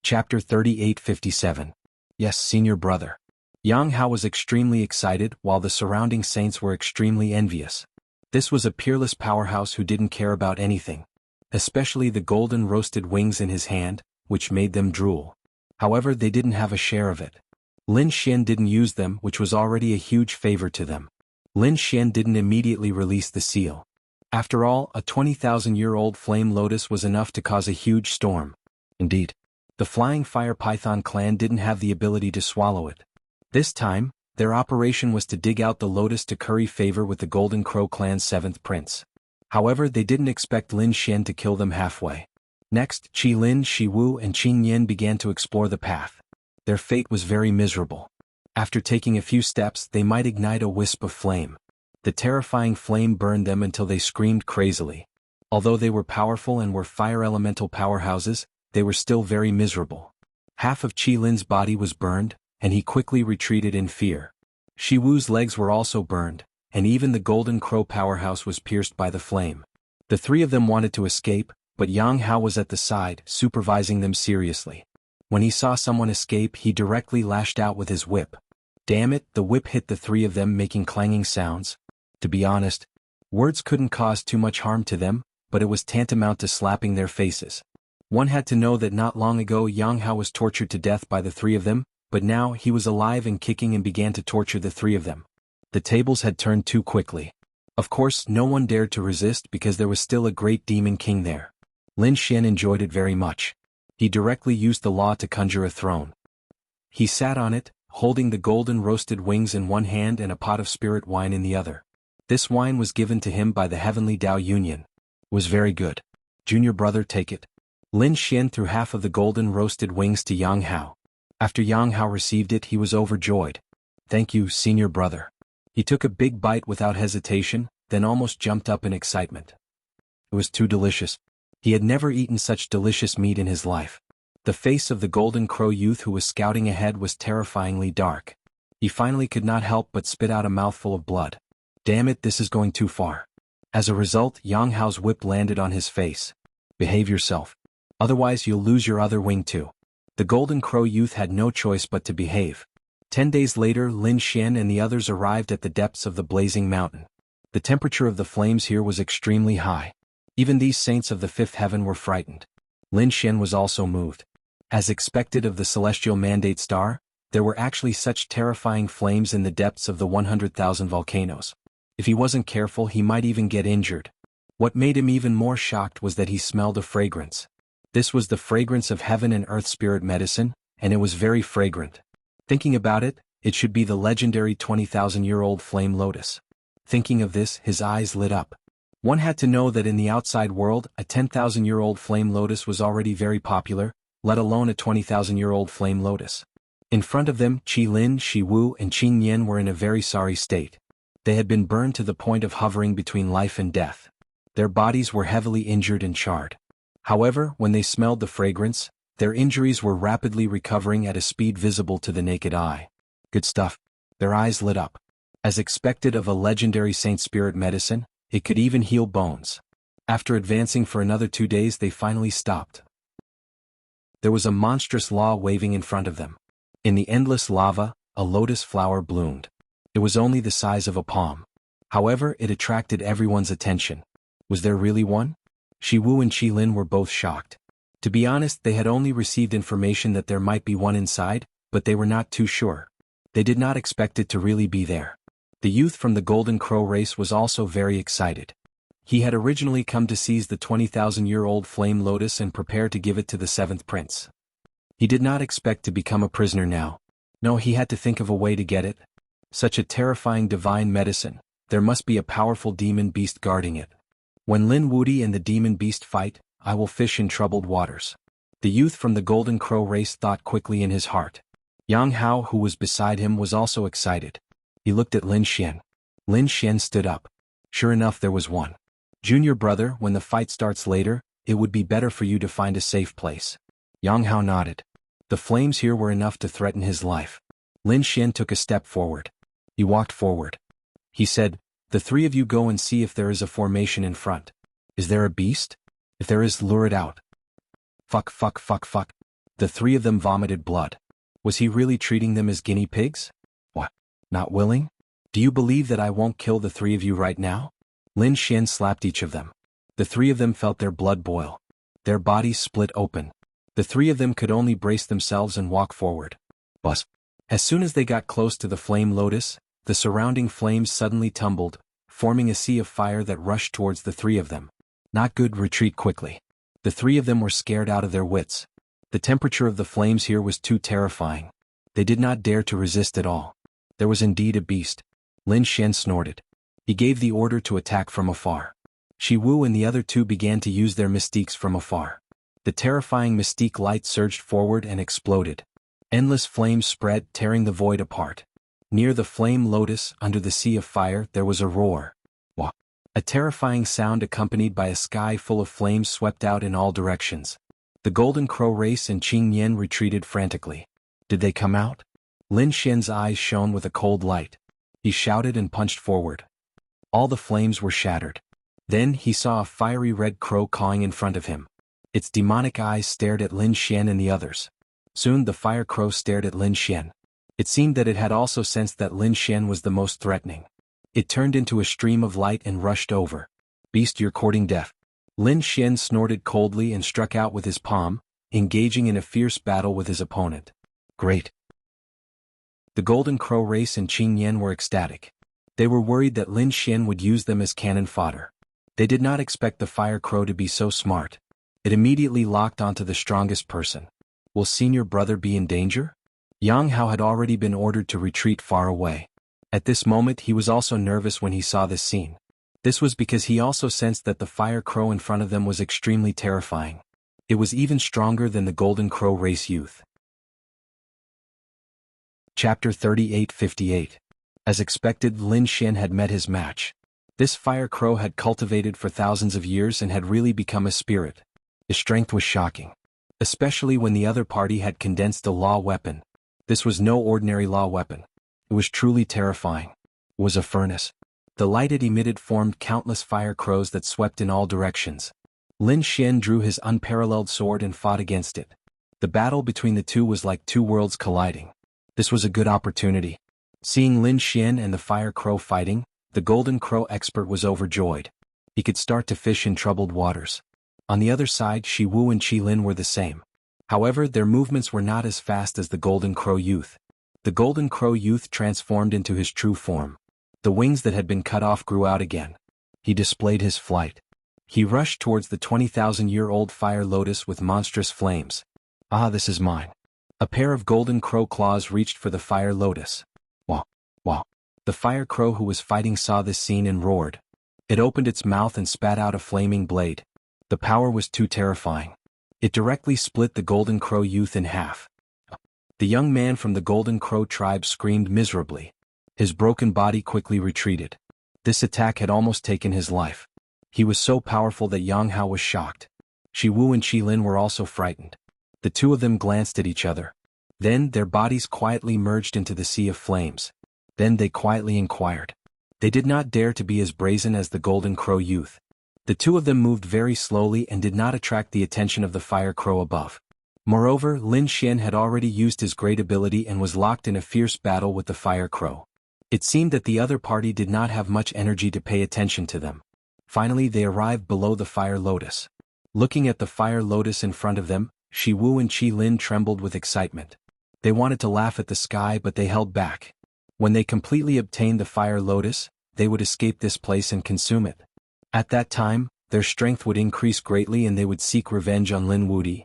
Chapter 3857. Yes, senior brother. Jianghu was extremely excited while the surrounding saints were extremely envious. This was a peerless powerhouse who didn't care about anything, especially the golden roasted wings in his hand, which made them drool. However, they didn't have a share of it. Lin Xian didn't use them, which was already a huge favor to them. Lin Xian didn't immediately release the seal. After all, a 20,000-year-old flame lotus was enough to cause a huge storm. Indeed, the Flying Fire Python clan didn't have the ability to swallow it. This time, their operation was to dig out the lotus to curry favor with the Golden Crow clan's 7th prince. However, they didn't expect Lin Xian to kill them halfway. Next, Qi Lin, Shi Wu and Qing Yin began to explore the path. Their fate was very miserable. After taking a few steps, they might ignite a wisp of flame. The terrifying flame burned them until they screamed crazily. Although they were powerful and were fire elemental powerhouses, they were still very miserable. Half of Qi Lin's body was burned, and he quickly retreated in fear. Shi Wu's legs were also burned, and even the Golden Crow powerhouse was pierced by the flame. The three of them wanted to escape, but Jianghu was at the side, supervising them seriously. When he saw someone escape, he directly lashed out with his whip. Damn it, the whip hit the three of them, making clanging sounds. To be honest, words couldn't cause too much harm to them, but it was tantamount to slapping their faces. One had to know that not long ago Jianghu was tortured to death by the three of them, but now he was alive and kicking and began to torture the three of them. The tables had turned too quickly. Of course, no one dared to resist because there was still a great demon king there. Lin Xian enjoyed it very much. He directly used the law to conjure a throne. He sat on it, holding the golden roasted wings in one hand and a pot of spirit wine in the other. This wine was given to him by the Heavenly Tao Union. It was very good. Junior brother, take it. Lin Xian threw half of the golden roasted wings to Jianghu. After Jianghu received it, he was overjoyed. Thank you, senior brother. He took a big bite without hesitation, then almost jumped up in excitement. It was too delicious. He had never eaten such delicious meat in his life. The face of the Golden Crow youth who was scouting ahead was terrifyingly dark. He finally could not help but spit out a mouthful of blood. Damn it, this is going too far. As a result, Jianghu's whip landed on his face. Behave yourself. Otherwise you'll lose your other wing too. The Golden Crow youth had no choice but to behave. 10 days later, Lin Xian and the others arrived at the depths of the blazing mountain. The temperature of the flames here was extremely high. Even these saints of the 5th heaven were frightened. Lin Xian was also moved. As expected of the celestial mandate star, there were actually such terrifying flames in the depths of the 100,000 volcanoes. If he wasn't careful, he might even get injured. What made him even more shocked was that he smelled a fragrance. This was the fragrance of heaven and earth spirit medicine, and it was very fragrant. Thinking about it, it should be the legendary 20,000-year-old flame lotus. Thinking of this, his eyes lit up. One had to know that in the outside world, a 10,000-year-old flame lotus was already very popular, let alone a 20,000-year-old flame lotus. In front of them, Qi Lin, Shi Wu and Qing Yin were in a very sorry state. They had been burned to the point of hovering between life and death. Their bodies were heavily injured and charred. However, when they smelled the fragrance, their injuries were rapidly recovering at a speed visible to the naked eye. Good stuff. Their eyes lit up. As expected of a legendary saint spirit medicine, it could even heal bones. After advancing for another 2 days, they finally stopped. There was a monstrous law waving in front of them. In the endless lava, a lotus flower bloomed. It was only the size of a palm. However, it attracted everyone's attention. Was there really one? Shi Wu and Qi Lin were both shocked. To be honest, they had only received information that there might be one inside, but they were not too sure. They did not expect it to really be there. The youth from the Golden Crow race was also very excited. He had originally come to seize the 20,000-year-old flame lotus and prepare to give it to the 7th prince. He did not expect to become a prisoner now. No, he had to think of a way to get it. Such a terrifying divine medicine, there must be a powerful demon beast guarding it. When Lin Wudi and the demon beast fight, I will fish in troubled waters. The youth from the Golden Crow race thought quickly in his heart. Jianghu, who was beside him, was also excited. He looked at Lin Xian. Lin Xian stood up. Sure enough, there was one. Junior brother, when the fight starts later, it would be better for you to find a safe place. Jianghu nodded. The flames here were enough to threaten his life. Lin Xian took a step forward. He walked forward. He said, "The three of you go and see if there is a formation in front. Is there a beast? If there is, lure it out." Fuck. The three of them vomited blood. Was he really treating them as guinea pigs? What? Not willing? Do you believe that I won't kill the three of you right now? Lin Xian slapped each of them. The three of them felt their blood boil. Their bodies split open. The three of them could only brace themselves and walk forward. Buzz. As soon as they got close to the flame lotus, the surrounding flames suddenly tumbled, forming a sea of fire that rushed towards the three of them. Not good, retreat quickly. The three of them were scared out of their wits. The temperature of the flames here was too terrifying. They did not dare to resist at all. There was indeed a beast. Lin Xian snorted. He gave the order to attack from afar. Shi Wu and the other two began to use their mystiques from afar. The terrifying mystique light surged forward and exploded. Endless flames spread, tearing the void apart. Near the flame lotus, under the sea of fire, there was a roar. Wah! A terrifying sound accompanied by a sky full of flames swept out in all directions. The Golden Crow race and Qing Yan retreated frantically. Did they come out? Lin Xian's eyes shone with a cold light. He shouted and punched forward. All the flames were shattered. Then he saw a fiery red crow cawing in front of him. Its demonic eyes stared at Lin Xian and the others. Soon the fire crow stared at Lin Xian. It seemed that it had also sensed that Lin Xian was the most threatening. It turned into a stream of light and rushed over. Beast, you're courting death. Lin Xian snorted coldly and struck out with his palm, engaging in a fierce battle with his opponent. Great. The Golden Crow race and Qing Yan were ecstatic. They were worried that Lin Xian would use them as cannon fodder. They did not expect the fire crow to be so smart. It immediately locked onto the strongest person. Will senior brother be in danger? Jianghu had already been ordered to retreat far away. At this moment he was also nervous when he saw this scene. This was because he also sensed that the fire crow in front of them was extremely terrifying. It was even stronger than the Golden Crow race youth. Chapter 38:58. As expected, Lin Xian had met his match. This fire crow had cultivated for thousands of years and had really become a spirit. His strength was shocking. Especially when the other party had condensed a law weapon. This was no ordinary law weapon. It was truly terrifying. It was a furnace. The light it emitted formed countless fire crows that swept in all directions. Lin Xian drew his unparalleled sword and fought against it. The battle between the two was like two worlds colliding. This was a good opportunity. Seeing Lin Xian and the fire crow fighting, the Golden Crow expert was overjoyed. He could start to fish in troubled waters. On the other side, Shi Wu and Qi Lin were the same. However, their movements were not as fast as the Golden Crow youth. The Golden Crow youth transformed into his true form. The wings that had been cut off grew out again. He displayed his flight. He rushed towards the 20,000-year-old fire lotus with monstrous flames. Ah, this is mine. A pair of Golden Crow claws reached for the fire lotus. Wah! Wah! The fire crow who was fighting saw this scene and roared. It opened its mouth and spat out a flaming blade. The power was too terrifying. It directly split the Golden Crow youth in half. The young man from the Golden Crow tribe screamed miserably. His broken body quickly retreated. This attack had almost taken his life. He was so powerful that Jianghu was shocked. Shi Wu and Qi Lin were also frightened. The two of them glanced at each other. Then their bodies quietly merged into the sea of flames. Then they quietly inquired. They did not dare to be as brazen as the Golden Crow youth. The two of them moved very slowly and did not attract the attention of the fire crow above. Moreover, Lin Xian had already used his great ability and was locked in a fierce battle with the fire crow. It seemed that the other party did not have much energy to pay attention to them. Finally they arrived below the fire lotus. Looking at the fire lotus in front of them, Shi Wu and Qi Lin trembled with excitement. They wanted to laugh at the sky but they held back. When they completely obtained the fire lotus, they would escape this place and consume it. At that time, their strength would increase greatly and they would seek revenge on Lin Wudi.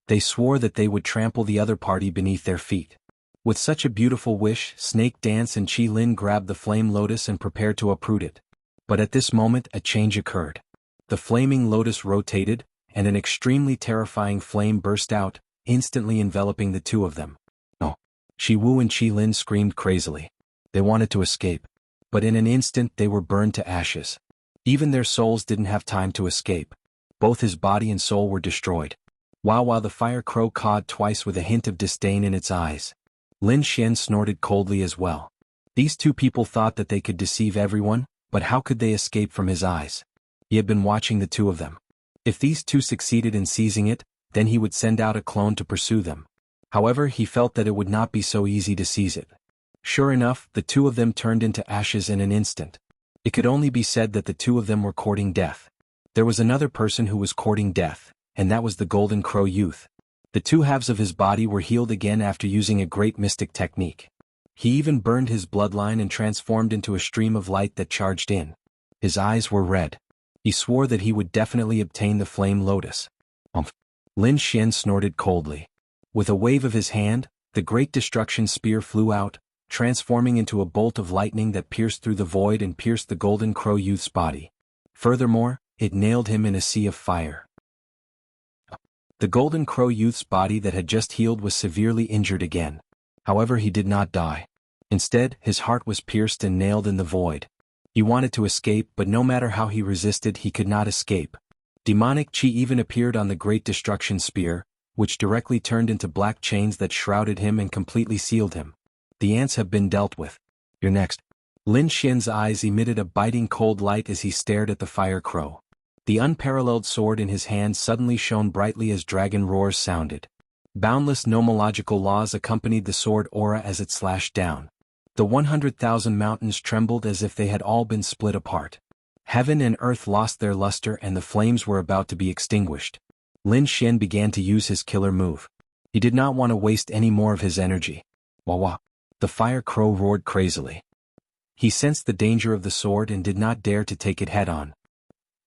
They swore that they would trample the other party beneath their feet. With such a beautiful wish, Snake Dance and Qi Lin grabbed the flame lotus and prepared to uproot it. But at this moment a change occurred. The flaming lotus rotated, and an extremely terrifying flame burst out, instantly enveloping the two of them. No! Shi Wu and Qi Lin screamed crazily. They wanted to escape. But in an instant they were burned to ashes. Even their souls didn't have time to escape. Both his body and soul were destroyed. While the fire crow cawed twice with a hint of disdain in its eyes. Lin Xian snorted coldly as well. These two people thought that they could deceive everyone, but how could they escape from his eyes? He had been watching the two of them. If these two succeeded in seizing it, then he would send out a clone to pursue them. However, he felt that it would not be so easy to seize it. Sure enough, the two of them turned into ashes in an instant. It could only be said that the two of them were courting death. There was another person who was courting death, and that was the Golden Crow youth. The two halves of his body were healed again after using a great mystic technique. He even burned his bloodline and transformed into a stream of light that charged in. His eyes were red. He swore that he would definitely obtain the flame lotus. Lin Xian snorted coldly. With a wave of his hand, the great destruction spear flew out, transforming into a bolt of lightning that pierced through the void and pierced the Golden Crow youth's body. Furthermore, it nailed him in a sea of fire. The Golden Crow youth's body that had just healed was severely injured again. However, he did not die. Instead, his heart was pierced and nailed in the void. He wanted to escape, but no matter how he resisted, he could not escape. Demonic chi even appeared on the great destruction spear, which directly turned into black chains that shrouded him and completely sealed him. The ants have been dealt with. You're next. Lin Xian's eyes emitted a biting cold light as he stared at the fire crow. The unparalleled sword in his hand suddenly shone brightly as dragon roars sounded. Boundless nomological laws accompanied the sword aura as it slashed down. The 100,000 mountains trembled as if they had all been split apart. Heaven and earth lost their luster and the flames were about to be extinguished. Lin Xian began to use his killer move. He did not want to waste any more of his energy. Wah wah. The fire crow roared crazily. He sensed the danger of the sword and did not dare to take it head-on.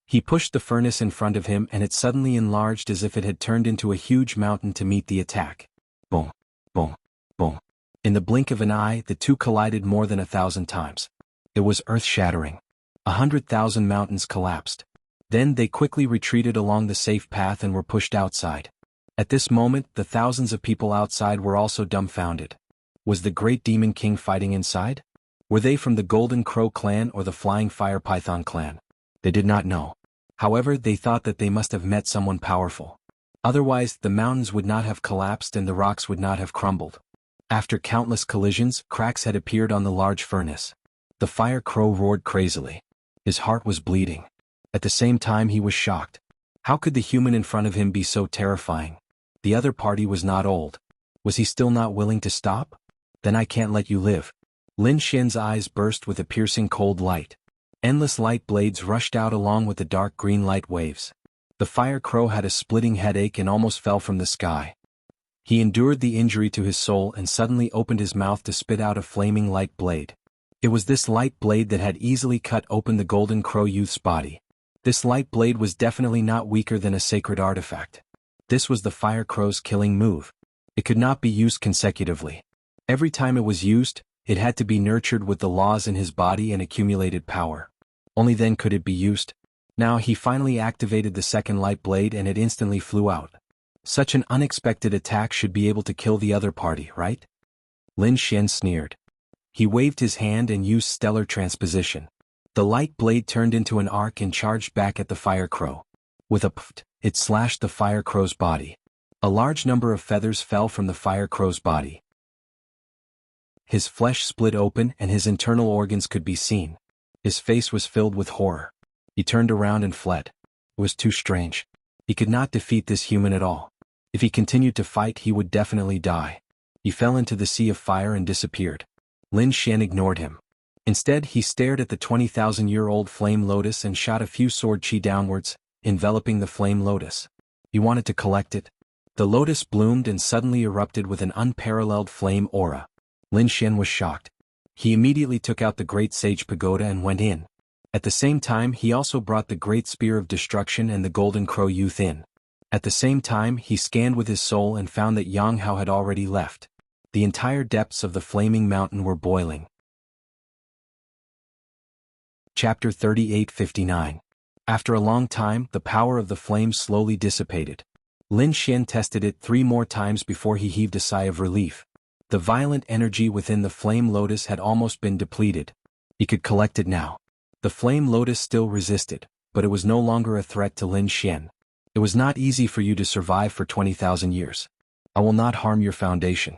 He pushed the furnace in front of him and it suddenly enlarged as if it had turned into a huge mountain to meet the attack. Boom, boom, boom. In the blink of an eye, the two collided more than 1,000 times. It was earth-shattering. 100,000 mountains collapsed. Then they quickly retreated along the safe path and were pushed outside. At this moment, the thousands of people outside were also dumbfounded. Was the great demon king fighting inside? Were they from the Golden Crow clan or the Flying Fire Python clan? They did not know. However, they thought that they must have met someone powerful. Otherwise, the mountains would not have collapsed and the rocks would not have crumbled. After countless collisions, cracks had appeared on the large furnace. The fire crow roared crazily. His heart was bleeding. At the same time, he was shocked. How could the human in front of him be so terrifying? The other party was not old. Was he still not willing to stop? Then I can't let you live. Lin Xian's eyes burst with a piercing cold light. Endless light blades rushed out along with the dark green light waves. The fire crow had a splitting headache and almost fell from the sky. He endured the injury to his soul and suddenly opened his mouth to spit out a flaming light blade. It was this light blade that had easily cut open the Golden Crow youth's body. This light blade was definitely not weaker than a sacred artifact. This was the fire crow's killing move. It could not be used consecutively. Every time it was used, it had to be nurtured with the laws in his body and accumulated power. Only then could it be used. Now he finally activated the second light blade and it instantly flew out. Such an unexpected attack should be able to kill the other party, right? Lin Xian sneered. He waved his hand and used stellar transposition. The light blade turned into an arc and charged back at the fire crow. With a pft, it slashed the fire crow's body. A large number of feathers fell from the fire crow's body. His flesh split open and his internal organs could be seen. His face was filled with horror. He turned around and fled. It was too strange. He could not defeat this human at all. If he continued to fight, he would definitely die. He fell into the sea of fire and disappeared. Lin Xian ignored him. Instead, he stared at the 20,000-year-old flame lotus and shot a few sword chi downwards, enveloping the flame lotus. He wanted to collect it. The lotus bloomed and suddenly erupted with an unparalleled flame aura. Lin Xian was shocked. He immediately took out the Great Sage Pagoda and went in. At the same time, he also brought the Great Spear of Destruction and the Golden Crow youth in. At the same time, he scanned with his soul and found that Jianghu had already left. The entire depths of the flaming mountain were boiling. Chapter 38:59. After a long time, the power of the flame slowly dissipated. Lin Xian tested it 3 more times before he heaved a sigh of relief. The violent energy within the flame lotus had almost been depleted. He could collect it now. The flame lotus still resisted, but it was no longer a threat to Lin Xian. It was not easy for you to survive for 20,000 years. I will not harm your foundation.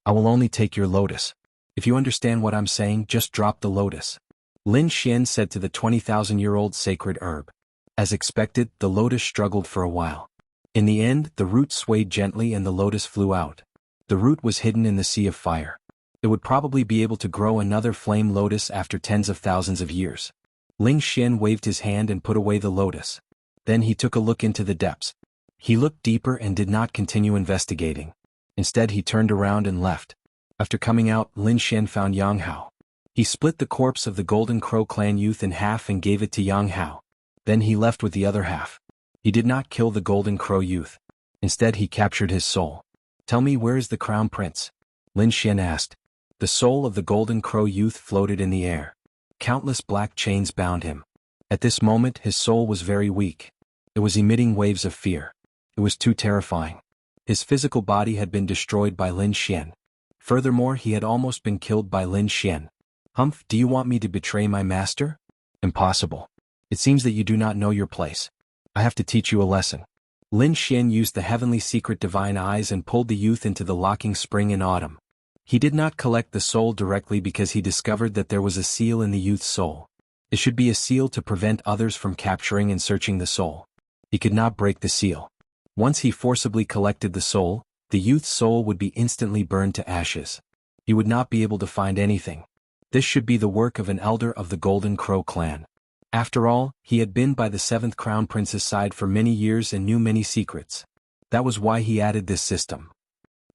I will only take your lotus. If you understand what I'm saying, just drop the lotus. Lin Xian said to the 20,000-year-old sacred herb. As expected, the lotus struggled for a while. In the end, the root swayed gently and the lotus flew out. The root was hidden in the sea of fire. It would probably be able to grow another flame lotus after tens of thousands of years. Lin Xian waved his hand and put away the lotus. Then he took a look into the depths. He looked deeper and did not continue investigating. Instead he turned around and left. After coming out, Lin Xian found Jianghu. He split the corpse of the Golden Crow clan youth in half and gave it to Jianghu. Then he left with the other half. He did not kill the Golden Crow youth. Instead he captured his soul. "Tell me, where is the crown prince?" Lin Xian asked. The soul of the Golden Crow youth floated in the air. Countless black chains bound him. At this moment his soul was very weak. It was emitting waves of fear. It was too terrifying. His physical body had been destroyed by Lin Xian. Furthermore, he had almost been killed by Lin Xian. "Humph, do you want me to betray my master?" "Impossible. It seems that you do not know your place. I have to teach you a lesson." Lin Xian used the heavenly secret divine eyes and pulled the youth into the locking spring in autumn. He did not collect the soul directly because he discovered that there was a seal in the youth's soul. It should be a seal to prevent others from capturing and searching the soul. He could not break the seal. Once he forcibly collected the soul, the youth's soul would be instantly burned to ashes. He would not be able to find anything. This should be the work of an elder of the Golden Crow clan. After all, he had been by the 7th Crown Prince's side for many years and knew many secrets. That was why he added this system.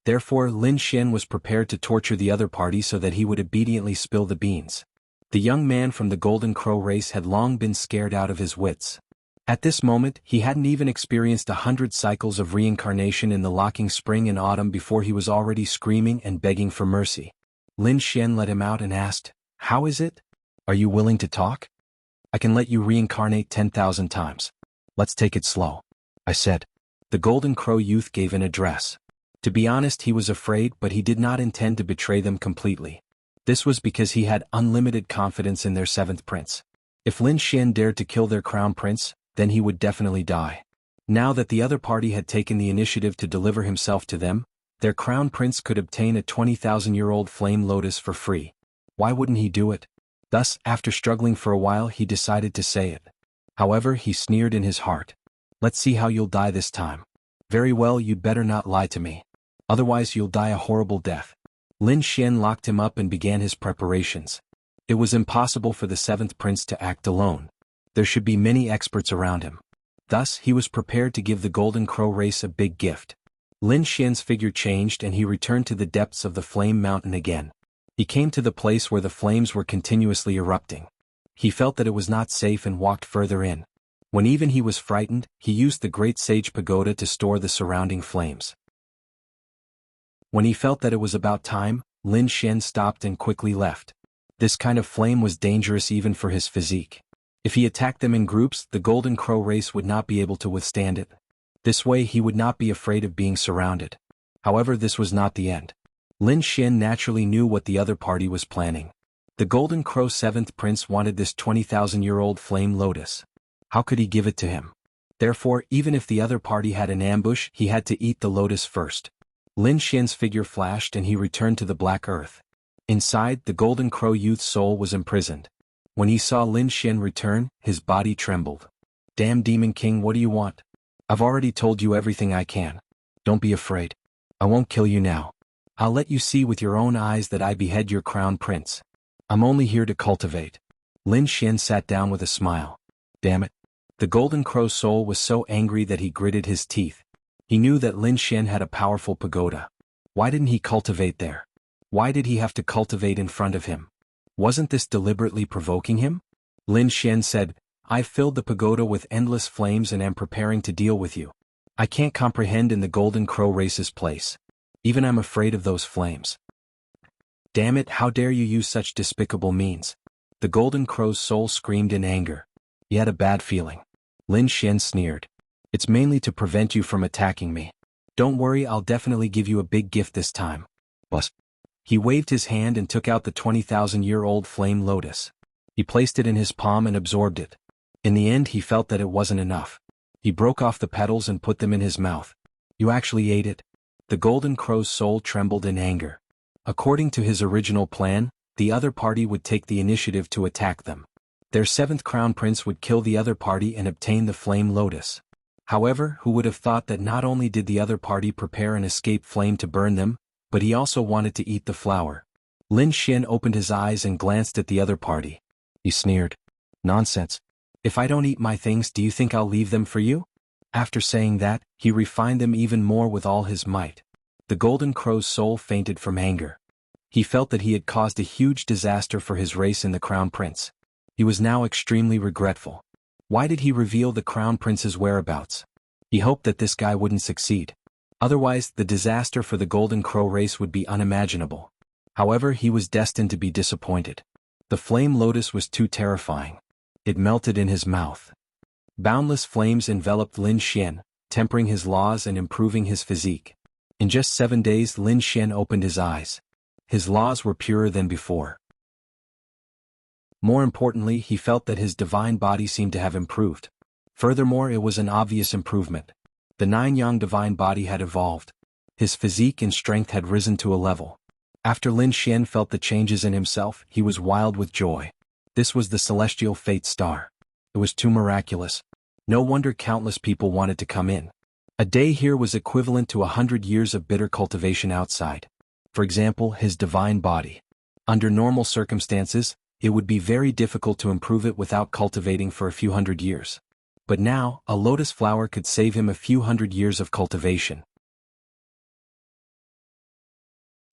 Therefore, Lin Xian was prepared to torture the other party so that he would obediently spill the beans. The young man from the Golden Crow race had long been scared out of his wits. At this moment, he hadn't even experienced 100 cycles of reincarnation in the locking spring in autumn before he was already screaming and begging for mercy. Lin Xian let him out and asked, "How is it? Are you willing to talk? I can let you reincarnate 10,000 times. Let's take it slow," I said. The Golden Crow youth gave an address. To be honest, he was afraid, but he did not intend to betray them completely. This was because he had unlimited confidence in their 7th prince. If Lin Xian dared to kill their crown prince, then he would definitely die. Now that the other party had taken the initiative to deliver himself to them, their crown prince could obtain a 20,000-year-old flame lotus for free. Why wouldn't he do it? Thus, after struggling for a while, he decided to say it. However, he sneered in his heart. "Let's see how you'll die this time." "Very well, you'd better not lie to me. Otherwise you'll die a horrible death." Lin Xian locked him up and began his preparations. It was impossible for the 7th prince to act alone. There should be many experts around him. Thus, he was prepared to give the Golden Crow race a big gift. Lin Xian's figure changed and he returned to the depths of the flame mountain again. He came to the place where the flames were continuously erupting. He felt that it was not safe and walked further in. When even he was frightened, he used the Great Sage Pagoda to store the surrounding flames. When he felt that it was about time, Lin Xian stopped and quickly left. This kind of flame was dangerous even for his physique. If he attacked them in groups, the Golden Crow race would not be able to withstand it. This way he would not be afraid of being surrounded. However, this was not the end. Lin Xian naturally knew what the other party was planning. The Golden Crow 7th prince wanted this 20,000-year-old flame lotus. How could he give it to him? Therefore, even if the other party had an ambush, he had to eat the lotus first. Lin Xian's figure flashed and he returned to the black earth. Inside, the Golden Crow youth's soul was imprisoned. When he saw Lin Xian return, his body trembled. "Damn Demon King, what do you want? I've already told you everything I can. Don't be afraid. I won't kill you now. I'll let you see with your own eyes that I behead your crown prince. I'm only here to cultivate." Lin Xian sat down with a smile. Damn it. The Golden Crow's soul was so angry that he gritted his teeth. He knew that Lin Xian had a powerful pagoda. Why didn't he cultivate there? Why did he have to cultivate in front of him? Wasn't this deliberately provoking him? Lin Xian said, "I've filled the pagoda with endless flames and am preparing to deal with you. I can't comprehend in the Golden Crow race's place. Even I'm afraid of those flames." "Damn it, how dare you use such despicable means?" The Golden Crow's soul screamed in anger. He had a bad feeling. Lin Xian sneered. "It's mainly to prevent you from attacking me. Don't worry, I'll definitely give you a big gift this time." Bus. He waved his hand and took out the 20,000-year-old flame lotus. He placed it in his palm and absorbed it. In the end, he felt that it wasn't enough. He broke off the petals and put them in his mouth. "You actually ate it?" The Golden Crow's soul trembled in anger. According to his original plan, the other party would take the initiative to attack them. Their 7th crown prince would kill the other party and obtain the flame lotus. However, who would have thought that not only did the other party prepare an escape flame to burn them, but he also wanted to eat the flower. Lin Xin opened his eyes and glanced at the other party. He sneered. Nonsense. If I don't eat my things, do you think I'll leave them for you? After saying that, he refined them even more with all his might. The Golden Crow's soul fainted from anger. He felt that he had caused a huge disaster for his race and the Crown Prince. He was now extremely regretful. Why did he reveal the Crown Prince's whereabouts? He hoped that this guy wouldn't succeed. Otherwise, the disaster for the Golden Crow race would be unimaginable. However, he was destined to be disappointed. The flame lotus was too terrifying. It melted in his mouth. Boundless flames enveloped Lin Xian, tempering his laws and improving his physique. In just 7 days, Lin Xian opened his eyes. His laws were purer than before. More importantly, he felt that his divine body seemed to have improved. Furthermore, it was an obvious improvement. The 9-yang divine body had evolved. His physique and strength had risen to a level. After Lin Xian felt the changes in himself, he was wild with joy. This was the celestial fate star. It was too miraculous. No wonder countless people wanted to come in. A day here was equivalent to 100 years of bitter cultivation outside. For example, his divine body. Under normal circumstances, it would be very difficult to improve it without cultivating for a few hundred years. But now, a lotus flower could save him a few hundred years of cultivation.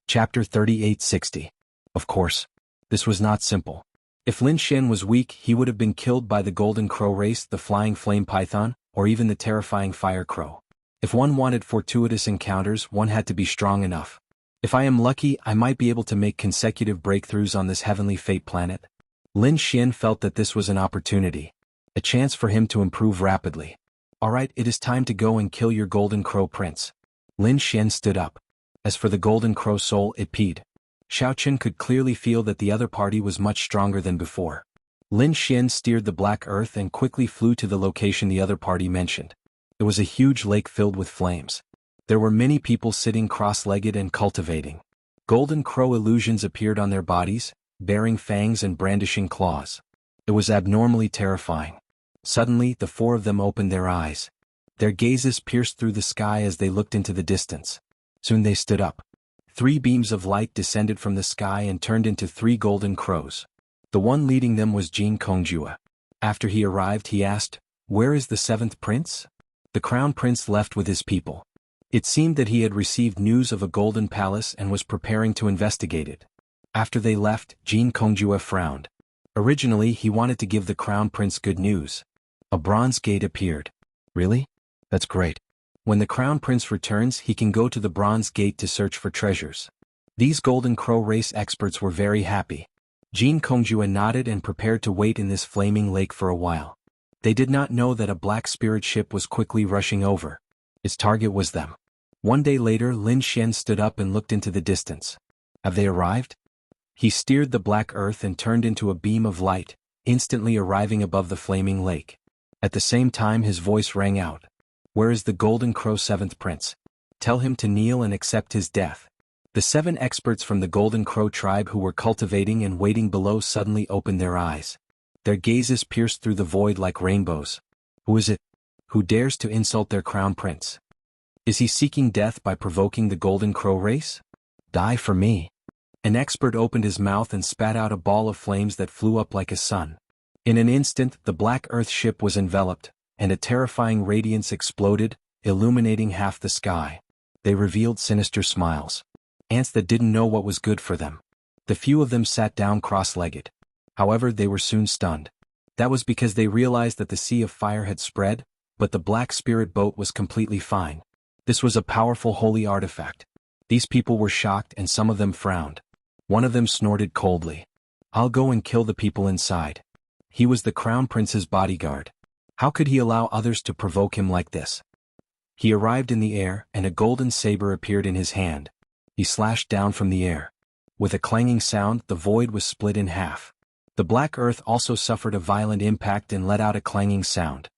Chapter 3860. Of course, this was not simple. If Lin Xian was weak, he would have been killed by the Golden Crow race, the Flying Flame Python, or even the terrifying Fire Crow. If one wanted fortuitous encounters, one had to be strong enough. If I am lucky, I might be able to make consecutive breakthroughs on this heavenly fate planet. Lin Xian felt that this was an opportunity. A chance for him to improve rapidly. Alright, it is time to go and kill your Golden Crow Prince. Lin Xian stood up. As for the Golden Crow soul, it peed. Xiaochen could clearly feel that the other party was much stronger than before. Lin Xian steered the black earth and quickly flew to the location the other party mentioned. It was a huge lake filled with flames. There were many people sitting cross-legged and cultivating. Golden Crow illusions appeared on their bodies, bearing fangs and brandishing claws. It was abnormally terrifying. Suddenly, the 4 of them opened their eyes. Their gazes pierced through the sky as they looked into the distance. Soon they stood up. 3 beams of light descended from the sky and turned into 3 golden crows. The one leading them was Jianghu. After he arrived, he asked, "Where is the 7th prince?" The crown prince left with his people. It seemed that he had received news of a golden palace and was preparing to investigate it. After they left, Jianghu frowned. Originally, he wanted to give the crown prince good news. A bronze gate appeared. Really? That's great. When the crown prince returns, he can go to the bronze gate to search for treasures. These Golden Crow race experts were very happy. Jianghu nodded and prepared to wait in this flaming lake for a while. They did not know that a black spirit ship was quickly rushing over. Its target was them. One day later, Lin Xian stood up and looked into the distance. Have they arrived? He steered the black earth and turned into a beam of light, instantly arriving above the flaming lake. At the same time, his voice rang out. Where is the Golden Crow 7th prince? Tell him to kneel and accept his death. The 7 experts from the Golden Crow tribe who were cultivating and waiting below suddenly opened their eyes. Their gazes pierced through the void like rainbows. Who is it? Who dares to insult their crown prince? Is he seeking death by provoking the Golden Crow race? Die for me. An expert opened his mouth and spat out a ball of flames that flew up like a sun. In an instant, the black earth ship was enveloped, and a terrifying radiance exploded, illuminating half the sky. They revealed sinister smiles. Ants that didn't know what was good for them. The few of them sat down cross-legged. However, they were soon stunned. That was because they realized that the sea of fire had spread, but the black spirit boat was completely fine. This was a powerful holy artifact. These people were shocked and some of them frowned. One of them snorted coldly. I'll go and kill the people inside. He was the crown prince's bodyguard. How could he allow others to provoke him like this? He arrived in the air, and a golden saber appeared in his hand. He slashed down from the air. With a clanging sound, the void was split in half. The black earth also suffered a violent impact and let out a clanging sound.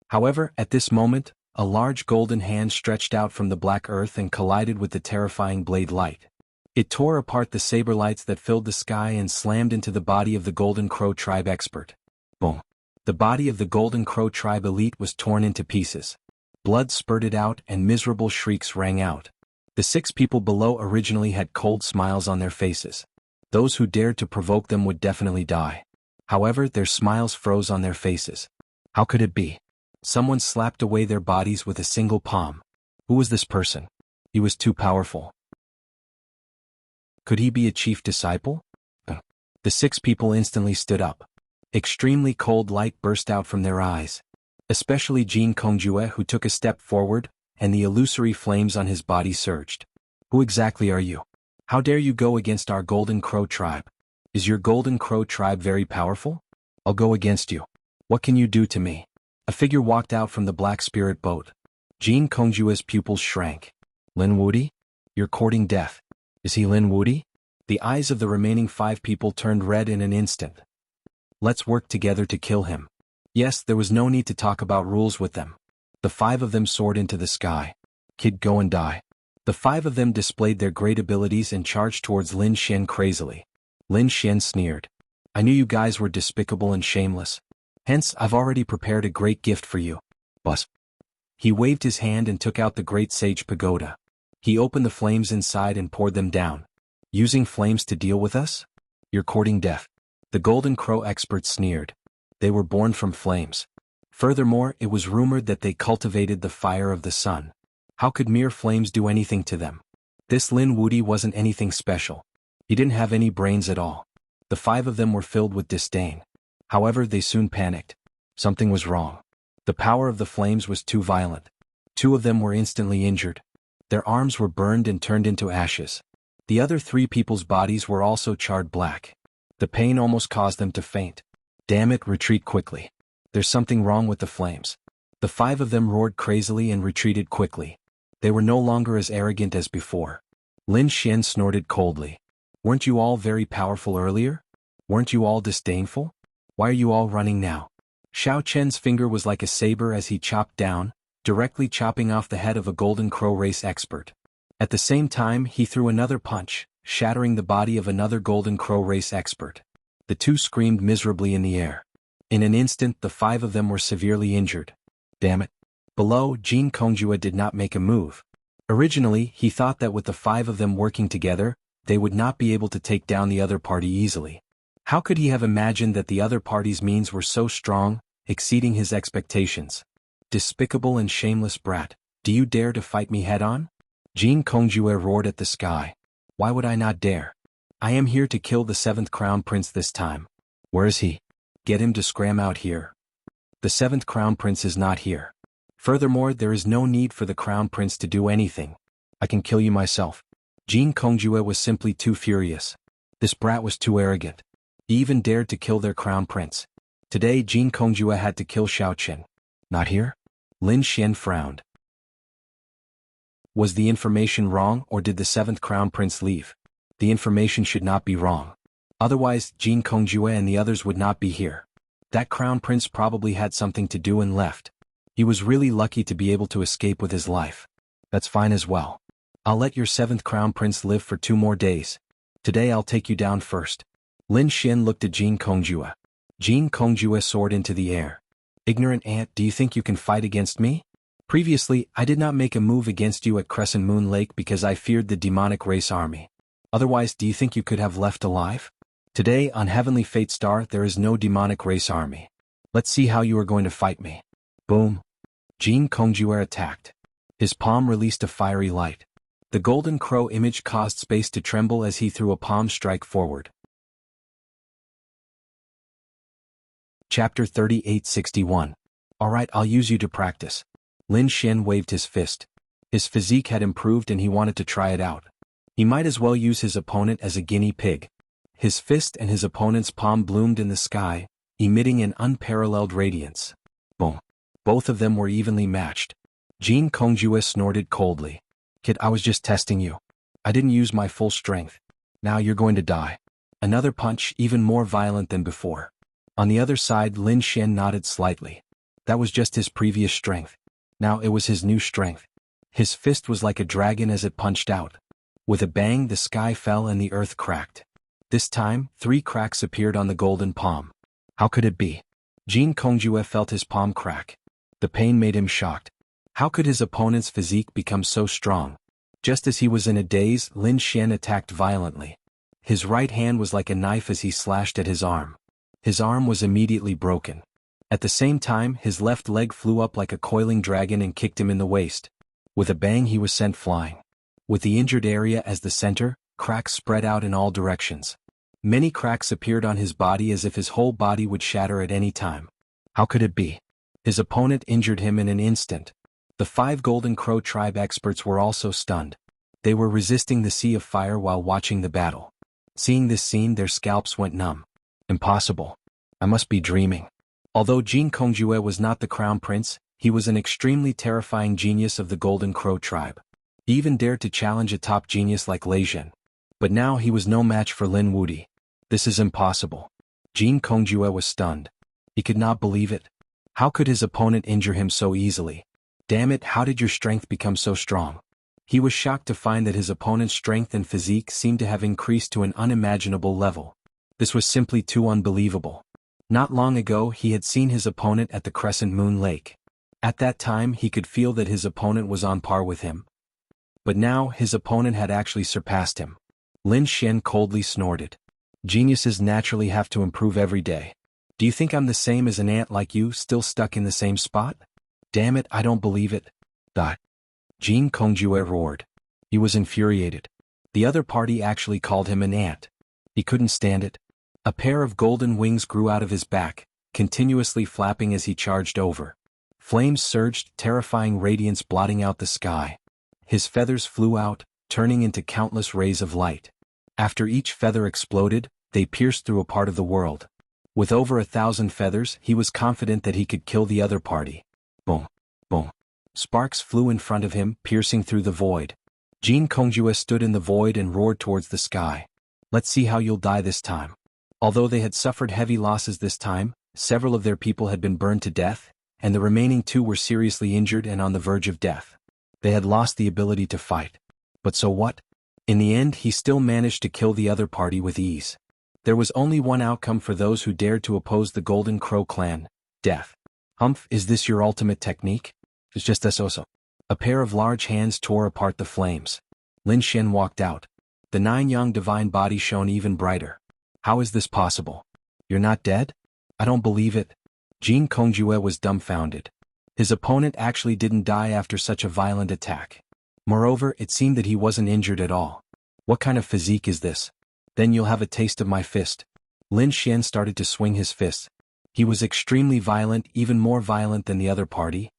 However, at this moment, a large golden hand stretched out from the black earth and collided with the terrifying blade light. It tore apart the saber lights that filled the sky and slammed into the body of the Golden Crow tribe expert. Boom. The body of the Golden Crow tribe elite was torn into pieces. Blood spurted out and miserable shrieks rang out. The 6 people below originally had cold smiles on their faces. Those who dared to provoke them would definitely die. However, their smiles froze on their faces. How could it be? Someone slapped away their bodies with a single palm. Who was this person? He was too powerful. Could he be a chief disciple? The 6 people instantly stood up. Extremely cold light burst out from their eyes. Especially Jianghu, who took a step forward, and the illusory flames on his body surged. Who exactly are you? How dare you go against our Golden Crow tribe? Is your Golden Crow tribe very powerful? I'll go against you. What can you do to me? A figure walked out from the Black Spirit boat. Jianghu's pupils shrank. Lin Wudi? You're courting death. Is he Lin Wudi? The eyes of the remaining 5 people turned red in an instant. Let's work together to kill him. Yes, there was no need to talk about rules with them. The 5 of them soared into the sky. Kid, go and die. The 5 of them displayed their great abilities and charged towards Lin Xian crazily. Lin Xian sneered. I knew you guys were despicable and shameless. Hence, I've already prepared a great gift for you. Buzz. He waved his hand and took out the great sage pagoda. He opened the flames inside and poured them down. Using flames to deal with us? You're courting death. The Golden Crow expert sneered. They were born from flames. Furthermore, it was rumored that they cultivated the fire of the sun. How could mere flames do anything to them? This Lin Wudi wasn't anything special. He didn't have any brains at all. The 5 of them were filled with disdain. However, they soon panicked. Something was wrong. The power of the flames was too violent. 2 of them were instantly injured. Their arms were burned and turned into ashes. The other 3 people's bodies were also charred black. The pain almost caused them to faint. Damn it, retreat quickly. There's something wrong with the flames. The 5 of them roared crazily and retreated quickly. They were no longer as arrogant as before. Lin Xian snorted coldly. Weren't you all very powerful earlier? Weren't you all disdainful? Why are you all running now? Xiao Chen's finger was like a saber as he chopped down, directly chopping off the head of a Golden Crow race expert. At the same time, he threw another punch, shattering the body of another Golden Crow race expert. The 2 screamed miserably in the air. In an instant, the 5 of them were severely injured. Damn it. Below, Jianghu did not make a move. Originally, he thought that with the 5 of them working together, they would not be able to take down the other party easily. How could he have imagined that the other party's means were so strong, exceeding his expectations? Despicable and shameless brat, do you dare to fight me head-on? Jianghu roared at the sky. Why would I not dare? I am here to kill the 7th Crown Prince this time. Where is he? Get him to scram out here. The 7th Crown Prince is not here. Furthermore, there is no need for the Crown Prince to do anything. I can kill you myself. Jianghu was simply too furious. This brat was too arrogant. He even dared to kill their Crown Prince. Today, Jianghu had to kill Xiao Chen. Not here? Lin Xian frowned. Was the information wrong, or did the 7th Crown Prince leave? The information should not be wrong. Otherwise, Jianghu and the others would not be here. That Crown Prince probably had something to do and left. He was really lucky to be able to escape with his life. That's fine as well. I'll let your 7th Crown Prince live for 2 more days. Today I'll take you down first. Lin Xian looked at Jianghu. Jianghu soared into the air. Ignorant ant, do you think you can fight against me? Previously, I did not make a move against you at Crescent Moon Lake because I feared the demonic race army. Otherwise, do you think you could have left alive? Today, on Heavenly Fate Star, there is no demonic race army. Let's see how you are going to fight me. Boom. Jianghu attacked. His palm released a fiery light. The Golden Crow image caused space to tremble as he threw a palm strike forward. Chapter 3861. Alright, I'll use you to practice. Lin Xian waved his fist. His physique had improved and he wanted to try it out. He might as well use his opponent as a guinea pig. His fist and his opponent's palm bloomed in the sky, emitting an unparalleled radiance. Boom. Both of them were evenly matched. Jianghu snorted coldly. Kid, I was just testing you. I didn't use my full strength. Now you're going to die. Another punch, even more violent than before. On the other side, Lin Xian nodded slightly. That was just his previous strength. Now it was his new strength. His fist was like a dragon as it punched out. With a bang, the sky fell and the earth cracked. This time, 3 cracks appeared on the golden palm. How could it be? Jean Kongjue felt his palm crack. The pain made him shocked. How could his opponent's physique become so strong? Just as he was in a daze, Lin Xian attacked violently. His right hand was like a knife as he slashed at his arm. His arm was immediately broken. At the same time, his left leg flew up like a coiling dragon and kicked him in the waist. With a bang, he was sent flying. With the injured area as the center, cracks spread out in all directions. Many cracks appeared on his body as if his whole body would shatter at any time. How could it be? His opponent injured him in an instant. The 5 Golden Crow tribe experts were also stunned. They were resisting the sea of fire while watching the battle. Seeing this scene, their scalps went numb. Impossible. I must be dreaming. Although Jean Kongjue was not the crown prince, he was an extremely terrifying genius of the Golden Crow tribe. He even dared to challenge a top genius like Lei Zhen. But now he was no match for Lin Wudi. This is impossible. Jean Kongjue was stunned. He could not believe it. How could his opponent injure him so easily? Damn it, how did your strength become so strong? He was shocked to find that his opponent's strength and physique seemed to have increased to an unimaginable level. This was simply too unbelievable. Not long ago he had seen his opponent at the Crescent Moon Lake. At that time he could feel that his opponent was on par with him. But now his opponent had actually surpassed him. Lin Xian coldly snorted. Geniuses naturally have to improve every day. Do you think I'm the same as an ant like you, still stuck in the same spot? Damn it, I don't believe it. Jean Kongjue roared. He was infuriated. The other party actually called him an ant. He couldn't stand it. A pair of golden wings grew out of his back, continuously flapping as he charged over. Flames surged, terrifying radiance blotting out the sky. His feathers flew out, turning into countless rays of light. After each feather exploded, they pierced through a part of the world. With over 1,000 feathers, he was confident that he could kill the other party. Boom, boom. Sparks flew in front of him, piercing through the void. Jean Kongjue stood in the void and roared towards the sky. Let's see how you'll die this time. Although they had suffered heavy losses this time, several of their people had been burned to death, and the remaining 2 were seriously injured and on the verge of death. They had lost the ability to fight. But so what? In the end, he still managed to kill the other party with ease. There was only one outcome for those who dared to oppose the Golden Crow clan: death. Humph, is this your ultimate technique? It's just eso. A pair of large hands tore apart the flames. Lin Xian walked out. The 9 young divine body shone even brighter. How is this possible? You're not dead? I don't believe it. Jean Kongjue was dumbfounded. His opponent actually didn't die after such a violent attack. Moreover, it seemed that he wasn't injured at all. What kind of physique is this? Then you'll have a taste of my fist. Lin Xian started to swing his fists. He was extremely violent, even more violent than the other party.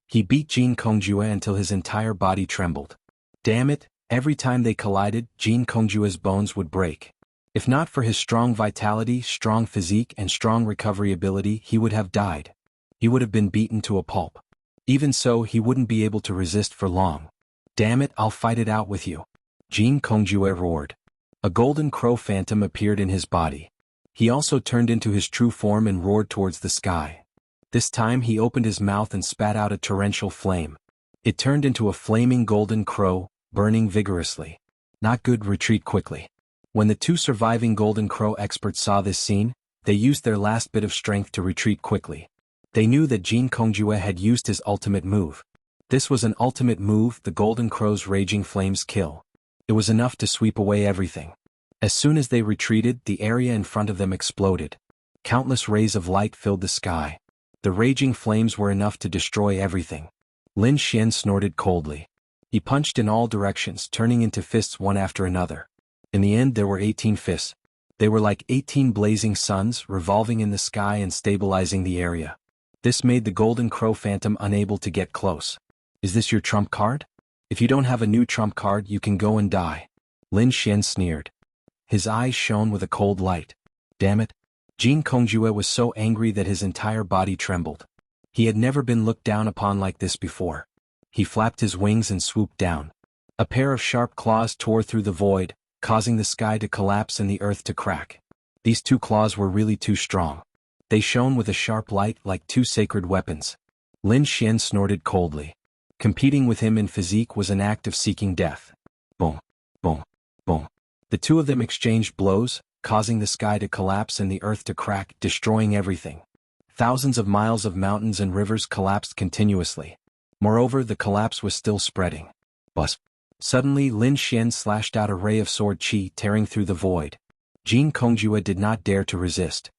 He beat Jean Kongjue until his entire body trembled. Damn it, every time they collided, Jean Kongjue's bones would break. If not for his strong vitality, strong physique, and strong recovery ability, he would have died. He would have been beaten to a pulp. Even so, he wouldn't be able to resist for long. Damn it, I'll fight it out with you. Jean Kongjue roared. A golden crow phantom appeared in his body. He also turned into his true form and roared towards the sky. This time he opened his mouth and spat out a torrential flame. It turned into a flaming golden crow, burning vigorously. Not good, retreat quickly. When the 2 surviving Golden Crow experts saw this scene, they used their last bit of strength to retreat quickly. They knew that Jean Kongjue had used his ultimate move. This was an ultimate move, the Golden Crow's raging flames kill. It was enough to sweep away everything. As soon as they retreated, the area in front of them exploded. Countless rays of light filled the sky. The raging flames were enough to destroy everything. Lin Xian snorted coldly. He punched in all directions, turning into fists one after another. In the end, there were 18 fists. They were like 18 blazing suns, revolving in the sky and stabilizing the area. This made the Golden Crow Phantom unable to get close. Is this your trump card? If you don't have a new trump card, you can go and die. Lin Xian sneered. His eyes shone with a cold light. Damn it. Jean Kongjue was so angry that his entire body trembled. He had never been looked down upon like this before. He flapped his wings and swooped down. A pair of sharp claws tore through the void, causing the sky to collapse and the earth to crack. These 2 claws were really too strong. They shone with a sharp light like 2 sacred weapons. Lin Xian snorted coldly. Competing with him in physique was an act of seeking death. Boom, boom, boom. The 2 of them exchanged blows, causing the sky to collapse and the earth to crack, destroying everything. Thousands of miles of mountains and rivers collapsed continuously. Moreover, the collapse was still spreading. Buzz. Suddenly Lin Xian slashed out a ray of sword qi tearing through the void. Jin Kongjue did not dare to resist.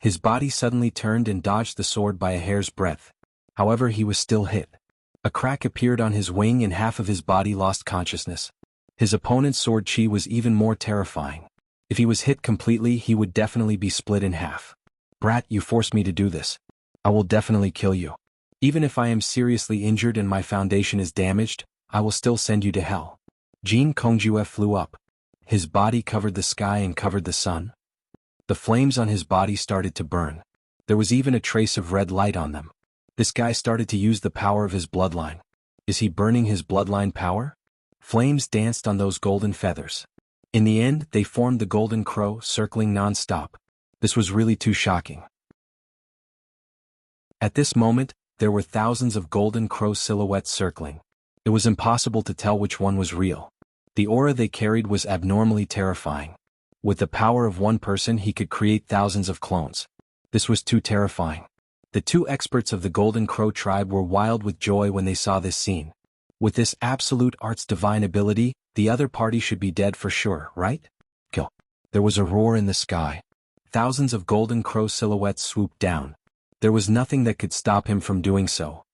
His body suddenly turned and dodged the sword by a hair's breadth. However, he was still hit. A crack appeared on his wing and half of his body lost consciousness. His opponent's sword qi was even more terrifying. If he was hit completely, he would definitely be split in half. Brat, you forced me to do this. I will definitely kill you. Even if I am seriously injured and my foundation is damaged, I will still send you to hell. Jin Kongjue flew up. His body covered the sky and covered the sun. The flames on his body started to burn. There was even a trace of red light on them. This guy started to use the power of his bloodline. Is he burning his bloodline power? Flames danced on those golden feathers. In the end, they formed the golden crow, circling non-stop. This was really too shocking. At this moment, there were thousands of golden crow silhouettes circling. It was impossible to tell which one was real. The aura they carried was abnormally terrifying. With the power of one person, he could create thousands of clones. This was too terrifying. The two experts of the Golden Crow tribe were wild with joy when they saw this scene. With this absolute art's divine ability, the other party should be dead for sure, right? Kill. There was a roar in the sky. Thousands of Golden Crow silhouettes swooped down. There was nothing that could stop him from doing so.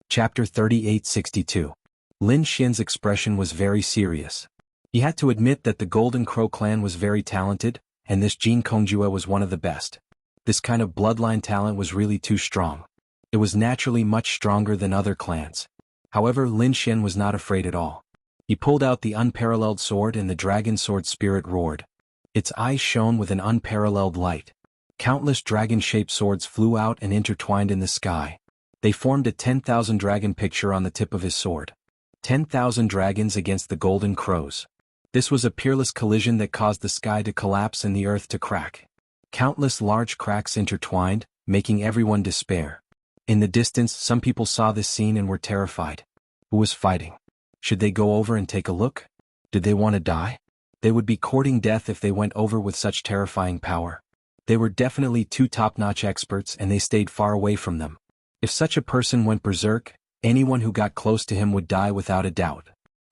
Chapter 3862. Lin Xian's expression was very serious. He had to admit that the Golden Crow clan was very talented, and this Jin Kongjue was one of the best. This kind of bloodline talent was really too strong. It was naturally much stronger than other clans. However, Lin Xian was not afraid at all. He pulled out the unparalleled sword and the dragon sword spirit roared. Its eyes shone with an unparalleled light. Countless dragon-shaped swords flew out and intertwined in the sky. They formed a 10,000 dragon picture on the tip of his sword. 10,000 dragons against the Golden Crows. This was a peerless collision that caused the sky to collapse and the earth to crack. Countless large cracks intertwined, making everyone despair. In the distance, some people saw this scene and were terrified. Who was fighting? Should they go over and take a look? Did they want to die? They would be courting death if they went over with such terrifying power. They were definitely two top-notch experts and they stayed far away from them. If such a person went berserk, anyone who got close to him would die without a doubt.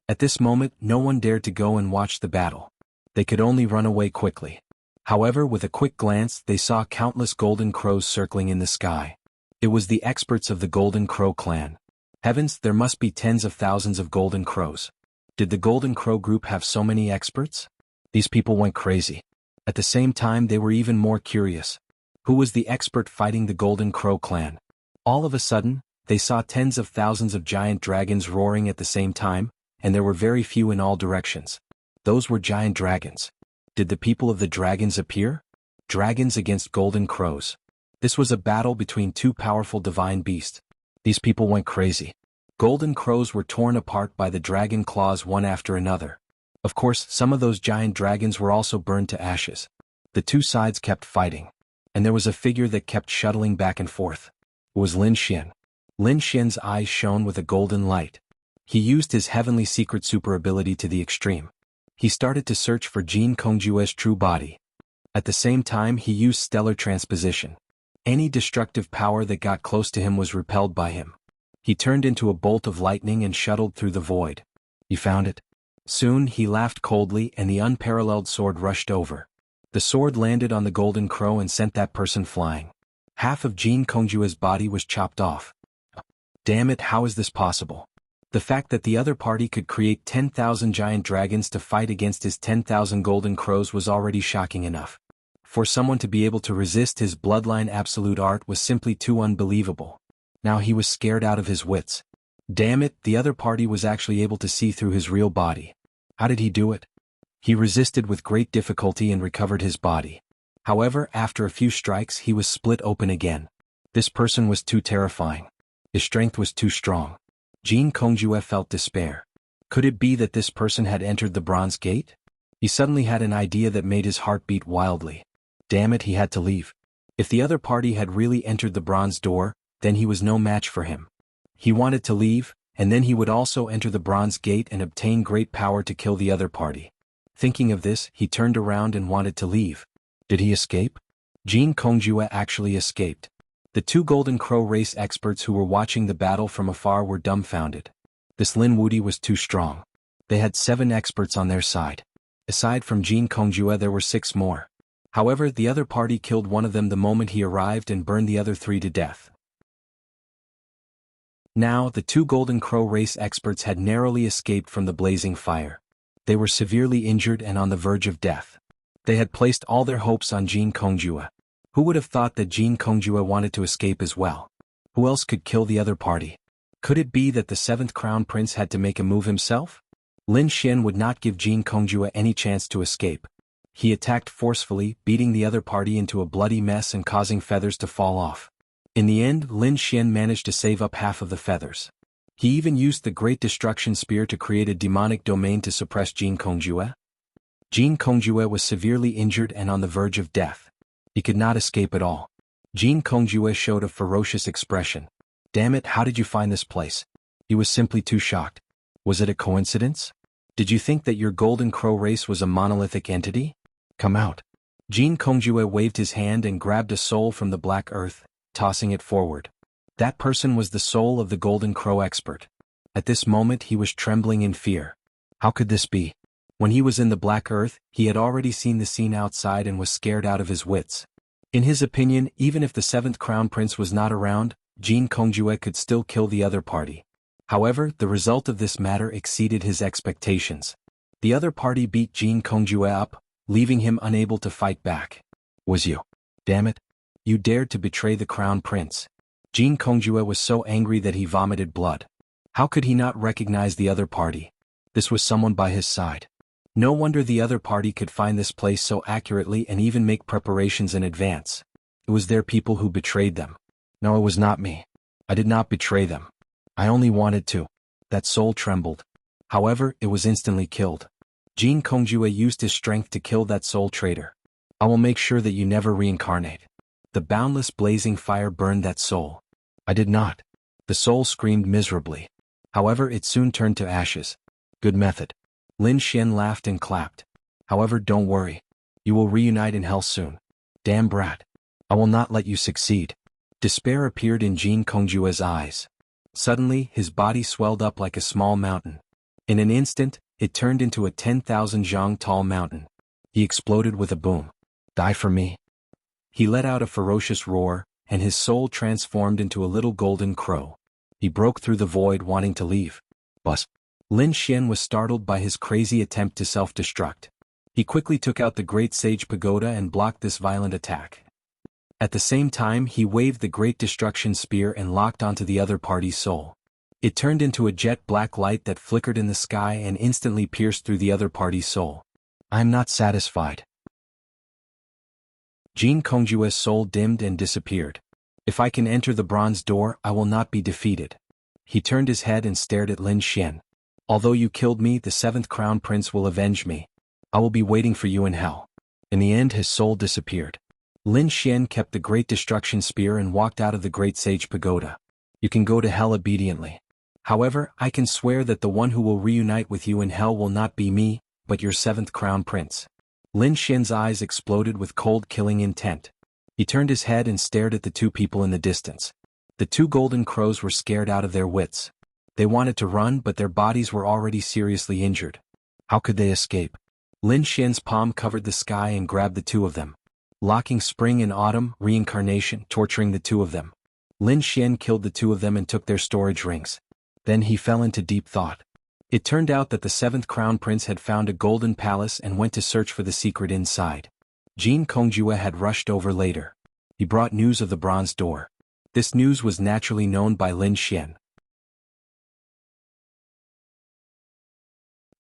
At this moment, no one dared to go and watch the battle. They could only run away quickly. However, with a quick glance, they saw countless golden crows circling in the sky. It was the experts of the Golden Crow clan. Heavens, there must be tens of thousands of golden crows. Did the Golden Crow group have so many experts? These people went crazy. At the same time, they were even more curious. Who was the expert fighting the Golden Crow clan? All of a sudden, they saw tens of thousands of giant dragons roaring at the same time, and there were very few in all directions. Those were giant dragons. Did the people of the dragons appear? Dragons against golden crows. This was a battle between two powerful divine beasts. These people went crazy. Golden crows were torn apart by the dragon claws one after another. Of course, some of those giant dragons were also burned to ashes. The two sides kept fighting. And there was a figure that kept shuttling back and forth. It was Lin Xian. Lin Xian's eyes shone with a golden light. He used his heavenly secret super ability to the extreme. He started to search for Jin Kongjue's true body. At the same time, he used stellar transposition. Any destructive power that got close to him was repelled by him. He turned into a bolt of lightning and shuttled through the void. He found it. Soon, he laughed coldly and the unparalleled sword rushed over. The sword landed on the Golden Crow and sent that person flying. Half of Jin Kongjue's body was chopped off. Damn it, how is this possible? The fact that the other party could create 10,000 giant dragons to fight against his 10,000 golden crows was already shocking enough. For someone to be able to resist his bloodline absolute art was simply too unbelievable. Now he was scared out of his wits. Damn it, the other party was actually able to see through his real body. How did he do it? He resisted with great difficulty and recovered his body. However, after a few strikes he was split open again. This person was too terrifying. His strength was too strong. Jin Kongjue felt despair. Could it be that this person had entered the Bronze Gate? He suddenly had an idea that made his heart beat wildly. Damn it, he had to leave. If the other party had really entered the Bronze Door, then he was no match for him. He wanted to leave, and then he would also enter the Bronze Gate and obtain great power to kill the other party. Thinking of this, he turned around and wanted to leave. Did he escape? Jin Kongjue actually escaped. The two Golden Crow race experts who were watching the battle from afar were dumbfounded. This Lin Wudi was too strong. They had 7 experts on their side. Aside from Jin Kongjue, there were 6 more. However, the other party killed one of them the moment he arrived and burned the other 3 to death. Now, the two Golden Crow race experts had narrowly escaped from the blazing fire. They were severely injured and on the verge of death. They had placed all their hopes on Jin Kongjue. Who would have thought that Jin Kongjue wanted to escape as well? Who else could kill the other party? Could it be that the 7th Crown Prince had to make a move himself? Lin Xian would not give Jin Kongjue any chance to escape. He attacked forcefully, beating the other party into a bloody mess and causing feathers to fall off. In the end, Lin Xian managed to save up half of the feathers. He even used the Great Destruction Spear to create a demonic domain to suppress Jin Kongjue. Jin Kongjue was severely injured and on the verge of death. He could not escape at all. Jin Kongjue showed a ferocious expression. Damn it, how did you find this place? He was simply too shocked. Was it a coincidence? Did you think that your Golden Crow race was a monolithic entity? Come out. Jin Kongjue waved his hand and grabbed a soul from the black earth, tossing it forward. That person was the soul of the Golden Crow expert. At this moment he was trembling in fear. How could this be? When he was in the black earth, he had already seen the scene outside and was scared out of his wits. In his opinion, even if the 7th Crown Prince was not around, Jin Kongjue could still kill the other party. However, the result of this matter exceeded his expectations. The other party beat Jin Kongjue up, leaving him unable to fight back. Was you? Damn it. You dared to betray the Crown Prince. Jin Kongjue was so angry that he vomited blood. How could he not recognize the other party? This was someone by his side. No wonder the other party could find this place so accurately and even make preparations in advance. It was their people who betrayed them. No, it was not me. I did not betray them. I only wanted to. That soul trembled. However, it was instantly killed. Jin Kongjue used his strength to kill that soul traitor. I will make sure that you never reincarnate. The boundless blazing fire burned that soul. I did not. The soul screamed miserably. However, it soon turned to ashes. Good method. Lin Xian laughed and clapped. However, don't worry. You will reunite in hell soon. Damn brat. I will not let you succeed. Despair appeared in Jin Kongjue's eyes. Suddenly, his body swelled up like a small mountain. In an instant, it turned into a 10,000 zhang tall mountain. He exploded with a boom. Die for me. He let out a ferocious roar, and his soul transformed into a little golden crow. He broke through the void wanting to leave. Bus. Lin Xian was startled by his crazy attempt to self-destruct. He quickly took out the Great Sage Pagoda and blocked this violent attack. At the same time, he waved the Great Destruction Spear and locked onto the other party's soul. It turned into a jet black light that flickered in the sky and instantly pierced through the other party's soul. I am not satisfied. Jin Kongjue's soul dimmed and disappeared. If I can enter the bronze door, I will not be defeated. He turned his head and stared at Lin Xian. Although you killed me, the 7th Crown Prince will avenge me. I will be waiting for you in hell. In the end, his soul disappeared. Lin Xian kept the Great Destruction Spear and walked out of the Great Sage Pagoda. You can go to hell obediently. However, I can swear that the one who will reunite with you in hell will not be me, but your 7th Crown Prince. Lin Xian's eyes exploded with cold killing intent. He turned his head and stared at the two people in the distance. The two golden crows were scared out of their wits. They wanted to run, but their bodies were already seriously injured. How could they escape? Lin Xian's palm covered the sky and grabbed the two of them. Locking spring and autumn, reincarnation, torturing the two of them. Lin Xian killed the two of them and took their storage rings. Then he fell into deep thought. It turned out that the 7th Crown Prince had found a golden palace and went to search for the secret inside. Jin Kongjue had rushed over later. He brought news of the bronze door. This news was naturally known by Lin Xian.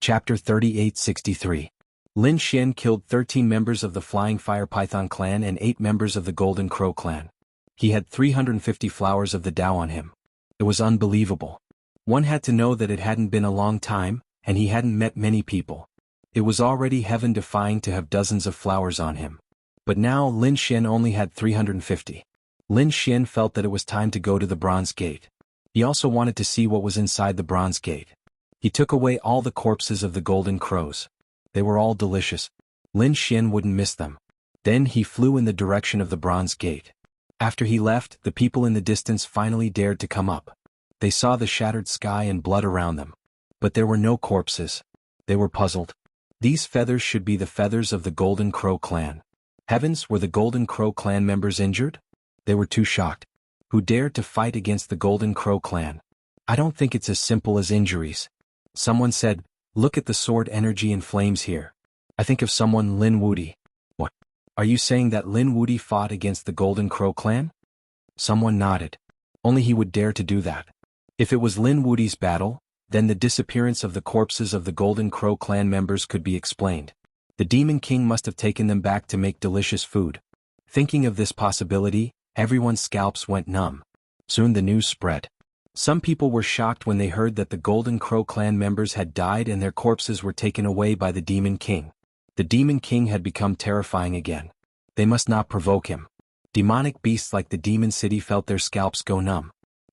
Chapter 3863. Lin Xian killed 13 members of the Flying Fire Python clan and 8 members of the Golden Crow clan. He had 350 flowers of the Tao on him. It was unbelievable. One had to know that it hadn't been a long time, and he hadn't met many people. It was already heaven-defying to have dozens of flowers on him. But now Lin Xian only had 350. Lin Xian felt that it was time to go to the Bronze Gate. He also wanted to see what was inside the bronze gate. He took away all the corpses of the golden crows. They were all delicious. Lin Xian wouldn't miss them. Then he flew in the direction of the bronze gate. After he left, the people in the distance finally dared to come up. They saw the shattered sky and blood around them. But there were no corpses. They were puzzled. These feathers should be the feathers of the Golden Crow clan. Heavens, were the Golden Crow clan members injured? They were too shocked. Who dared to fight against the Golden Crow clan? I don't think it's as simple as injuries. Someone said, look at the sword energy and flames here. I think of someone Lin Wudi. What? Are you saying that Lin Wudi fought against the Golden Crow clan? Someone nodded. Only he would dare to do that. If it was Lin Wudi's battle, then the disappearance of the corpses of the Golden Crow clan members could be explained. The Demon King must have taken them back to make delicious food. Thinking of this possibility, everyone's scalps went numb. Soon the news spread. Some people were shocked when they heard that the Golden Crow clan members had died and their corpses were taken away by the Demon King. The Demon King had become terrifying again. They must not provoke him. Demonic beasts like the Demon City felt their scalps go numb.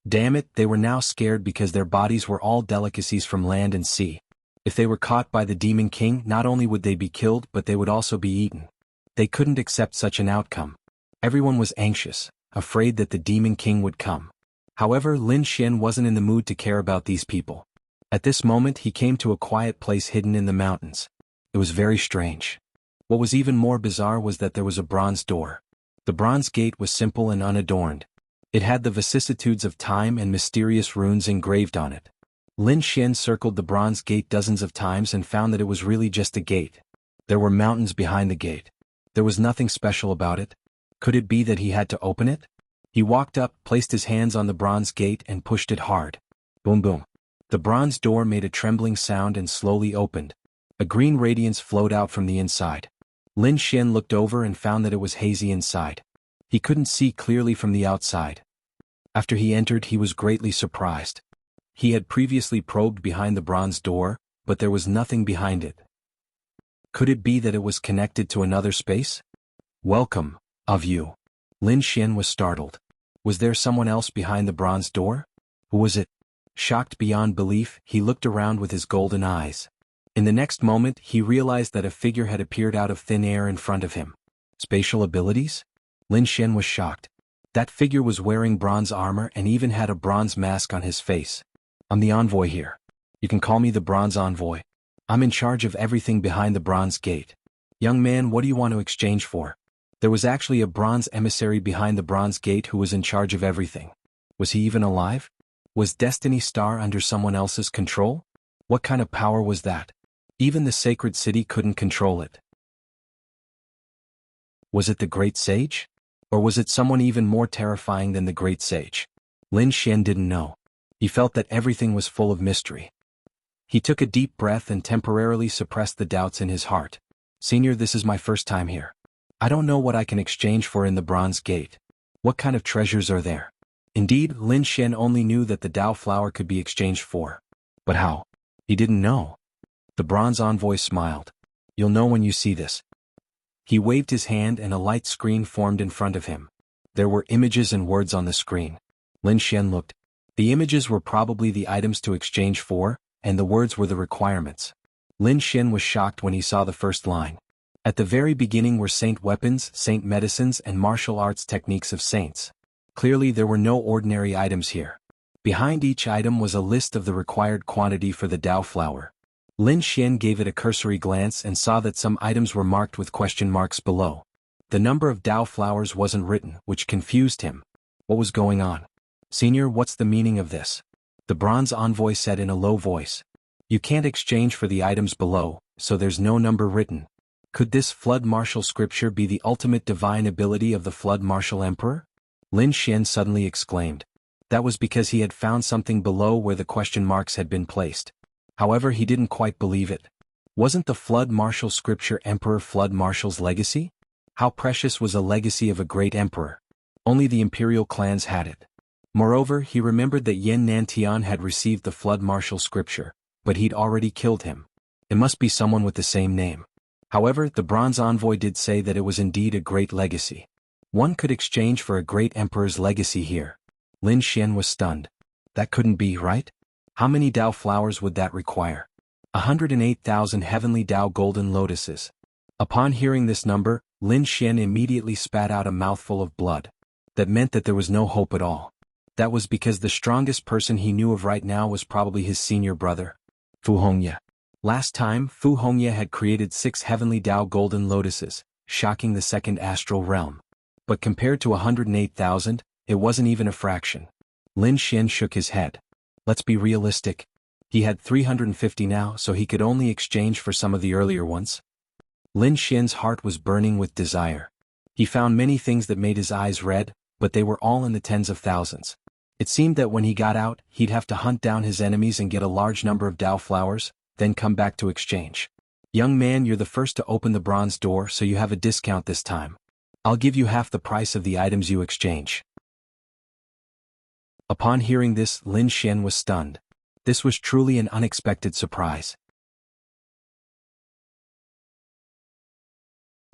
Damn it, they were now scared because their bodies were all delicacies from land and sea. If they were caught by the Demon King, not only would they be killed but they would also be eaten. They couldn't accept such an outcome. Everyone was anxious, afraid that the Demon King would come. However, Lin Xian wasn't in the mood to care about these people. At this moment he came to a quiet place hidden in the mountains. It was very strange. What was even more bizarre was that there was a bronze door. The bronze gate was simple and unadorned. It had the vicissitudes of time and mysterious runes engraved on it. Lin Xian circled the bronze gate dozens of times and found that it was really just a gate. There were mountains behind the gate. There was nothing special about it. Could it be that he had to open it? He walked up, placed his hands on the bronze gate and pushed it hard. Boom boom. The bronze door made a trembling sound and slowly opened. A green radiance flowed out from the inside. Lin Xian looked over and found that it was hazy inside. He couldn't see clearly from the outside. After he entered, he was greatly surprised. He had previously probed behind the bronze door, but there was nothing behind it. Could it be that it was connected to another space? Welcome, of you. Lin Xian was startled. Was there someone else behind the bronze door? Who was it? Shocked beyond belief, he looked around with his golden eyes. In the next moment, he realized that a figure had appeared out of thin air in front of him. Spatial abilities? Lin Xian was shocked. That figure was wearing bronze armor and even had a bronze mask on his face. I'm the envoy here. You can call me the Bronze Envoy. I'm in charge of everything behind the bronze gate. Young man, what do you want to exchange for? There was actually a bronze emissary behind the bronze gate who was in charge of everything. Was he even alive? Was Destiny Star under someone else's control? What kind of power was that? Even the sacred city couldn't control it. Was it the Great Sage? Or was it someone even more terrifying than the Great Sage? Lin Xian didn't know. He felt that everything was full of mystery. He took a deep breath and temporarily suppressed the doubts in his heart. Senior, this is my first time here. I don't know what I can exchange for in the bronze gate. What kind of treasures are there? Indeed, Lin Xian only knew that the Dao flower could be exchanged for. But how? He didn't know. The bronze envoy smiled. You'll know when you see this. He waved his hand and a light screen formed in front of him. There were images and words on the screen. Lin Xian looked. The images were probably the items to exchange for, and the words were the requirements. Lin Xian was shocked when he saw the first line. At the very beginning were saint weapons, saint medicines and martial arts techniques of saints. Clearly there were no ordinary items here. Behind each item was a list of the required quantity for the Dao flower. Lin Xian gave it a cursory glance and saw that some items were marked with question marks below. The number of Dao flowers wasn't written, which confused him. What was going on? Senior, what's the meaning of this? The bronze envoy said in a low voice. You can't exchange for the items below, so there's no number written. Could this flood martial scripture be the ultimate divine ability of the flood martial emperor? Lin Xian suddenly exclaimed. That was because he had found something below where the question marks had been placed. However, he didn't quite believe it. Wasn't the flood martial scripture Emperor Flood Martial's legacy? How precious was a legacy of a great emperor? Only the imperial clans had it. Moreover, he remembered that Yan Nantian had received the flood martial scripture, but he'd already killed him. It must be someone with the same name. However, the bronze envoy did say that it was indeed a great legacy. One could exchange for a great emperor's legacy here. Lin Xian was stunned. That couldn't be, right? How many Dao flowers would that require? 108,000 heavenly Dao golden lotuses. Upon hearing this number, Lin Xian immediately spat out a mouthful of blood. That meant that there was no hope at all. That was because the strongest person he knew of right now was probably his senior brother, Fu Hongye. Last time, Fu Hongye had created 6 heavenly Dao golden lotuses, shocking the second astral realm. But compared to 108,000, it wasn't even a fraction. Lin Xian shook his head. Let's be realistic. He had 350 now, so he could only exchange for some of the earlier ones. Lin Xian's heart was burning with desire. He found many things that made his eyes red, but they were all in the tens of thousands. It seemed that when he got out, he'd have to hunt down his enemies and get a large number of Dao flowers, then come back to exchange. Young man, you're the first to open the bronze door, so you have a discount this time. I'll give you half the price of the items you exchange. Upon hearing this, Lin Xian was stunned. This was truly an unexpected surprise.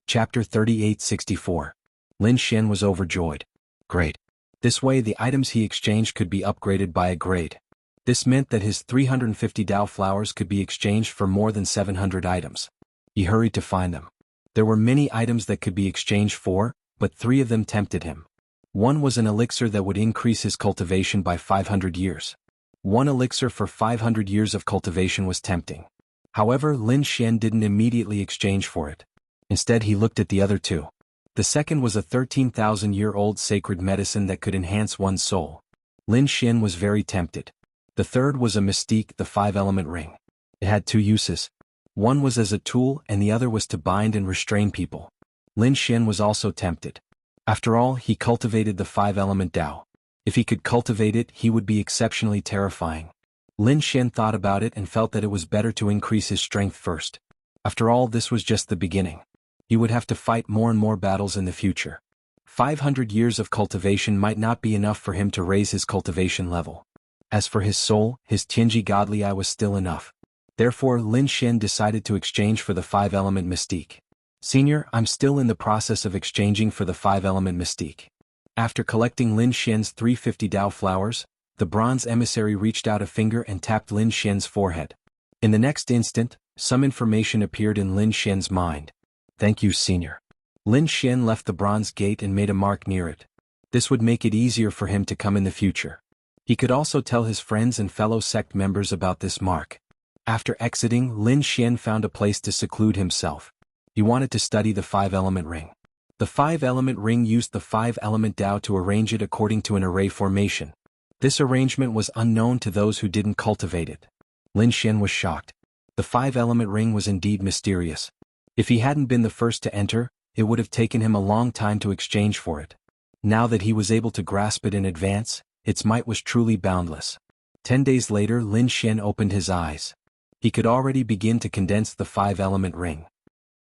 Chapter 3864. Lin Xian was overjoyed. Great. This way the items he exchanged could be upgraded by a grade. This meant that his 350 Dao flowers could be exchanged for more than 700 items. He hurried to find them. There were many items that could be exchanged for, but 3 of them tempted him. One was an elixir that would increase his cultivation by 500 years. 1 elixir for 500 years of cultivation was tempting. However, Lin Xian didn't immediately exchange for it. Instead, he looked at the other 2. The second was a 13,000-year-old sacred medicine that could enhance one's soul. Lin Xian was very tempted. The third was a mystique, the 5-element ring. It had 2 uses. One was as a tool and the other was to bind and restrain people. Lin Xian was also tempted. After all, he cultivated the 5-element Dao. If he could cultivate it, he would be exceptionally terrifying. Lin Xian thought about it and felt that it was better to increase his strength first. After all, this was just the beginning. He would have to fight more and more battles in the future. 500 years of cultivation might not be enough for him to raise his cultivation level. As for his soul, his Tianji godly eye was still enough. Therefore, Lin Xian decided to exchange for the 5-element mystique. Senior, I'm still in the process of exchanging for the 5-element mystique. After collecting Lin Xian's 350 Dao flowers, the bronze emissary reached out a finger and tapped Lin Xian's forehead. In the next instant, some information appeared in Lin Xian's mind. Thank you, Senior. Lin Xian left the bronze gate and made a mark near it. This would make it easier for him to come in the future. He could also tell his friends and fellow sect members about this mark. After exiting, Lin Xian found a place to seclude himself. He wanted to study the 5-element ring. The 5-element ring used the 5-element Dao to arrange it according to an array formation. This arrangement was unknown to those who didn't cultivate it. Lin Xian was shocked. The 5-element ring was indeed mysterious. If he hadn't been the first to enter, it would have taken him a long time to exchange for it. Now that he was able to grasp it in advance, its might was truly boundless. 10 days later, Lin Xian opened his eyes. He could already begin to condense the 5-element ring.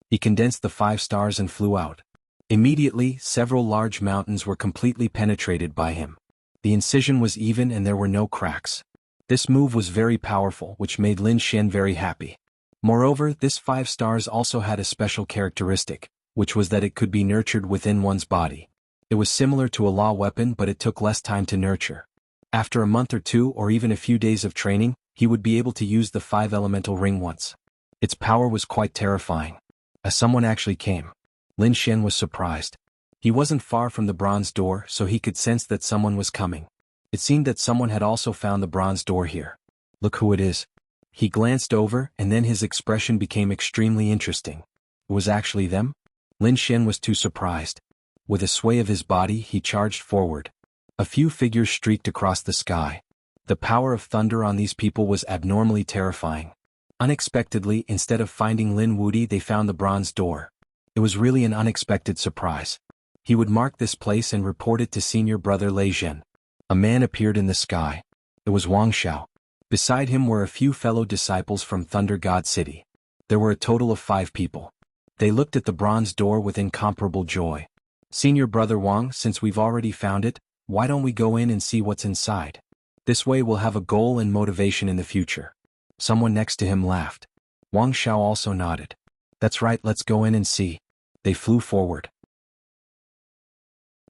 He condensed the 5 stars and flew out. Immediately, several large mountains were completely penetrated by him. The incision was even and there were no cracks. This move was very powerful, which made Lin Xian very happy. Moreover, this 5 stars also had a special characteristic, which was that it could be nurtured within one's body. It was similar to a law weapon, but it took less time to nurture. After a month or 2 or even a few days of training, he would be able to use the 5-elemental ring once. Its power was quite terrifying. As someone actually came. Lin Xian was surprised. He wasn't far from the bronze door, so he could sense that someone was coming. It seemed that someone had also found the bronze door here. Look who it is. He glanced over, and then his expression became extremely interesting. It was actually them? Lin Xian was too surprised. With a sway of his body, he charged forward. A few figures streaked across the sky. The power of thunder on these people was abnormally terrifying. Unexpectedly, instead of finding Lin Wudi, they found the bronze door. It was really an unexpected surprise. He would mark this place and report it to senior brother Lei Zhen. A man appeared in the sky. It was Wang Xiao. Beside him were a few fellow disciples from Thunder God City. There were a total of 5 people. They looked at the bronze door with incomparable joy. Senior brother Wang, since we've already found it, why don't we go in and see what's inside? This way we'll have a goal and motivation in the future. Someone next to him laughed. Wang Xiao also nodded. That's right, let's go in and see. They flew forward.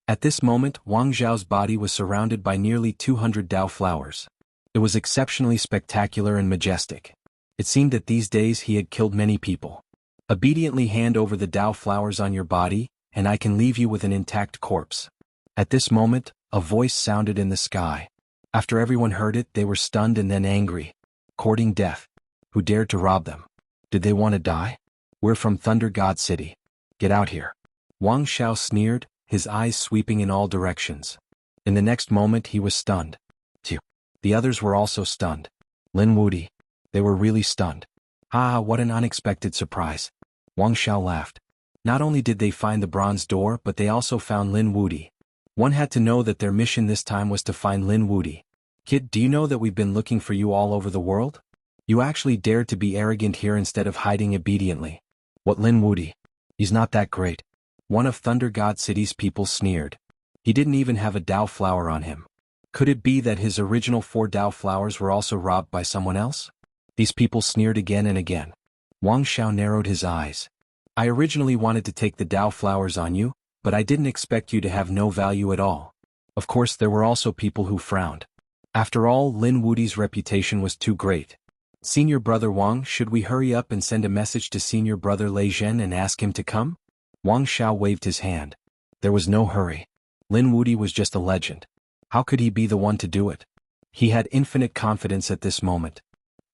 At this moment, Wang Zhao's body was surrounded by nearly 200 Dao flowers. It was exceptionally spectacular and majestic. It seemed that these days he had killed many people. Obediently hand over the Dao flowers on your body, and I can leave you with an intact corpse. At this moment, a voice sounded in the sky. After everyone heard it, they were stunned and then angry. Courting death. Who dared to rob them? Did they want to die? We're from Thunder God City. Get out here. Wang Zhao sneered, his eyes sweeping in all directions. In the next moment he was stunned. Phew. The others were also stunned. Lin Wudi. They were really stunned. Ah, what an unexpected surprise. Wang Zhao laughed. Not only did they find the bronze door, but they also found Lin Wudi. One had to know that their mission this time was to find Lin Wudi. Kid, do you know that we've been looking for you all over the world? You actually dared to be arrogant here instead of hiding obediently. What Lin Wudi? He's not that great. One of Thunder God City's people sneered. He didn't even have a Dao flower on him. Could it be that his original 4 Dao flowers were also robbed by someone else? These people sneered again and again. Wang Zhao narrowed his eyes. I originally wanted to take the Dao flowers on you, but I didn't expect you to have no value at all. Of course, there were also people who frowned. After all, Lin Wudi's reputation was too great. Senior brother Wang, should we hurry up and send a message to senior brother Lei Zhen and ask him to come? Wang Zhao waved his hand. There was no hurry. Lin Wudi was just a legend. How could he be the one to do it? He had infinite confidence at this moment.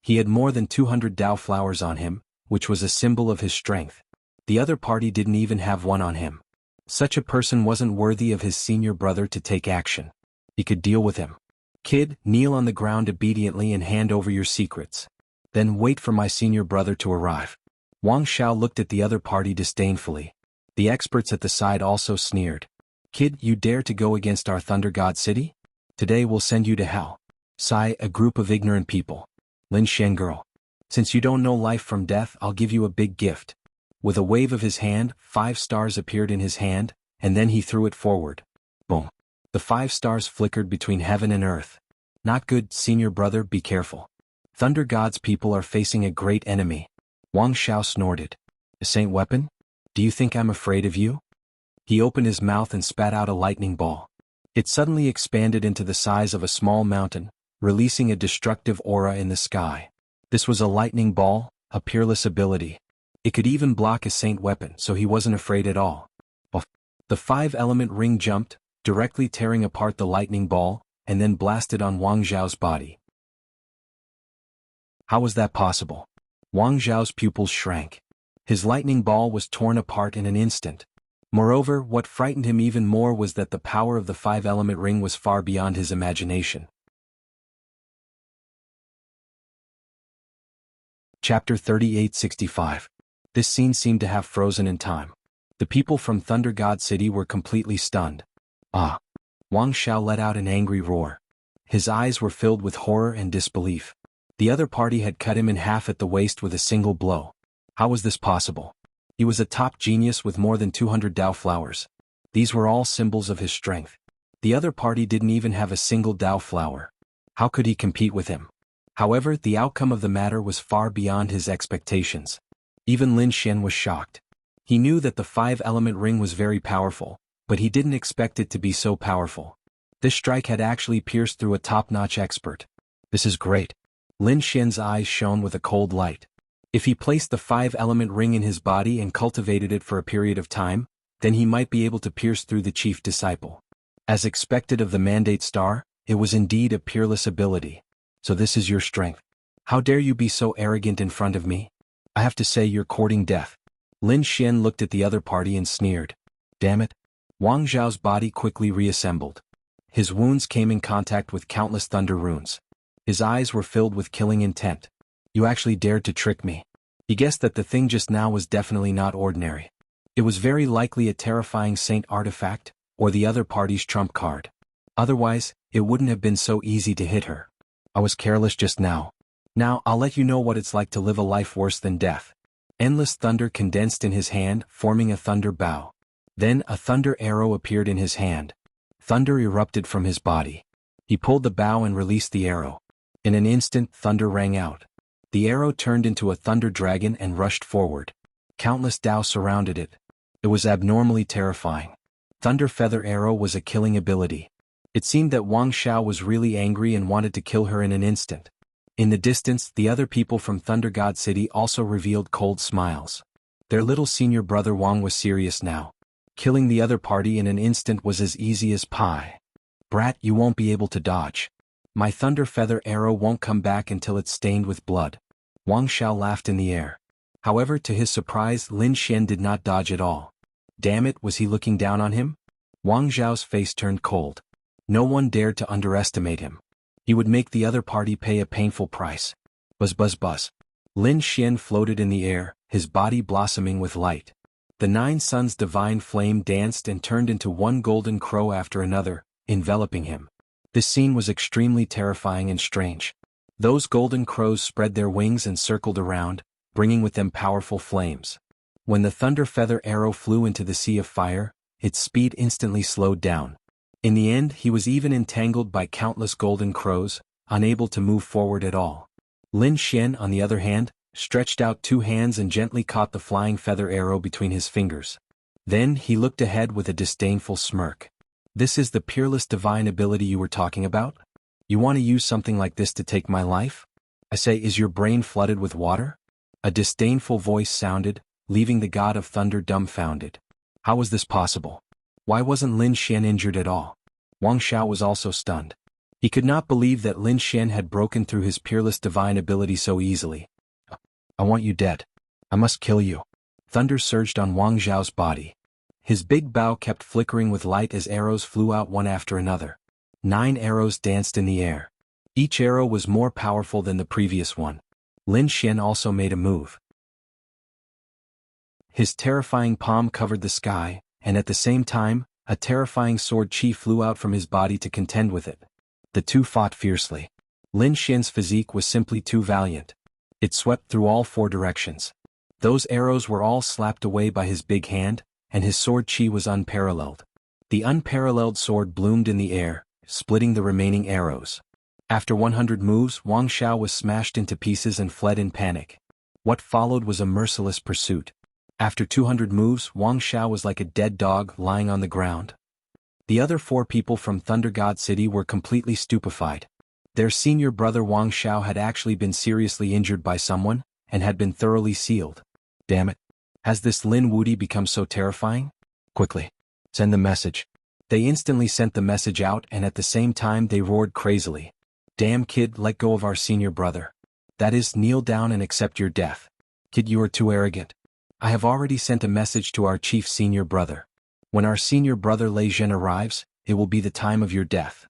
He had more than 200 Dao flowers on him, which was a symbol of his strength. The other party didn't even have one on him. Such a person wasn't worthy of his senior brother to take action. He could deal with him. Kid, kneel on the ground obediently and hand over your secrets. Then wait for my senior brother to arrive. Wang Zhao looked at the other party disdainfully. The experts at the side also sneered. Kid, you dare to go against our Thunder God City? Today we'll send you to hell. Sigh, a group of ignorant people. Lin Xian girl. Since you don't know life from death, I'll give you a big gift. With a wave of his hand, 5 stars appeared in his hand, and then he threw it forward. Boom. The 5 stars flickered between heaven and earth. Not good, senior brother, be careful. Thunder God's people are facing a great enemy. Wang Zhao snorted. A saint weapon? Do you think I'm afraid of you? He opened his mouth and spat out a lightning ball. It suddenly expanded into the size of a small mountain, releasing a destructive aura in the sky. This was a lightning ball, a peerless ability. It could even block a saint weapon, so he wasn't afraid at all. The 5-element ring jumped, directly tearing apart the lightning ball, and then blasted on Wang Zhao's body. How was that possible? Wang Zhao's pupils shrank. His lightning ball was torn apart in an instant. Moreover, what frightened him even more was that the power of the 5-element ring was far beyond his imagination. Chapter 3865. This scene seemed to have frozen in time. The people from Thunder God City were completely stunned. Ah! Wang Zhao let out an angry roar. His eyes were filled with horror and disbelief. The other party had cut him in half at the waist with a single blow. How was this possible? He was a top genius with more than 200 Dao flowers. These were all symbols of his strength. The other party didn't even have a single Dao flower. How could he compete with him? However, the outcome of the matter was far beyond his expectations. Even Lin Xian was shocked. He knew that the 5-element ring was very powerful, but he didn't expect it to be so powerful. This strike had actually pierced through a top-notch expert. This is great. Lin Xian's eyes shone with a cold light. If he placed the 5-element ring in his body and cultivated it for a period of time, then he might be able to pierce through the chief disciple. As expected of the Mandate Star, it was indeed a peerless ability. So this is your strength. How dare you be so arrogant in front of me? I have to say you're courting death. Lin Xian looked at the other party and sneered. Damn it. Wang Zhao's body quickly reassembled. His wounds came in contact with countless thunder runes. His eyes were filled with killing intent. You actually dared to trick me. He guessed that the thing just now was definitely not ordinary. It was very likely a terrifying saint artifact, or the other party's trump card. Otherwise, it wouldn't have been so easy to hit her. I was careless just now. Now I'll let you know what it's like to live a life worse than death. Endless thunder condensed in his hand, forming a thunder bow. Then a thunder arrow appeared in his hand. Thunder erupted from his body. He pulled the bow and released the arrow. In an instant, thunder rang out. The arrow turned into a thunder dragon and rushed forward. Countless Dao surrounded it. It was abnormally terrifying. Thunder Feather Arrow was a killing ability. It seemed that Wang Xiao was really angry and wanted to kill her in an instant. In the distance, the other people from Thunder God City also revealed cold smiles. Their little senior brother Wang was serious now. Killing the other party in an instant was as easy as pie. Brat, you won't be able to dodge. My Thunder Feather Arrow won't come back until it's stained with blood. Wang Xiao laughed in the air. However, to his surprise, Lin Xian did not dodge at all. Damn it, was he looking down on him? Wang Zhao's face turned cold. No one dared to underestimate him. He would make the other party pay a painful price. Buzz buzz buzz. Lin Xian floated in the air, his body blossoming with light. The 9 suns' divine flame danced and turned into one golden crow after another, enveloping him. This scene was extremely terrifying and strange. Those golden crows spread their wings and circled around, bringing with them powerful flames. When the Thunder Feather Arrow flew into the sea of fire, its speed instantly slowed down. In the end, he was even entangled by countless golden crows, unable to move forward at all. Lin Xian, on the other hand, stretched out 2 hands and gently caught the flying feather arrow between his fingers. Then he looked ahead with a disdainful smirk. This is the peerless divine ability you were talking about? You want to use something like this to take my life? I say, is your brain flooded with water? A disdainful voice sounded, leaving the god of thunder dumbfounded. How was this possible? Why wasn't Lin Xian injured at all? Wang Xiao was also stunned. He could not believe that Lin Xian had broken through his peerless divine ability so easily. I want you dead. I must kill you. Thunder surged on Wang Zhao's body. His big bow kept flickering with light as arrows flew out one after another. 9 arrows danced in the air. Each arrow was more powerful than the previous one. Lin Xian also made a move. His terrifying palm covered the sky, and at the same time, a terrifying sword chi flew out from his body to contend with it. The two fought fiercely. Lin Xian's physique was simply too valiant. It swept through all 4 directions. Those arrows were all slapped away by his big hand, and his sword chi was unparalleled. The unparalleled sword bloomed in the air, splitting the remaining arrows. After 100 moves, Wang Xiao was smashed into pieces and fled in panic. What followed was a merciless pursuit. After 200 moves, Wang Xiao was like a dead dog lying on the ground. The other 4 people from Thunder God City were completely stupefied. Their senior brother Wang Xiao had actually been seriously injured by someone, and had been thoroughly sealed. Damn it. Has this Lin Wudi become so terrifying? Quickly. Send the message. They instantly sent the message out, and at the same time they roared crazily. Damn kid, let go of our senior brother. That is, kneel down and accept your death. Kid, you are too arrogant. I have already sent a message to our chief senior brother. When our senior brother Lei Zhen arrives, it will be the time of your death.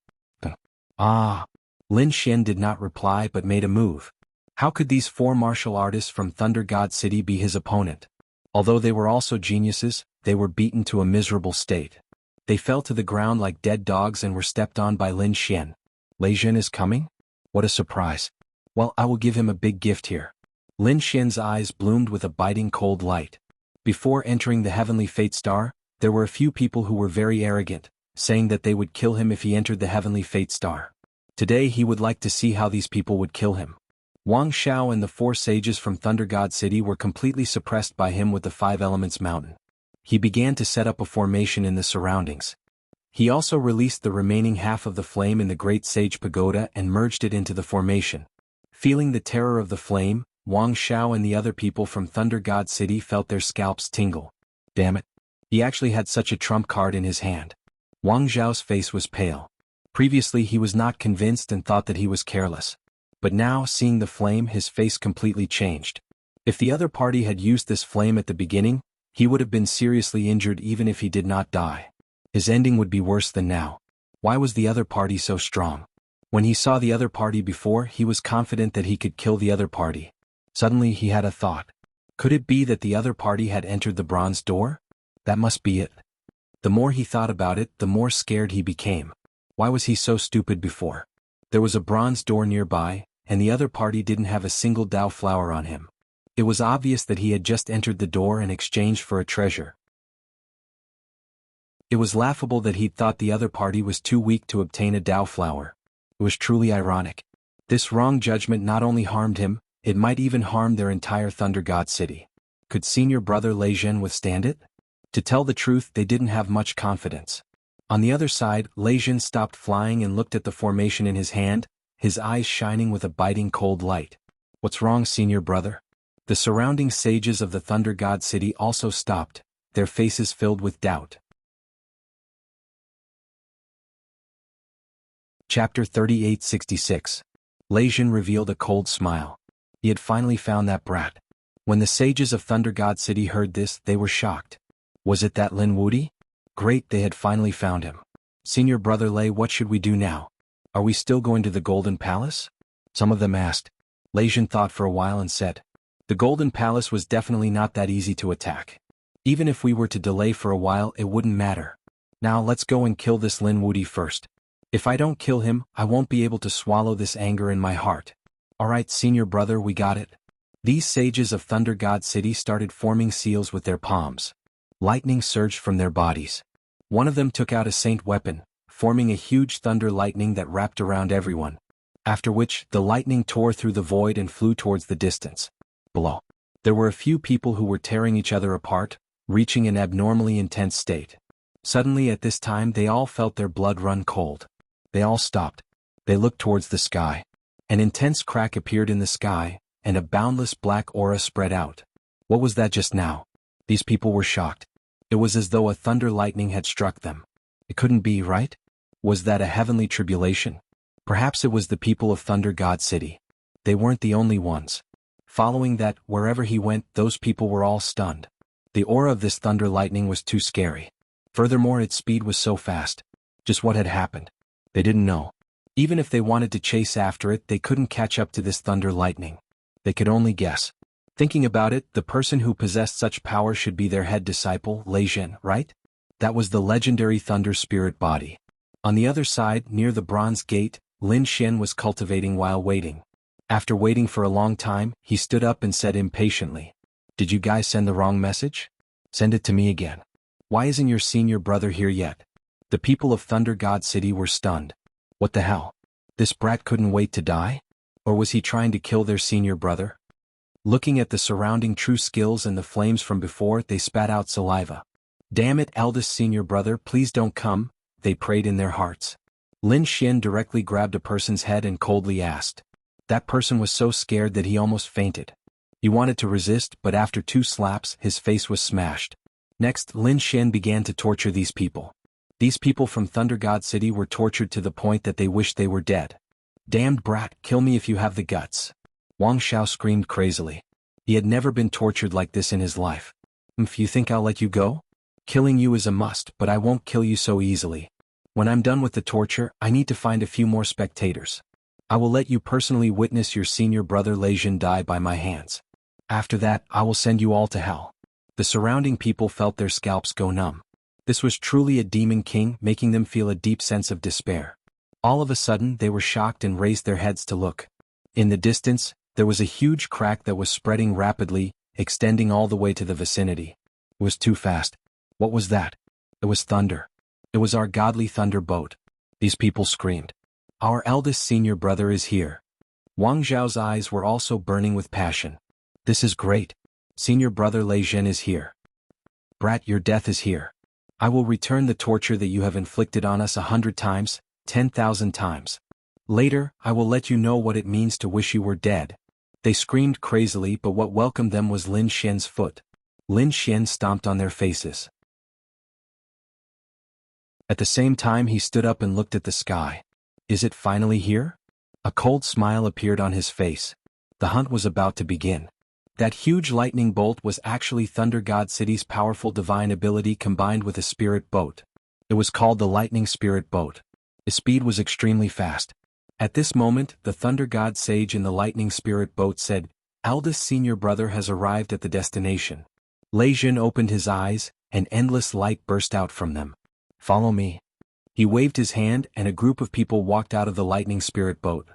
Ah. Lin Xian did not reply but made a move. How could these 4 martial artists from Thunder God City be his opponent? Although they were also geniuses, they were beaten to a miserable state. They fell to the ground like dead dogs and were stepped on by Lin Xian. Lei Zhen is coming? What a surprise. Well, I will give him a big gift here. Lin Xian's eyes bloomed with a biting cold light. Before entering the Heavenly Fate Star, there were a few people who were very arrogant, saying that they would kill him if he entered the Heavenly Fate Star. Today he would like to see how these people would kill him. Wang Xiao and the 4 sages from Thunder God City were completely suppressed by him with the 5 Elements Mountain. He began to set up a formation in the surroundings. He also released the remaining half of the flame in the Great Sage Pagoda and merged it into the formation. Feeling the terror of the flame, Wang Xiao and the other people from Thunder God City felt their scalps tingle. Damn it. He actually had such a trump card in his hand. Wang Zhao's face was pale. Previously he was not convinced and thought that he was careless. But now, seeing the flame, his face completely changed. If the other party had used this flame at the beginning, he would have been seriously injured even if he did not die. His ending would be worse than now. Why was the other party so strong? When he saw the other party before, he was confident that he could kill the other party. Suddenly he had a thought. Could it be that the other party had entered the bronze door? That must be it. The more he thought about it, the more scared he became. Why was he so stupid before? There was a bronze door nearby, and the other party didn't have a single Dao flower on him. It was obvious that he had just entered the door in exchange for a treasure. It was laughable that he'd thought the other party was too weak to obtain a Dao flower. It was truly ironic. This wrong judgment not only harmed him, it might even harm their entire Thunder God City. Could senior brother Lei Zhen withstand it? To tell the truth, they didn't have much confidence. On the other side, Lei Jin stopped flying and looked at the formation in his hand, his eyes shining with a biting cold light. What's wrong, senior brother? The surrounding sages of the Thunder God City also stopped, their faces filled with doubt. Chapter 3866. Lei Jin revealed a cold smile. He had finally found that brat. When the sages of Thunder God City heard this, they were shocked. Was it that Lin Wudi? Great, they had finally found him. Senior brother Lei, what should we do now? Are we still going to the Golden Palace? Some of them asked. Lei Jin thought for a while and said, the Golden Palace was definitely not that easy to attack. Even if we were to delay for a while, it wouldn't matter. Now let's go and kill this Lin Wudi first. If I don't kill him, I won't be able to swallow this anger in my heart. Alright, senior brother, we got it. These sages of Thunder God City started forming seals with their palms. Lightning surged from their bodies. One of them took out a saint weapon, forming a huge thunder lightning that wrapped around everyone. After which, the lightning tore through the void and flew towards the distance. Below, there were a few people who were tearing each other apart, reaching an abnormally intense state. Suddenly at this time they all felt their blood run cold. They all stopped. They looked towards the sky. An intense crack appeared in the sky, and a boundless black aura spread out. What was that just now? These people were shocked. It was as though a thunder lightning had struck them. It couldn't be, right? Was that a heavenly tribulation? Perhaps it was the people of Thunder God City. They weren't the only ones. Following that, wherever he went, those people were all stunned. The aura of this thunder lightning was too scary. Furthermore, its speed was so fast. Just what had happened? They didn't know. Even if they wanted to chase after it, they couldn't catch up to this thunder lightning. They could only guess. Thinking about it, the person who possessed such power should be their head disciple, Lei Jin, right? That was the legendary thunder spirit body. On the other side, near the bronze gate, Lin Xian was cultivating while waiting. After waiting for a long time, he stood up and said impatiently, "Did you guys send the wrong message? Send it to me again. Why isn't your senior brother here yet?" The people of Thunder God City were stunned. What the hell? This brat couldn't wait to die? Or was he trying to kill their senior brother? Looking at the surrounding true skills and the flames from before, they spat out saliva. Damn it, eldest senior brother, please don't come, they prayed in their hearts. Lin Xian directly grabbed a person's head and coldly asked. That person was so scared that he almost fainted. He wanted to resist, but after 2 slaps, his face was smashed. Next, Lin Xian began to torture these people. These people from Thunder God City were tortured to the point that they wished they were dead. Damned brat, kill me if you have the guts. Wang Xiao screamed crazily. He had never been tortured like this in his life. If you think I'll let you go? Killing you is a must, but I won't kill you so easily. When I'm done with the torture, I need to find a few more spectators. I will let you personally witness your senior brother Lei Jin die by my hands. After that, I will send you all to hell. The surrounding people felt their scalps go numb. This was truly a demon king, making them feel a deep sense of despair. All of a sudden, they were shocked and raised their heads to look. In the distance, there was a huge crack that was spreading rapidly, extending all the way to the vicinity. It was too fast. What was that? It was thunder. It was our godly thunder boat. These people screamed. Our eldest senior brother is here. Wang Zhao's eyes were also burning with passion. This is great. Senior brother Lei Jin is here. Brat, your death is here. I will return the torture that you have inflicted on us 100 times, 10,000 times. Later, I will let you know what it means to wish you were dead. They screamed crazily, but what welcomed them was Lin Xian's foot. Lin Xian stomped on their faces. At the same time he stood up and looked at the sky. Is it finally here? A cold smile appeared on his face. The hunt was about to begin. That huge lightning bolt was actually Thunder God City's powerful divine ability combined with a spirit boat. It was called the Lightning Spirit Boat. Its speed was extremely fast. At this moment, the Thunder God Sage in the Lightning Spirit Boat said, Eldest senior brother has arrived at the destination. Lei Jin opened his eyes, and endless light burst out from them. Follow me. He waved his hand and a group of people walked out of the Lightning Spirit Boat.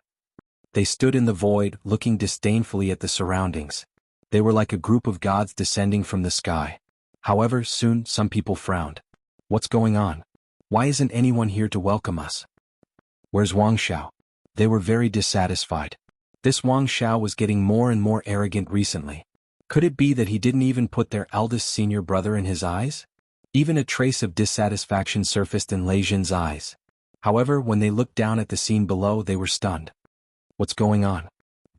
They stood in the void, looking disdainfully at the surroundings. They were like a group of gods descending from the sky. However, soon some people frowned. What's going on? Why isn't anyone here to welcome us? Where's Wang Xiao? They were very dissatisfied. This Wang Xiao was getting more and more arrogant recently. Could it be that he didn't even put their eldest senior brother in his eyes? Even a trace of dissatisfaction surfaced in Lei Jin's eyes. However, when they looked down at the scene below, they were stunned. What's going on?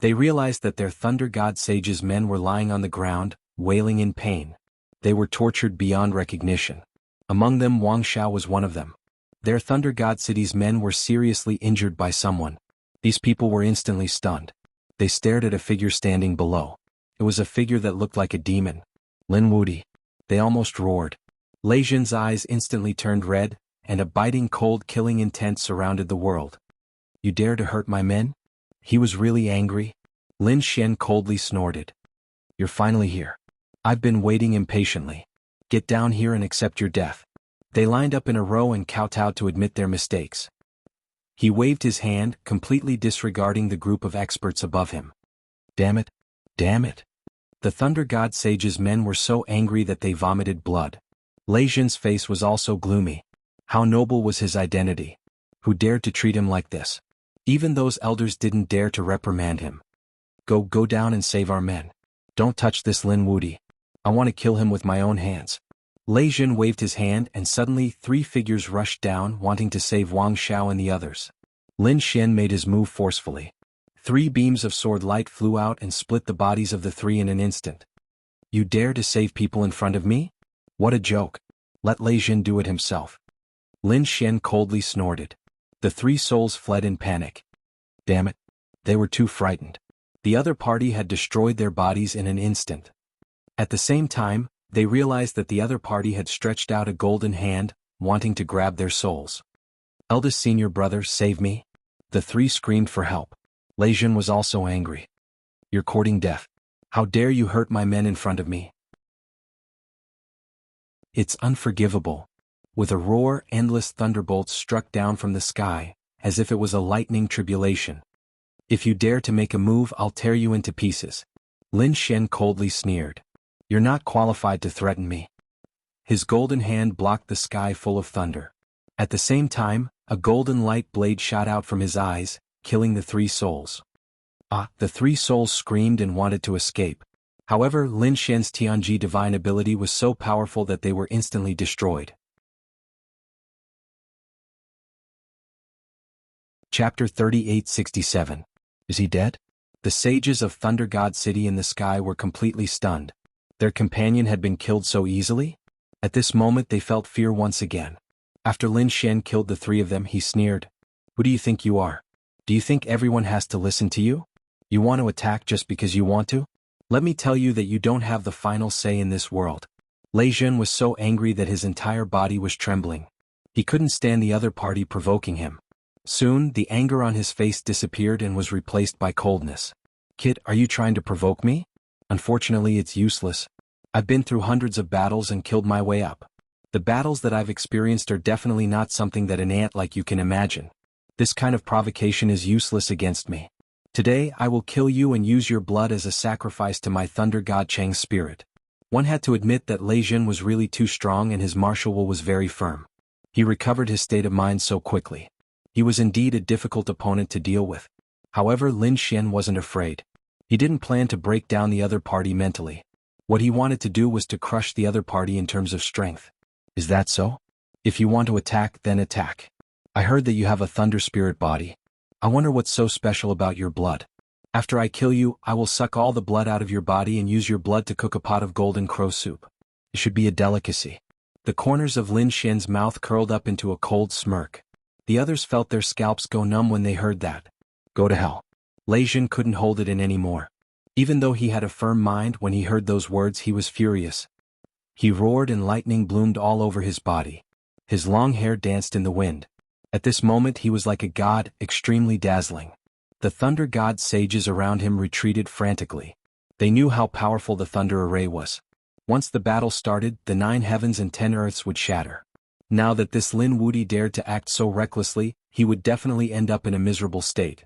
They realized that their Thunder God Sage's men were lying on the ground, wailing in pain. They were tortured beyond recognition. Among them, Wuxia was one of them. Their Thunder God City's men were seriously injured by someone. These people were instantly stunned. They stared at a figure standing below. It was a figure that looked like a demon. Lin Wudi. They almost roared. Lei Jin's eyes instantly turned red, and a biting cold killing intent surrounded the world. You dare to hurt my men? He was really angry. Lin Xian coldly snorted. You're finally here. I've been waiting impatiently. Get down here and accept your death. They lined up in a row and kowtowed to admit their mistakes. He waved his hand, completely disregarding the group of experts above him. Damn it. Damn it. The Thunder God Sage's men were so angry that they vomited blood. Lei Jin's face was also gloomy. How noble was his identity? Who dared to treat him like this? Even those elders didn't dare to reprimand him. Go down and save our men. Don't touch this Lin Wudi. I want to kill him with my own hands. Lei Jin waved his hand and suddenly 3 figures rushed down wanting to save Wang Xiao and the others. Lin Xian made his move forcefully. 3 beams of sword light flew out and split the bodies of the 3 in an instant. You dare to save people in front of me? What a joke. Let Lei Jin do it himself. Lin Xian coldly snorted. The 3 souls fled in panic. Damn it. They were too frightened. The other party had destroyed their bodies in an instant. At the same time, they realized that the other party had stretched out a golden hand, wanting to grab their souls. Eldest senior brother, save me. The 3 screamed for help. Lei Jin was also angry. You're courting death. How dare you hurt my men in front of me? It's unforgivable. With a roar, endless thunderbolts struck down from the sky, as if it was a lightning tribulation. If you dare to make a move, I'll tear you into pieces. Lin Xian coldly sneered. You're not qualified to threaten me. His golden hand blocked the sky full of thunder. At the same time, a golden light blade shot out from his eyes, killing the 3 souls. The 3 souls screamed and wanted to escape. However, Lin Xian's Tianji divine ability was so powerful that they were instantly destroyed. Chapter 3867. Is he dead? The sages of Thunder God City in the sky were completely stunned. Their companion had been killed so easily? At this moment they felt fear once again. After Lin Xian killed the 3 of them, he sneered. Who do you think you are? Do you think everyone has to listen to you? You want to attack just because you want to? Let me tell you that you don't have the final say in this world. Lei Jin was so angry that his entire body was trembling. He couldn't stand the other party provoking him. Soon, the anger on his face disappeared and was replaced by coldness. Kid, are you trying to provoke me? Unfortunately, it's useless. I've been through hundreds of battles and killed my way up. The battles that I've experienced are definitely not something that an ant like you can imagine. This kind of provocation is useless against me. Today, I will kill you and use your blood as a sacrifice to my Thunder God Chang's spirit. One had to admit that Lei Jin was really too strong and his martial will was very firm. He recovered his state of mind so quickly. He was indeed a difficult opponent to deal with. However, Lin Xian wasn't afraid. He didn't plan to break down the other party mentally. What he wanted to do was to crush the other party in terms of strength. Is that so? If you want to attack, then attack. I heard that you have a thunder spirit body. I wonder what's so special about your blood. After I kill you, I will suck all the blood out of your body and use your blood to cook a pot of golden crow soup. It should be a delicacy. The corners of Lin Xian's mouth curled up into a cold smirk. The others felt their scalps go numb when they heard that. Go to hell. Lei Jin couldn't hold it in anymore. Even though he had a firm mind, when he heard those words he was furious. He roared and lightning bloomed all over his body. His long hair danced in the wind. At this moment he was like a god, extremely dazzling. The Thunder God sages around him retreated frantically. They knew how powerful the thunder array was. Once the battle started, the 9 heavens and 10 earths would shatter. Now that this Lin Wudi dared to act so recklessly, he would definitely end up in a miserable state.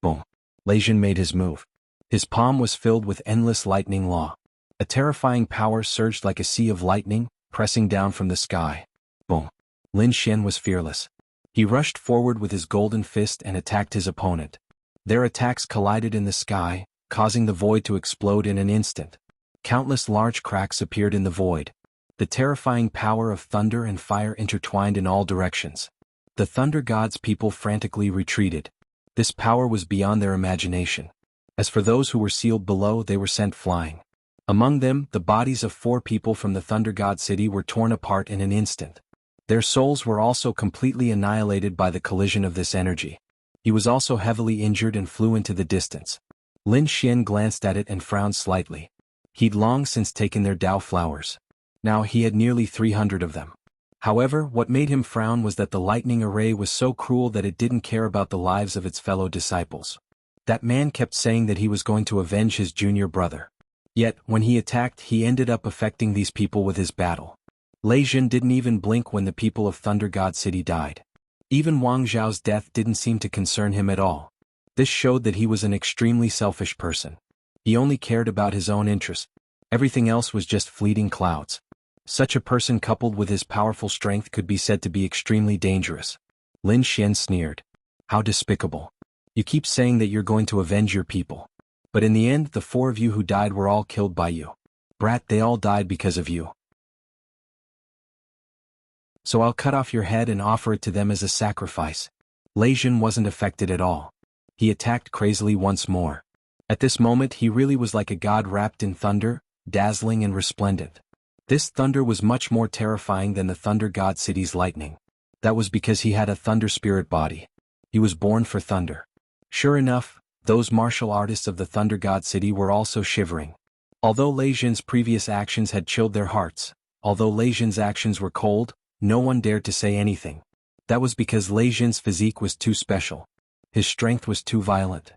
Boom. Lei Jin made his move. His palm was filled with endless lightning law. A terrifying power surged like a sea of lightning, pressing down from the sky. Boom. Lin Xian was fearless. He rushed forward with his golden fist and attacked his opponent. Their attacks collided in the sky, causing the void to explode in an instant. Countless large cracks appeared in the void. The terrifying power of thunder and fire intertwined in all directions. The thunder god's people frantically retreated. This power was beyond their imagination. As for those who were sealed below, they were sent flying. Among them, the bodies of 4 people from the thunder god city were torn apart in an instant. Their souls were also completely annihilated by the collision of this energy. He was also heavily injured and flew into the distance. Lin Xian glanced at it and frowned slightly. He'd long since taken their Dao flowers. Now he had nearly 300 of them. However, what made him frown was that the lightning array was so cruel that it didn't care about the lives of its fellow disciples. That man kept saying that he was going to avenge his junior brother. Yet, when he attacked, he ended up affecting these people with his battle. Lei Jin didn't even blink when the people of Thunder God City died. Even Wang Zhao's death didn't seem to concern him at all. This showed that he was an extremely selfish person. He only cared about his own interests. Everything else was just fleeting clouds. Such a person coupled with his powerful strength could be said to be extremely dangerous. Lin Xian sneered. How despicable. You keep saying that you're going to avenge your people. But in the end, the 4 of you who died were all killed by you. Brat, they all died because of you. So I'll cut off your head and offer it to them as a sacrifice. Lei Jin wasn't affected at all. He attacked crazily once more. At this moment he really was like a god wrapped in thunder, dazzling and resplendent. This thunder was much more terrifying than the Thunder God City's lightning. That was because he had a thunder spirit body. He was born for thunder. Sure enough, those martial artists of the Thunder God City were also shivering. Although Lei Jin's previous actions had chilled their hearts, although Lei Jin's actions were cold, no one dared to say anything. That was because Lei Jin's physique was too special. His strength was too violent.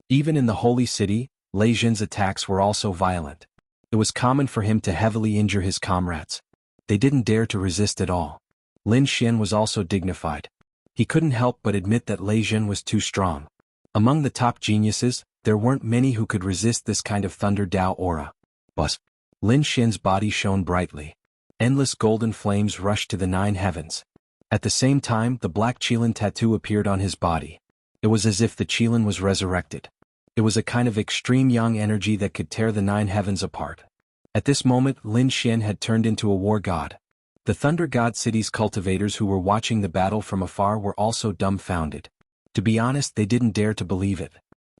Even in the holy city, Lei Jin's attacks were also violent. It was common for him to heavily injure his comrades. They didn't dare to resist at all. Lin Xian was also dignified. He couldn't help but admit that Lei Jin was too strong. Among the top geniuses, there weren't many who could resist this kind of thunder Dao aura. But Lin Xian's body shone brightly. Endless golden flames rushed to the 9 heavens. At the same time, the black Qilin tattoo appeared on his body. It was as if the Qilin was resurrected. It was a kind of extreme yang energy that could tear the 9 heavens apart. At this moment, Lin Xian had turned into a war god. The Thunder God City's cultivators who were watching the battle from afar were also dumbfounded. To be honest, they didn't dare to believe it.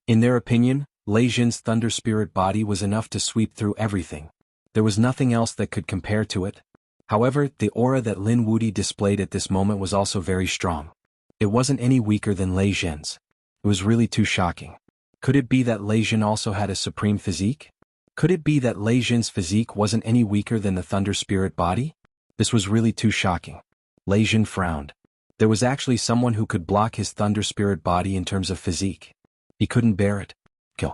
In their opinion, Lei Jin's thunder spirit body was enough to sweep through everything. There was nothing else that could compare to it. However, the aura that Lin Wuti displayed at this moment was also very strong. It wasn't any weaker than Lei Jin's. It was really too shocking. Could it be that Lei Jin also had a supreme physique? Could it be that Lei Jin's physique wasn't any weaker than the thunder spirit body? This was really too shocking. Lei Jin frowned. There was actually someone who could block his thunder spirit body in terms of physique. He couldn't bear it. Kill.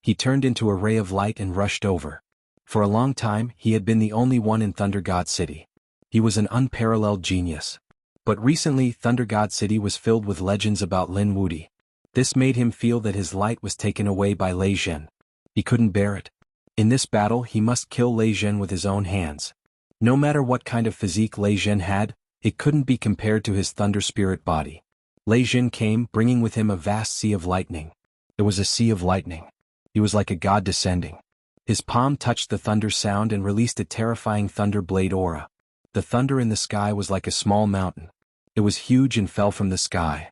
He turned into a ray of light and rushed over. For a long time, he had been the only one in Thunder God City. He was an unparalleled genius. But recently, Thunder God City was filled with legends about Lin Wuti. This made him feel that his light was taken away by Lei Jin. He couldn't bear it. In this battle, he must kill Lei Jin with his own hands. No matter what kind of physique Lei Jin had, it couldn't be compared to his thunder spirit body. Lei Jin came, bringing with him a vast sea of lightning. It was a sea of lightning. He was like a god descending. His palm touched the thunder sound and released a terrifying thunder blade aura. The thunder in the sky was like a small mountain. It was huge and fell from the sky.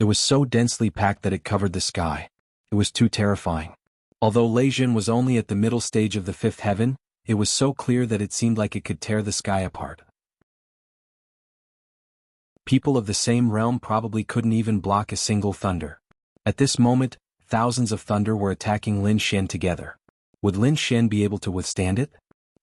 It was so densely packed that it covered the sky. It was too terrifying. Although Lei Jin was only at the middle stage of the 5th heaven, it was so clear that it seemed like it could tear the sky apart. People of the same realm probably couldn't even block a single thunder. At this moment, thousands of thunder were attacking Lin Xian together. Would Lin Xian be able to withstand it?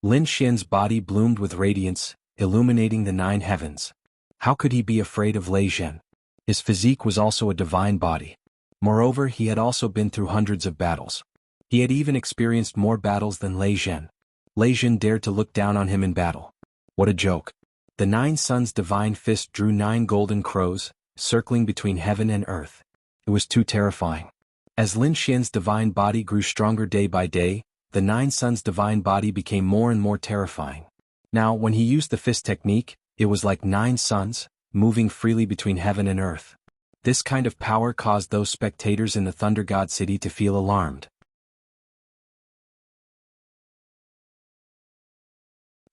Lin Xian's body bloomed with radiance, illuminating the 9 heavens. How could he be afraid of Lei Jin? His physique was also a divine body. Moreover, he had also been through hundreds of battles. He had even experienced more battles than Lei Jin. Lei Jin dared to look down on him in battle. What a joke. The 9 suns' divine fist drew 9 golden crows, circling between heaven and earth. It was too terrifying. As Lin Xian's divine body grew stronger day by day, the 9 suns' divine body became more and more terrifying. Now, when he used the fist technique, it was like 9 suns, moving freely between heaven and earth. This kind of power caused those spectators in the Thunder God City to feel alarmed.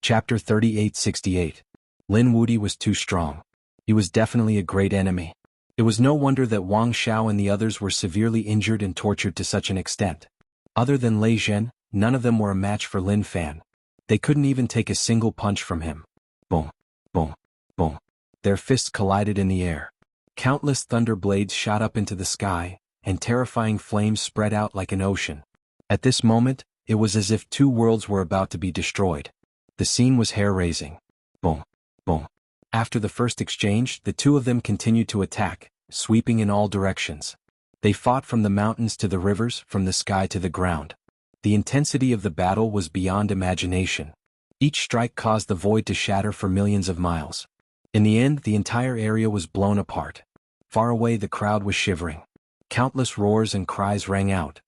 Chapter 3868. Lin Wuti was too strong. He was definitely a great enemy. It was no wonder that Wang Xiao and the others were severely injured and tortured to such an extent. Other than Lei Zhen, none of them were a match for Lin Fan. They couldn't even take a single punch from him. Boom, boom, boom. Their fists collided in the air. Countless thunder blades shot up into the sky, and terrifying flames spread out like an ocean. At this moment, it was as if two worlds were about to be destroyed. The scene was hair-raising. Boom, boom. After the first exchange, the two of them continued to attack, sweeping in all directions. They fought from the mountains to the rivers, from the sky to the ground. The intensity of the battle was beyond imagination. Each strike caused the void to shatter for millions of miles. In the end, the entire area was blown apart. Far away, the crowd was shivering. Countless roars and cries rang out.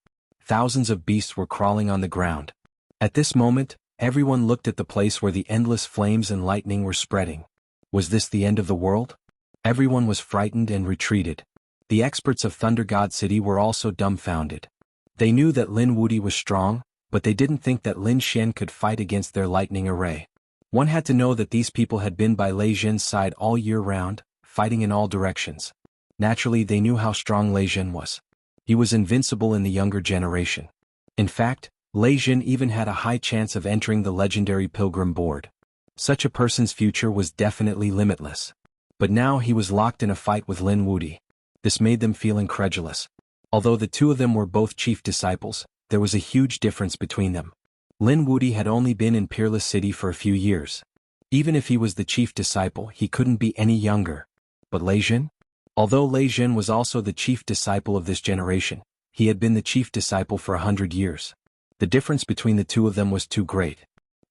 Thousands of beasts were crawling on the ground. At this moment, everyone looked at the place where the endless flames and lightning were spreading. Was this the end of the world? Everyone was frightened and retreated. The experts of Thunder God City were also dumbfounded. They knew that Lin Wuti was strong, but they didn't think that Lin Xian could fight against their lightning array. One had to know that these people had been by Lei Zhen's side all year round, fighting in all directions. Naturally, they knew how strong Lei Zhen was. He was invincible in the younger generation. In fact, Lei Zhen even had a high chance of entering the legendary Pilgrim Board. Such a person's future was definitely limitless. But now he was locked in a fight with Lin Wuti. This made them feel incredulous. Although the two of them were both chief disciples, there was a huge difference between them. Lin Wuti had only been in Peerless City for a few years. Even if he was the chief disciple, he couldn't be any younger. But Lei Zhen? Although Lei Zhen was also the chief disciple of this generation, he had been the chief disciple for 100 years. The difference between the two of them was too great.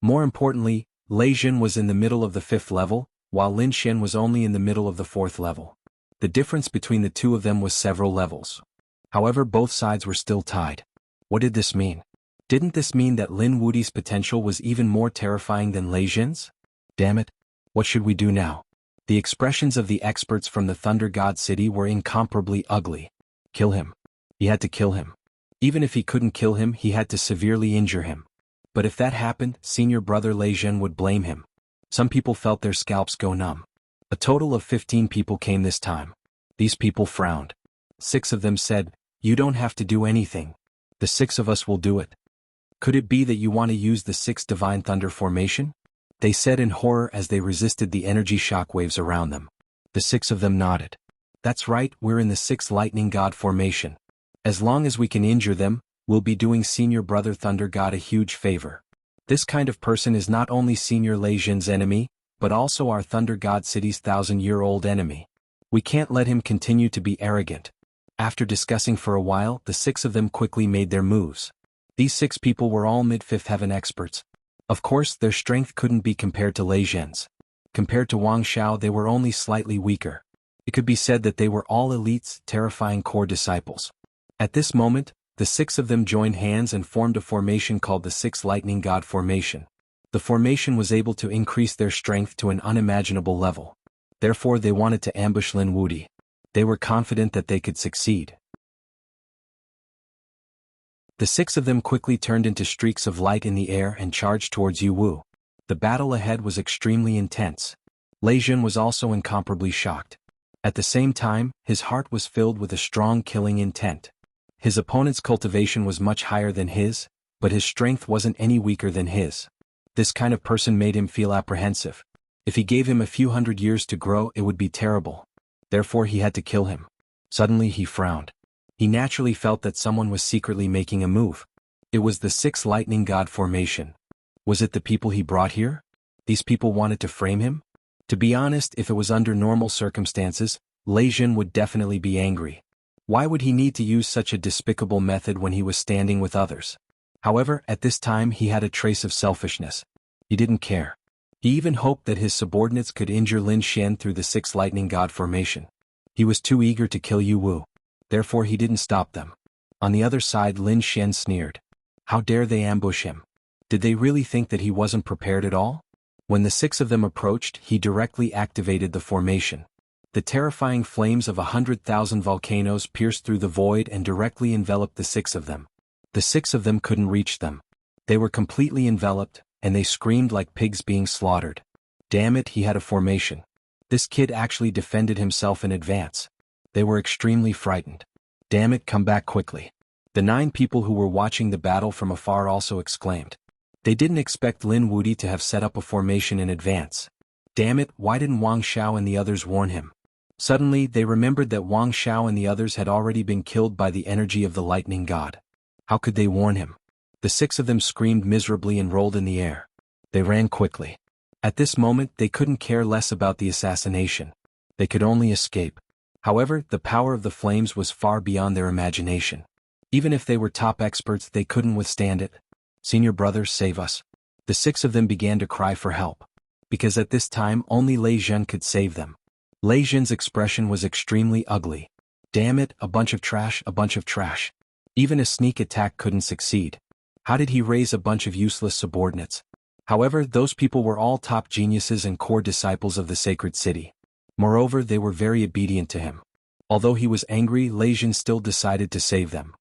More importantly, Lei Zhen was in the middle of the 5th level, while Lin Xian was only in the middle of the 4th level. The difference between the two of them was several levels. However, both sides were still tied. What did this mean? Didn't this mean that Lin Wuti's potential was even more terrifying than Lei Zhen's? Damn it! What should we do now? The expressions of the experts from the Thunder God City were incomparably ugly. Kill him. He had to kill him. Even if he couldn't kill him, he had to severely injure him. But if that happened, senior brother Lei Zhen would blame him. Some people felt their scalps go numb. A total of 15 people came this time. These people frowned. 6 of them said, "You don't have to do anything. The 6 of us will do it." Could it be that you want to use the 6 Divine Thunder formation? They said in horror as they resisted the energy shockwaves around them. The 6 of them nodded. That's right, we're in the 6 Lightning God formation. As long as we can injure them, we'll be doing Senior Brother Thunder God a huge favor. This kind of person is not only Senior Lei Zhen's enemy, but also our Thunder God City's 1,000-year-old enemy. We can't let him continue to be arrogant. After discussing for a while, the 6 of them quickly made their moves. These 6 people were all mid-5th heaven experts. Of course, their strength couldn't be compared to Lei Zhen's. Compared to Wang Xiao, they were only slightly weaker. It could be said that they were all elites, terrifying core disciples. At this moment, the 6 of them joined hands and formed a formation called the 6 Lightning God Formation. The formation was able to increase their strength to an unimaginable level. Therefore, they wanted to ambush Lin Wuti. They were confident that they could succeed. The 6 of them quickly turned into streaks of light in the air and charged towards Yu Wu. The battle ahead was extremely intense. Lei Zhen was also incomparably shocked. At the same time, his heart was filled with a strong killing intent. His opponent's cultivation was much higher than his, but his strength wasn't any weaker than his. This kind of person made him feel apprehensive. If he gave him a few hundred years to grow, it would be terrible. Therefore, he had to kill him. Suddenly, he frowned. He naturally felt that someone was secretly making a move. It was the 6 Lightning God formation. Was it the people he brought here? These people wanted to frame him? To be honest, if it was under normal circumstances, Lei Zhen would definitely be angry. Why would he need to use such a despicable method when he was standing with others? However, at this time he had a trace of selfishness. He didn't care. He even hoped that his subordinates could injure Lin Xian through the 6 Lightning God formation. He was too eager to kill Yu Wu. Therefore he didn't stop them. On the other side, Lin Xian sneered. How dare they ambush him? Did they really think that he wasn't prepared at all? When the 6 of them approached, he directly activated the formation. The terrifying flames of 100,000 volcanoes pierced through the void and directly enveloped the 6 of them. The 6 of them couldn't reach them. They were completely enveloped, and they screamed like pigs being slaughtered. Damn it, he had a formation. This kid actually defended himself in advance. They were extremely frightened. Damn it, come back quickly. The 9 people who were watching the battle from afar also exclaimed. They didn't expect Lin Wuti to have set up a formation in advance. Damn it, why didn't Wang Xiao and the others warn him? Suddenly, they remembered that Wang Xiao and the others had already been killed by the energy of the lightning god. How could they warn him? The 6 of them screamed miserably and rolled in the air. They ran quickly. At this moment, they couldn't care less about the assassination. They could only escape. However, the power of the flames was far beyond their imagination. Even if they were top experts, they couldn't withstand it. Senior brother, save us. The 6 of them began to cry for help. Because at this time, only Lei Zhen could save them. Lei Zhen's expression was extremely ugly. Damn it, a bunch of trash, a bunch of trash. Even a sneak attack couldn't succeed. How did he raise a bunch of useless subordinates? However, those people were all top geniuses and core disciples of the sacred city. Moreover, they were very obedient to him. Although he was angry, Lei Zhen still decided to save them.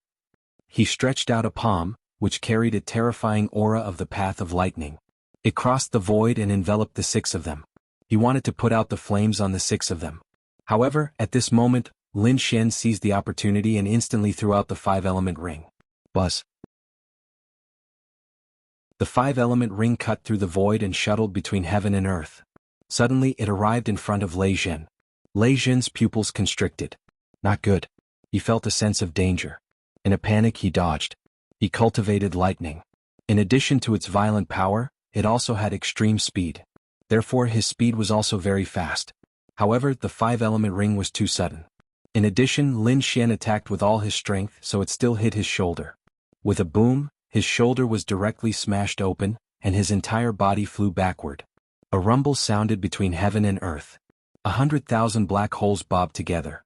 He stretched out a palm, which carried a terrifying aura of the path of lightning. It crossed the void and enveloped the 6 of them. He wanted to put out the flames on the 6 of them. However, at this moment, Lin Xian seized the opportunity and instantly threw out the 5-element ring. Buzz. The 5-element ring cut through the void and shuttled between heaven and earth. Suddenly, it arrived in front of Lei Zhen. Lei Zhen's pupils constricted. Not good. He felt a sense of danger. In a panic, he dodged. He cultivated lightning. In addition to its violent power, it also had extreme speed. Therefore, his speed was also very fast. However, the 5-element ring was too sudden. In addition, Lin Xian attacked with all his strength, so it still hit his shoulder. With a boom, his shoulder was directly smashed open, and his entire body flew backward. A rumble sounded between heaven and earth. 100,000 black holes bobbed together.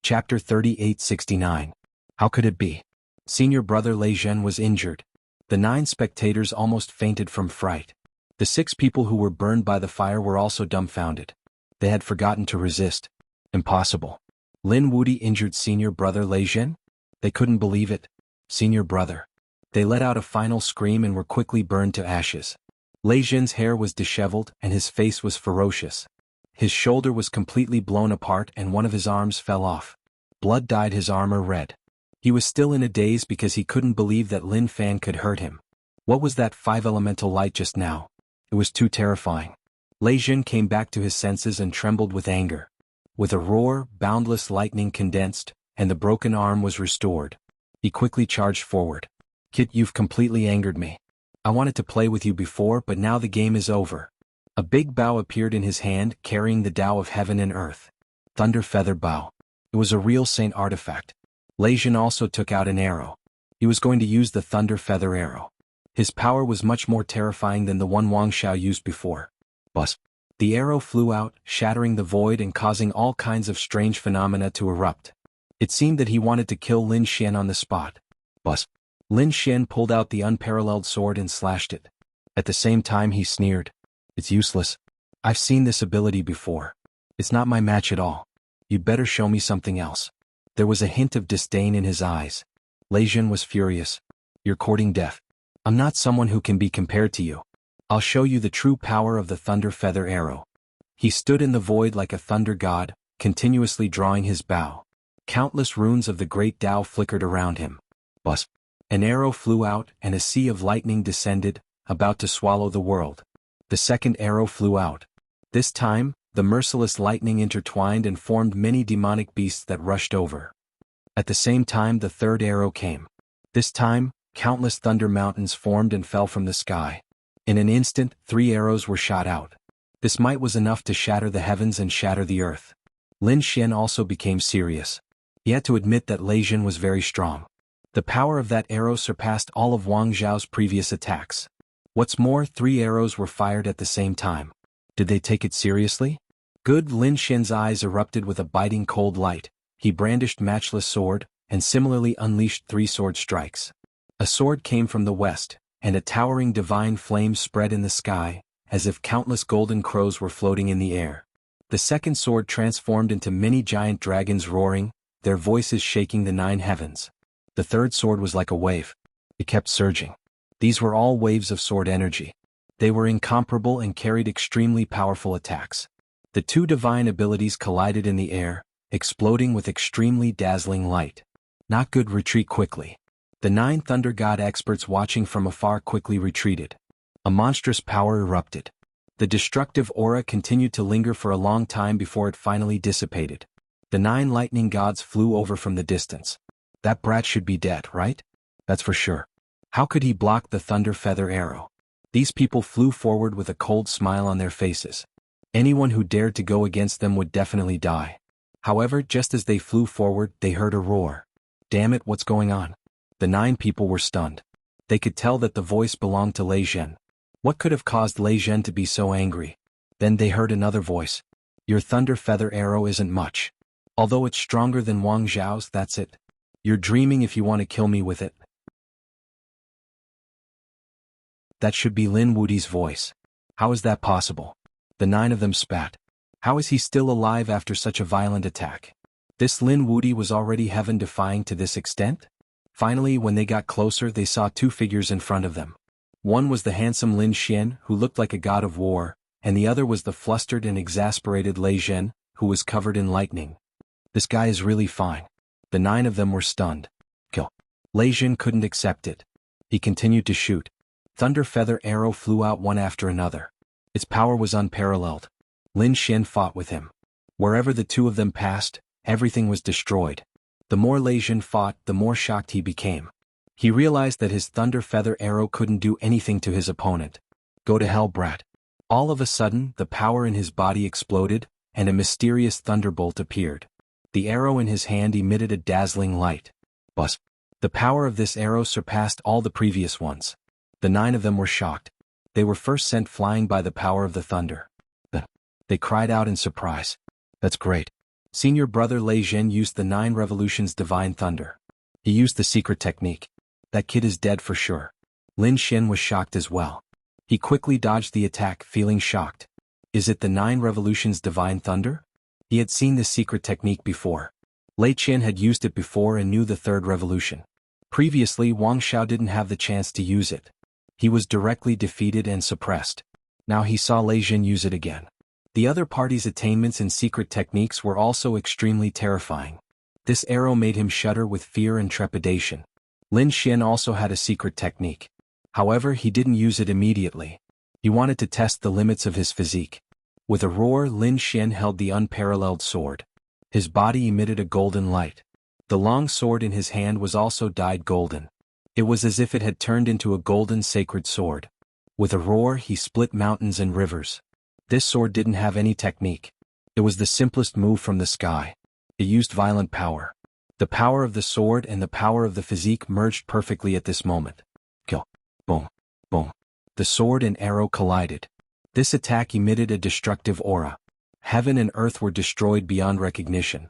Chapter 3869. How could it be? Senior brother Lei Zhen was injured. The 9 spectators almost fainted from fright. The 6 people who were burned by the fire were also dumbfounded. They had forgotten to resist. Impossible. Lin Wuti injured senior brother Lei Zhen? They couldn't believe it. Senior brother. They let out a final scream and were quickly burned to ashes. Lei Zhen's hair was disheveled and his face was ferocious. His shoulder was completely blown apart and one of his arms fell off. Blood dyed his armor red. He was still in a daze because he couldn't believe that Lin Fan could hurt him. What was that 5-elemental light just now? It was too terrifying. Lei Zhen came back to his senses and trembled with anger. With a roar, boundless lightning condensed, and the broken arm was restored. He quickly charged forward. Kid, you've completely angered me. I wanted to play with you before, but now the game is over. A big bow appeared in his hand, carrying the Tao of heaven and earth. Thunder Feather Bow. It was a real saint artifact. Lei Zhen also took out an arrow. He was going to use the Thunder Feather Arrow. His power was much more terrifying than the one Wang Xiao used before. Buzz. The arrow flew out, shattering the void and causing all kinds of strange phenomena to erupt. It seemed that he wanted to kill Lin Xian on the spot. Buzz. Lin Xian pulled out the unparalleled sword and slashed it. At the same time he sneered. It's useless. I've seen this ability before. It's not my match at all. You'd better show me something else. There was a hint of disdain in his eyes. Lei Zhen was furious. You're courting death. I'm not someone who can be compared to you. I'll show you the true power of the Thunder Feather Arrow. He stood in the void like a thunder god, continuously drawing his bow. Countless runes of the great Tao flickered around him. Buzz. An arrow flew out and a sea of lightning descended, about to swallow the world. The second arrow flew out. This time, the merciless lightning intertwined and formed many demonic beasts that rushed over. At the same time the third arrow came. This time, countless thunder mountains formed and fell from the sky. In an instant, 3 arrows were shot out. This might was enough to shatter the heavens and shatter the earth. Lin Xian also became serious. He had to admit that Lei Zhen was very strong. The power of that arrow surpassed all of Wang Zhao's previous attacks. What's more, 3 arrows were fired at the same time. Did they take it seriously? Good. Lin Xian's eyes erupted with a biting cold light. He brandished matchless sword, and similarly unleashed 3 sword strikes. A sword came from the west, and a towering divine flame spread in the sky, as if countless golden crows were floating in the air. The second sword transformed into many giant dragons roaring, their voices shaking the 9 heavens. The third sword was like a wave. It kept surging. These were all waves of sword energy. They were incomparable and carried extremely powerful attacks. The two divine abilities collided in the air, exploding with extremely dazzling light. Not good, retreat quickly. The 9 Thunder God experts watching from afar quickly retreated. A monstrous power erupted. The destructive aura continued to linger for a long time before it finally dissipated. The 9 lightning gods flew over from the distance. That brat should be dead, right? That's for sure. How could he block the thunder feather arrow? These people flew forward with a cold smile on their faces. Anyone who dared to go against them would definitely die. However, just as they flew forward, they heard a roar. Damn it, what's going on? The 9 people were stunned. They could tell that the voice belonged to Lei Zhen. What could have caused Lei Zhen to be so angry? Then they heard another voice. Your thunder feather arrow isn't much. Although it's stronger than Wang Zhao's, that's it. You're dreaming if you want to kill me with it. That should be Lin Wudi's voice. How is that possible? The 9 of them spat. How is he still alive after such a violent attack? This Lin Wudi was already heaven-defying to this extent? Finally, when they got closer, they saw 2 figures in front of them. One was the handsome Lin Xian, who looked like a god of war, and the other was the flustered and exasperated Lei Zhen, who was covered in lightning. This guy is really fine. The 9 of them were stunned. Kill. Lei Zhen couldn't accept it. He continued to shoot. Thunder feather arrow flew out one after another. Its power was unparalleled. Lin Xian fought with him. Wherever the 2 of them passed, everything was destroyed. The more Lei Zhen fought, the more shocked he became. He realized that his thunder feather arrow couldn't do anything to his opponent. Go to hell, brat. All of a sudden, the power in his body exploded, and a mysterious thunderbolt appeared. The arrow in his hand emitted a dazzling light. Buzz. The power of this arrow surpassed all the previous ones. The 9 of them were shocked. They were first sent flying by the power of the thunder. They cried out in surprise. That's great. Senior brother Lei Zhen used the 9 revolutions divine thunder. He used the secret technique. That kid is dead for sure. Lin Xian was shocked as well. He quickly dodged the attack, feeling shocked. Is it the 9 revolutions divine thunder? He had seen this secret technique before. Lei Qian had used it before and knew the 3rd revolution. Previously, Wang Xiao didn't have the chance to use it. He was directly defeated and suppressed. Now he saw Lei Zhen use it again. The other party's attainments and secret techniques were also extremely terrifying. This arrow made him shudder with fear and trepidation. Lin Xian also had a secret technique. However, he didn't use it immediately. He wanted to test the limits of his physique. With a roar, Lin Xian held the unparalleled sword. His body emitted a golden light. The long sword in his hand was also dyed golden. It was as if it had turned into a golden sacred sword. With a roar, he split mountains and rivers. This sword didn't have any technique. It was the simplest move from the sky. It used violent power. The power of the sword and the power of the physique merged perfectly at this moment. Kill. Boom. Boom. The sword and arrow collided. This attack emitted a destructive aura. Heaven and earth were destroyed beyond recognition.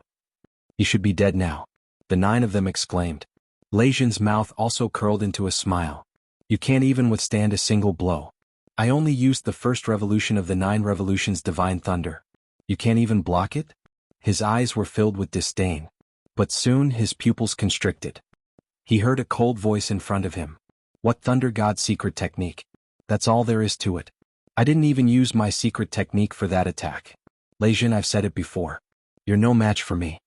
He should be dead now. The 9 of them exclaimed. Lei Zhen's mouth also curled into a smile. You can't even withstand a single blow. I only used the 1st revolution of the 9 revolutions divine thunder. You can't even block it? His eyes were filled with disdain. But soon his pupils constricted. He heard a cold voice in front of him. What thunder god secret technique? That's all there is to it. I didn't even use my secret technique for that attack. Lei Zhen, I've said it before. You're no match for me.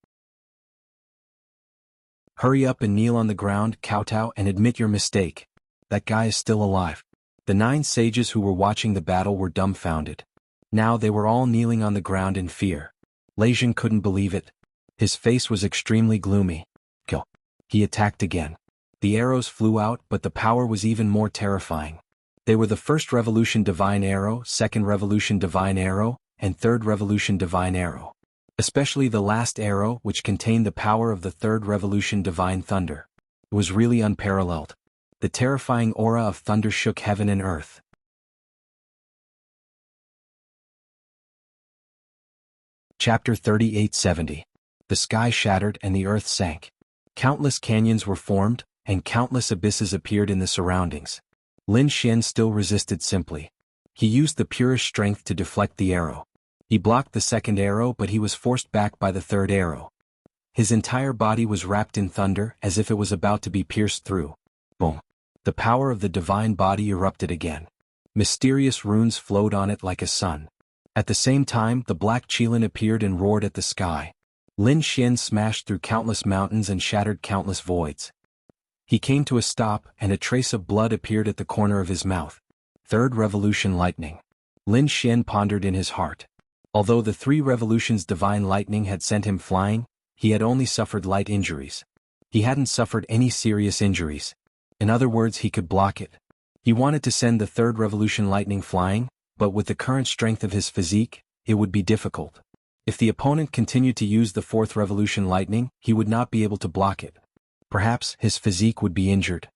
Hurry up and kneel on the ground, kowtow, and admit your mistake. That guy is still alive. The 9 sages who were watching the battle were dumbfounded. Now they were all kneeling on the ground in fear. Lei Zhen couldn't believe it. His face was extremely gloomy. Kill. He attacked again. The arrows flew out, but the power was even more terrifying. They were the 1st revolution divine arrow, 2nd revolution divine arrow, and 3rd revolution divine arrow. Especially the last arrow, which contained the power of the 3rd revolution divine thunder. It was really unparalleled. The terrifying aura of thunder shook heaven and earth. Chapter 3870. The sky shattered and the earth sank. Countless canyons were formed, and countless abysses appeared in the surroundings. Lin Xian still resisted simply. He used the purest strength to deflect the arrow. He blocked the 2nd arrow, but he was forced back by the 3rd arrow. His entire body was wrapped in thunder as if it was about to be pierced through. Boom. The power of the divine body erupted again. Mysterious runes flowed on it like a sun. At the same time, the black Qilin appeared and roared at the sky. Lin Xian smashed through countless mountains and shattered countless voids. He came to a stop, and a trace of blood appeared at the corner of his mouth. Third revolution lightning. Lin Xian pondered in his heart. Although the 3 revolutions divine lightning had sent him flying, he had only suffered light injuries. He hadn't suffered any serious injuries. In other words, he could block it. He wanted to send the 3rd revolution lightning flying, but with the current strength of his physique, it would be difficult. If the opponent continued to use the 4th revolution lightning, he would not be able to block it. Perhaps his physique would be injured.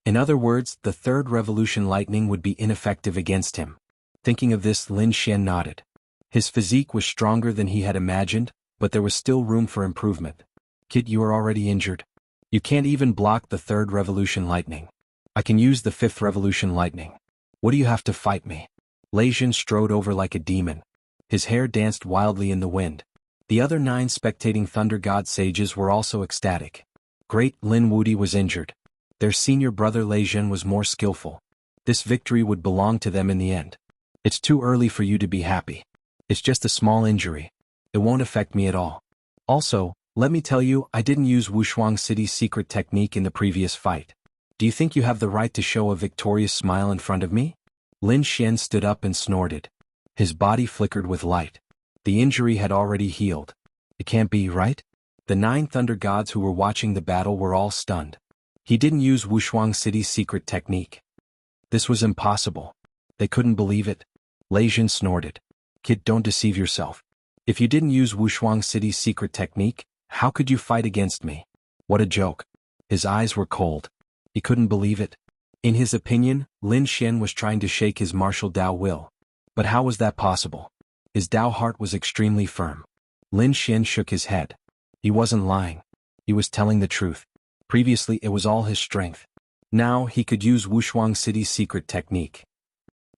In other words, the 3rd revolution lightning would be ineffective against him. Thinking of this, Lin Xian nodded. His physique was stronger than he had imagined, but there was still room for improvement. Kid, you are already injured. You can't even block the 3rd revolution lightning. I can use the 5th revolution lightning. What do you have to fight me? Lei Jin strode over like a demon. His hair danced wildly in the wind. The other 9 spectating Thunder God sages were also ecstatic. Great, Lin Wudi was injured. Their senior brother Lei Jin was more skillful. This victory would belong to them in the end. It's too early for you to be happy. It's just a small injury. It won't affect me at all. Also, let me tell you, I didn't use Wushuang City's secret technique in the previous fight. Do you think you have the right to show a victorious smile in front of me? Lin Xian stood up and snorted. His body flickered with light. The injury had already healed. It can't be, right? The 9 Thunder Gods who were watching the battle were all stunned. He didn't use Wushuang City's secret technique. This was impossible. They couldn't believe it. Lei Jin snorted. Kid, don't deceive yourself. If you didn't use Wushuang City's secret technique, how could you fight against me? What a joke. His eyes were cold. He couldn't believe it. In his opinion, Lin Xian was trying to shake his martial Dao will. But how was that possible? His Dao heart was extremely firm. Lin Xian shook his head. He wasn't lying. He was telling the truth. Previously it was all his strength. Now he could use Wushuang City's secret technique.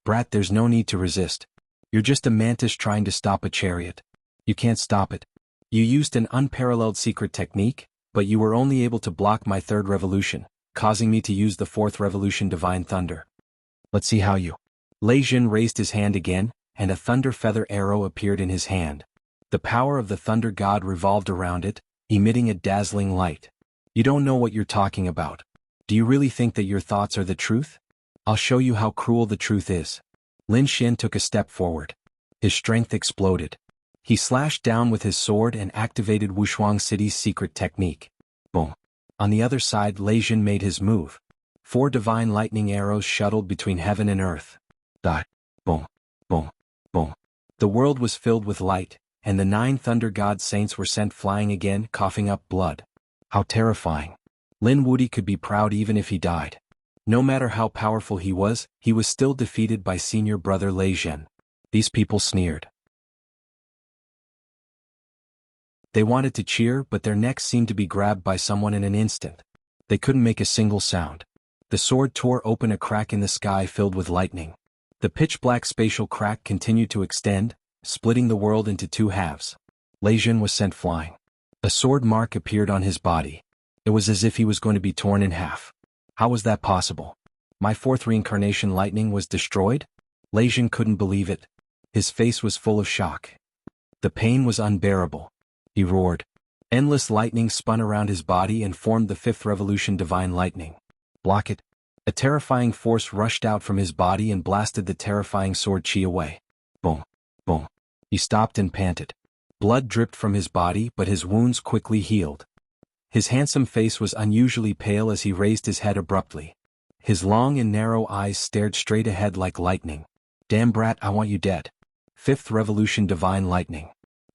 Brat, there's no need to resist. You're just a mantis trying to stop a chariot. You can't stop it. You used an unparalleled secret technique, but you were only able to block my 3rd revolution, causing me to use the 4th revolution divine thunder. Let's see how you... Lei Jin raised his hand again, and a thunder feather arrow appeared in his hand. The power of the thunder god revolved around it, emitting a dazzling light. You don't know what you're talking about. Do you really think that your thoughts are the truth? I'll show you how cruel the truth is. Lin Xian took a step forward. His strength exploded. He slashed down with his sword and activated Wushuang City's secret technique. Boom. On the other side, Lei Jin made his move. 4 divine lightning arrows shuttled between heaven and earth. Dot. Boom. Boom. Boom. The world was filled with light, and the 9 Thunder God saints were sent flying again, coughing up blood. How terrifying. Lin Wudi could be proud even if he died. No matter how powerful he was still defeated by senior brother Lei Jin. These people sneered. They wanted to cheer, but their necks seemed to be grabbed by someone in an instant. They couldn't make a single sound. The sword tore open a crack in the sky filled with lightning. The pitch-black spatial crack continued to extend, splitting the world into 2 halves. Lei Jin was sent flying. A sword mark appeared on his body. It was as if he was going to be torn in half. How was that possible? My 4th reincarnation lightning was destroyed? Lei Jin couldn't believe it. His face was full of shock. The pain was unbearable. He roared. Endless lightning spun around his body and formed the 5th revolution divine lightning. Block it. A terrifying force rushed out from his body and blasted the terrifying sword chi away. Boom. Boom. He stopped and panted. Blood dripped from his body, but his wounds quickly healed. His handsome face was unusually pale as he raised his head abruptly. His long and narrow eyes stared straight ahead like lightning. Damn brat, I want you dead. 5th revolution divine lightning.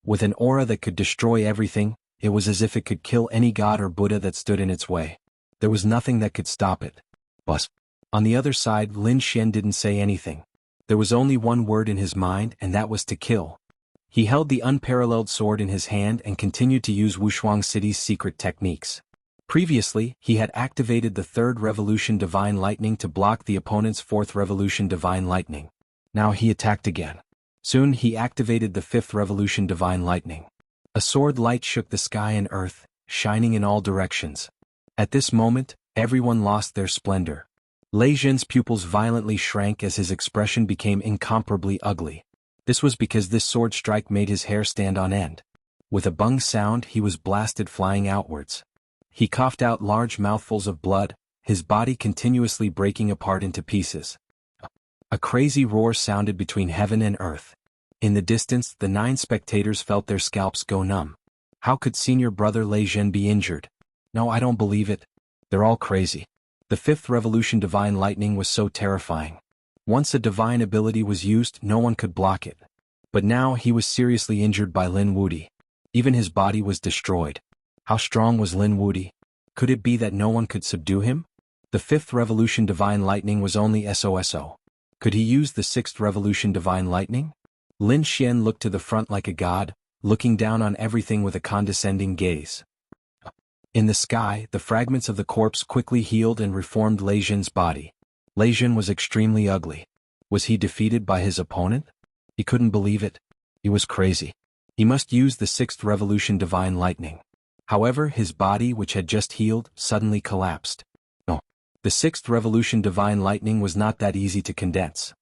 With an aura that could destroy everything, it was as if it could kill any god or Buddha that stood in its way. There was nothing that could stop it. Bust. On the other side, Lin Xian didn't say anything. There was only one word in his mind, and that was to kill. He held the unparalleled sword in his hand and continued to use Wushuang City's secret techniques. Previously, he had activated the 3rd revolution divine lightning to block the opponent's 4th revolution divine lightning. Now he attacked again. Soon he activated the 5th revolution divine lightning. A sword light shook the sky and earth, shining in all directions. At this moment, everyone lost their splendor. Lei Zhen's pupils violently shrank as his expression became incomparably ugly. This was because this sword strike made his hair stand on end. With a bung sound, he was blasted flying outwards. He coughed out large mouthfuls of blood, his body continuously breaking apart into pieces. A crazy roar sounded between heaven and earth. In the distance, the 9 spectators felt their scalps go numb. How could senior brother Lei Zhen be injured? No, I don't believe it. They're all crazy. The 5th revolution divine lightning was so terrifying. Once a divine ability was used, no one could block it. But now he was seriously injured by Lin Wudi. Even his body was destroyed. How strong was Lin Wudi? Could it be that no one could subdue him? The 5th revolution divine lightning was only SOSO. Could he use the 6th revolution divine lightning? Lin Xian looked to the front like a god, looking down on everything with a condescending gaze. In the sky, the fragments of the corpse quickly healed and reformed Lei Zhen's body. Lei Zhen was extremely ugly. Was he defeated by his opponent? He couldn't believe it. He was crazy. He must use the 6th revolution divine lightning. However, his body, which had just healed, suddenly collapsed. No. The 6th revolution divine lightning was not that easy to condense.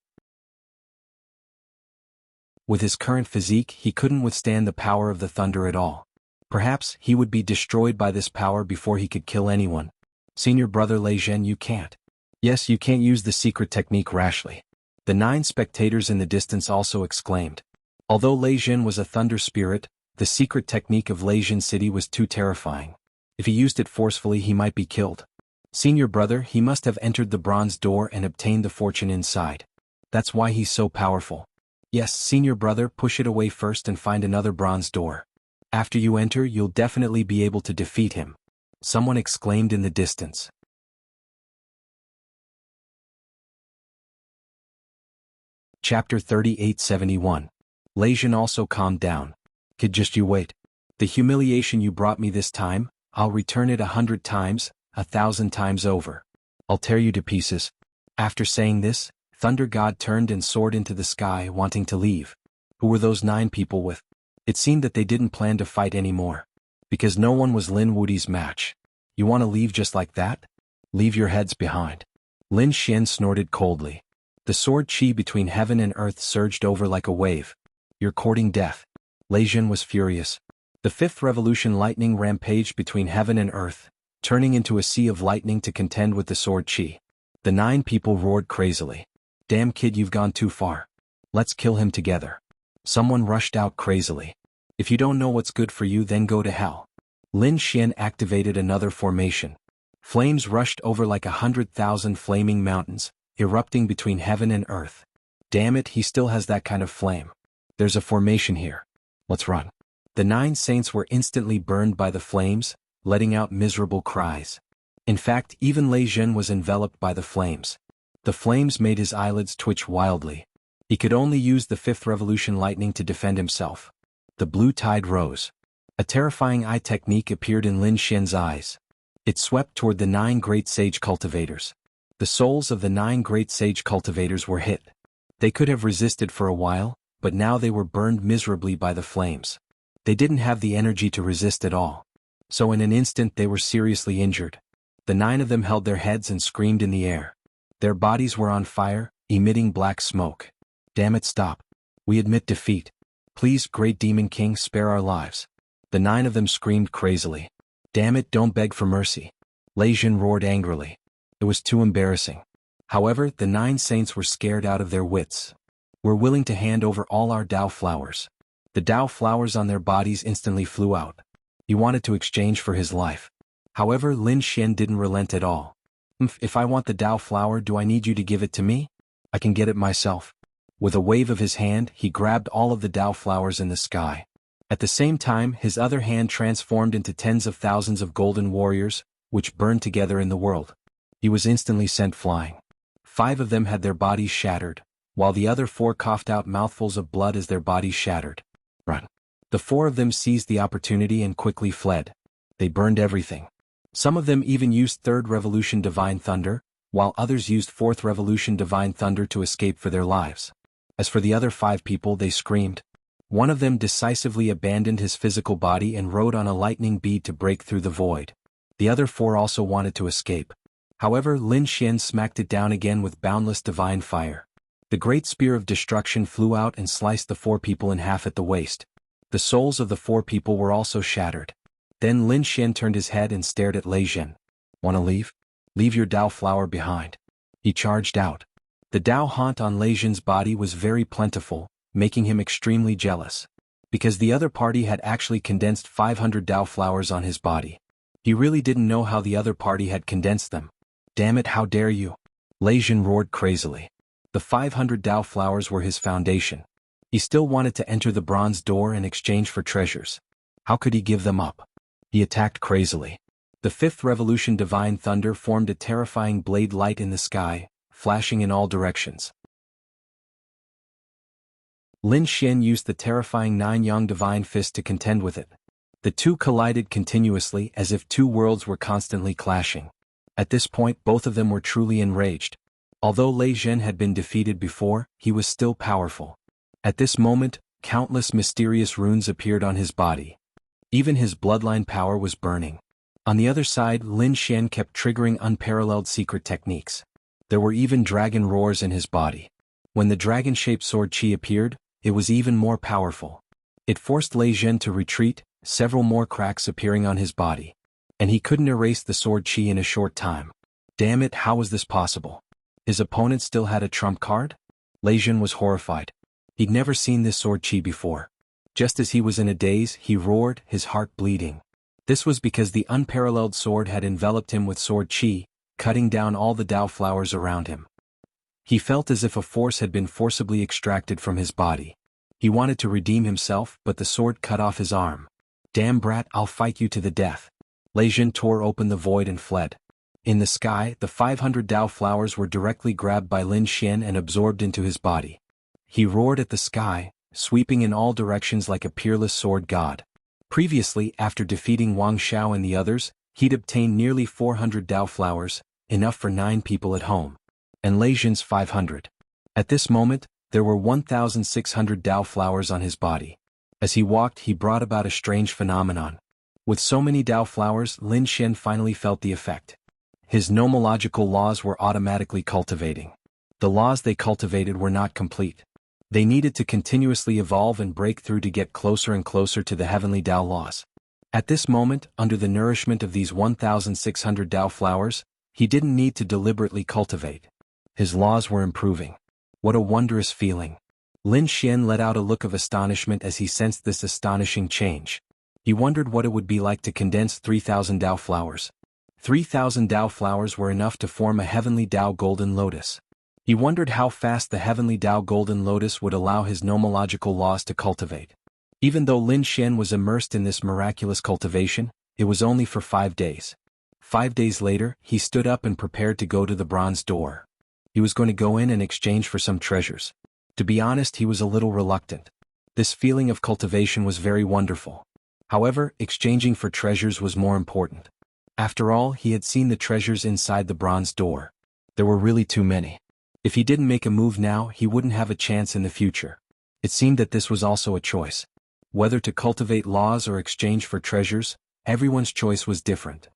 With his current physique, he couldn't withstand the power of the thunder at all. Perhaps he would be destroyed by this power before he could kill anyone. Senior brother Lei Zhen, you can't. Yes, you can't use the secret technique rashly. The 9 spectators in the distance also exclaimed. Although Lei Zhen was a thunder spirit, the secret technique of Lei Zhen City was too terrifying. If he used it forcefully, he might be killed. Senior brother, he must have entered the bronze door and obtained the fortune inside. That's why he's so powerful. Yes, senior brother, push it away first and find another bronze door. After you enter, you'll definitely be able to defeat him. Someone exclaimed in the distance. Chapter 3871. Lei Zhen also calmed down. Kid, just you wait. The humiliation you brought me this time, I'll return it 100 times, 1,000 times over. I'll tear you to pieces. After saying this, Thunder God turned and soared into the sky, wanting to leave. Who were those 9 people with? It seemed that they didn't plan to fight anymore. Because no one was Lin Wudi's match. You want to leave just like that? Leave your heads behind. Lin Xian snorted coldly. The sword chi between heaven and earth surged over like a wave. You're courting death. Lei Zhen was furious. The 5th revolution lightning rampaged between heaven and earth, turning into a sea of lightning to contend with the sword chi. The 9 people roared crazily. Damn kid, you've gone too far. Let's kill him together. Someone rushed out crazily. If you don't know what's good for you, then go to hell. Lin Xian activated another formation. Flames rushed over like 100,000 flaming mountains, erupting between heaven and earth. Damn it, he still has that kind of flame. There's a formation here. Let's run. The 9 saints were instantly burned by the flames, letting out miserable cries. In fact, even Lei Zhen was enveloped by the flames. The flames made his eyelids twitch wildly. He could only use the 5th revolution lightning to defend himself. The blue tide rose. A terrifying eye technique appeared in Lin Xian's eyes. It swept toward the 9 great sage cultivators. The souls of the 9 great sage cultivators were hit. They could have resisted for a while, but now they were burned miserably by the flames. They didn't have the energy to resist at all. So in an instant they were seriously injured. The 9 of them held their heads and screamed in the air. Their bodies were on fire, emitting black smoke. Damn it, stop. We admit defeat. Please, Great Demon King, spare our lives. The 9 of them screamed crazily. Damn it, don't beg for mercy. Lei Zhen roared angrily. It was too embarrassing. However, the 9 saints were scared out of their wits. We're willing to hand over all our Dao flowers. The Dao flowers on their bodies instantly flew out. He wanted to exchange for his life. However, Lin Xian didn't relent at all. If I want the Dao flower, do I need you to give it to me? I can get it myself. With a wave of his hand, he grabbed all of the Dao flowers in the sky. At the same time, his other hand transformed into tens of thousands of golden warriors, which burned together in the world. He was instantly sent flying. 5 of them had their bodies shattered, while the other 4 coughed out mouthfuls of blood as their bodies shattered. Run. The 4 of them seized the opportunity and quickly fled. They burned everything. Some of them even used 3rd Revolution Divine Thunder, while others used 4th Revolution Divine Thunder to escape for their lives. As for the other 5 people, they screamed. One of them decisively abandoned his physical body and rode on a lightning bead to break through the void. The other 4 also wanted to escape. However, Lin Xian smacked it down again with boundless divine fire. The great spear of destruction flew out and sliced the 4 people in half at the waist. The souls of the 4 people were also shattered. Then Lin Xian turned his head and stared at Lei Zhen. "Wanna leave? Leave your Dao flower behind." He charged out. The Dao haunt on Lei Zhen's body was very plentiful, making him extremely jealous. Because the other party had actually condensed 500 Dao flowers on his body. He really didn't know how the other party had condensed them. "Damn it, how dare you!" Lei Zhen roared crazily. The 500 Dao flowers were his foundation. He still wanted to enter the bronze door in exchange for treasures. How could he give them up? He attacked crazily. The 5th revolution divine thunder formed a terrifying blade light in the sky, flashing in all directions. Lin Xian used the terrifying 9 Yang divine fist to contend with it. The 2 collided continuously as if 2 worlds were constantly clashing. At this point both of them were truly enraged. Although Lei Zhen had been defeated before, he was still powerful. At this moment, countless mysterious runes appeared on his body. Even his bloodline power was burning. On the other side, Lin Xian kept triggering unparalleled secret techniques. There were even dragon roars in his body. When the dragon-shaped sword qi appeared, it was even more powerful. It forced Lei Zhen to retreat, several more cracks appearing on his body. And he couldn't erase the sword qi in a short time. Damn it, how was this possible? His opponent still had a trump card? Lei Zhen was horrified. He'd never seen this sword qi before. Just as he was in a daze, he roared, his heart bleeding. This was because the unparalleled sword had enveloped him with sword qi, cutting down all the Dao flowers around him. He felt as if a force had been forcibly extracted from his body. He wanted to redeem himself, but the sword cut off his arm. "Damn brat, I'll fight you to the death." Lei Zhen tore open the void and fled. In the sky, the 500 Dao flowers were directly grabbed by Lin Xian and absorbed into his body. He roared at the sky, sweeping in all directions like a peerless sword god. Previously, after defeating Wang Xiao and the others, he'd obtained nearly 400 Dao flowers, enough for 9 people at home. And Lei Zhen's 500. At this moment, there were 1,600 Dao flowers on his body. As he walked, he brought about a strange phenomenon. With so many Dao flowers, Lin Xian finally felt the effect. His nomological laws were automatically cultivating. The laws they cultivated were not complete. They needed to continuously evolve and break through to get closer and closer to the heavenly Dao laws. At this moment, under the nourishment of these 1,600 Dao flowers, he didn't need to deliberately cultivate. His laws were improving. What a wondrous feeling. Lin Xian let out a look of astonishment as he sensed this astonishing change. He wondered what it would be like to condense 3,000 Dao flowers. 3,000 Dao flowers were enough to form a heavenly Dao golden lotus. He wondered how fast the heavenly Dao golden lotus would allow his nomological laws to cultivate. Even though Lin Xian was immersed in this miraculous cultivation, it was only for 5 days. 5 days later, he stood up and prepared to go to the bronze door. He was going to go in exchange for some treasures. To be honest, he was a little reluctant. This feeling of cultivation was very wonderful. However, exchanging for treasures was more important. After all, he had seen the treasures inside the bronze door. There were really too many. If he didn't make a move now, he wouldn't have a chance in the future. It seemed that this was also a choice. Whether to cultivate laws or exchange for treasures, everyone's choice was different.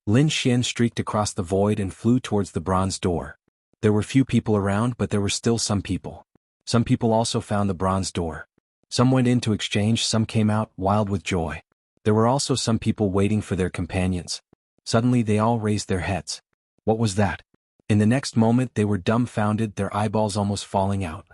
Lin Xian streaked across the void and flew towards the bronze door. There were few people around, but there were still some people. Some people also found the bronze door. Some went in to exchange, some came out, wild with joy. There were also some people waiting for their companions. Suddenly they all raised their heads. What was that? In the next moment they were dumbfounded, their eyeballs almost falling out.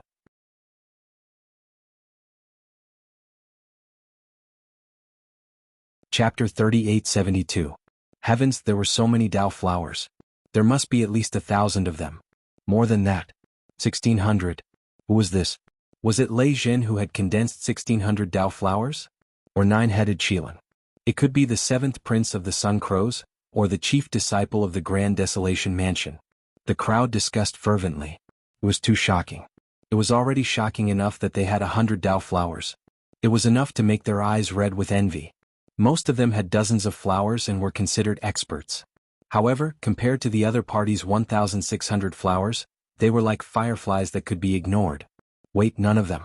Chapter 3872. Heavens, there were so many Dao flowers. There must be at least 1,000 of them. More than that. 1,600. Who was this? Was it Lei Zhen who had condensed 1,600 Dao flowers? Or 9-headed Qilin? It could be the 7th prince of the Sun Crows, or the chief disciple of the Grand Desolation Mansion. The crowd discussed fervently. It was too shocking. It was already shocking enough that they had 100 Dao flowers. It was enough to make their eyes red with envy. Most of them had dozens of flowers and were considered experts. However, compared to the other party's 1,600 flowers, they were like fireflies that could be ignored. Wait, none of them.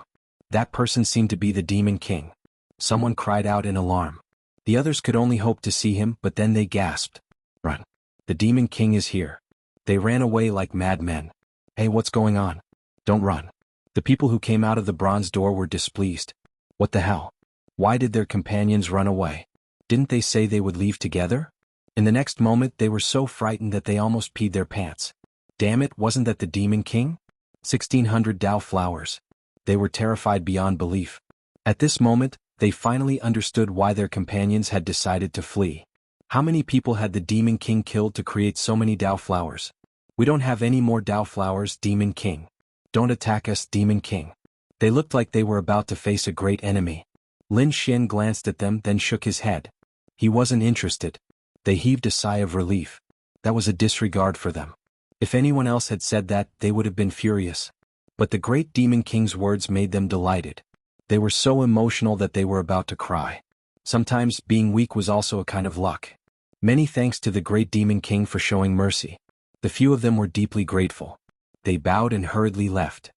That person seemed to be the Demon King. Someone cried out in alarm. The others could only hope to see him, but then they gasped. Run. The Demon King is here. They ran away like madmen. Hey, what's going on? Don't run. The people who came out of the bronze door were displeased. What the hell? Why did their companions run away? Didn't they say they would leave together? In the next moment they were so frightened that they almost peed their pants. Damn it, wasn't that the Demon King? 1600 Dao flowers. They were terrified beyond belief. At this moment, they finally understood why their companions had decided to flee. How many people had the Demon King killed to create so many Dao flowers? We don't have any more Dao flowers, Demon King. Don't attack us, Demon King. They looked like they were about to face a great enemy. Lin Xian glanced at them, then shook his head. He wasn't interested. They heaved a sigh of relief. That was a disregard for them. If anyone else had said that, they would have been furious. But the great Demon King's words made them delighted. They were so emotional that they were about to cry. Sometimes, being weak was also a kind of luck. Many thanks to the great Demon King for showing mercy. The few of them were deeply grateful. They bowed and hurriedly left.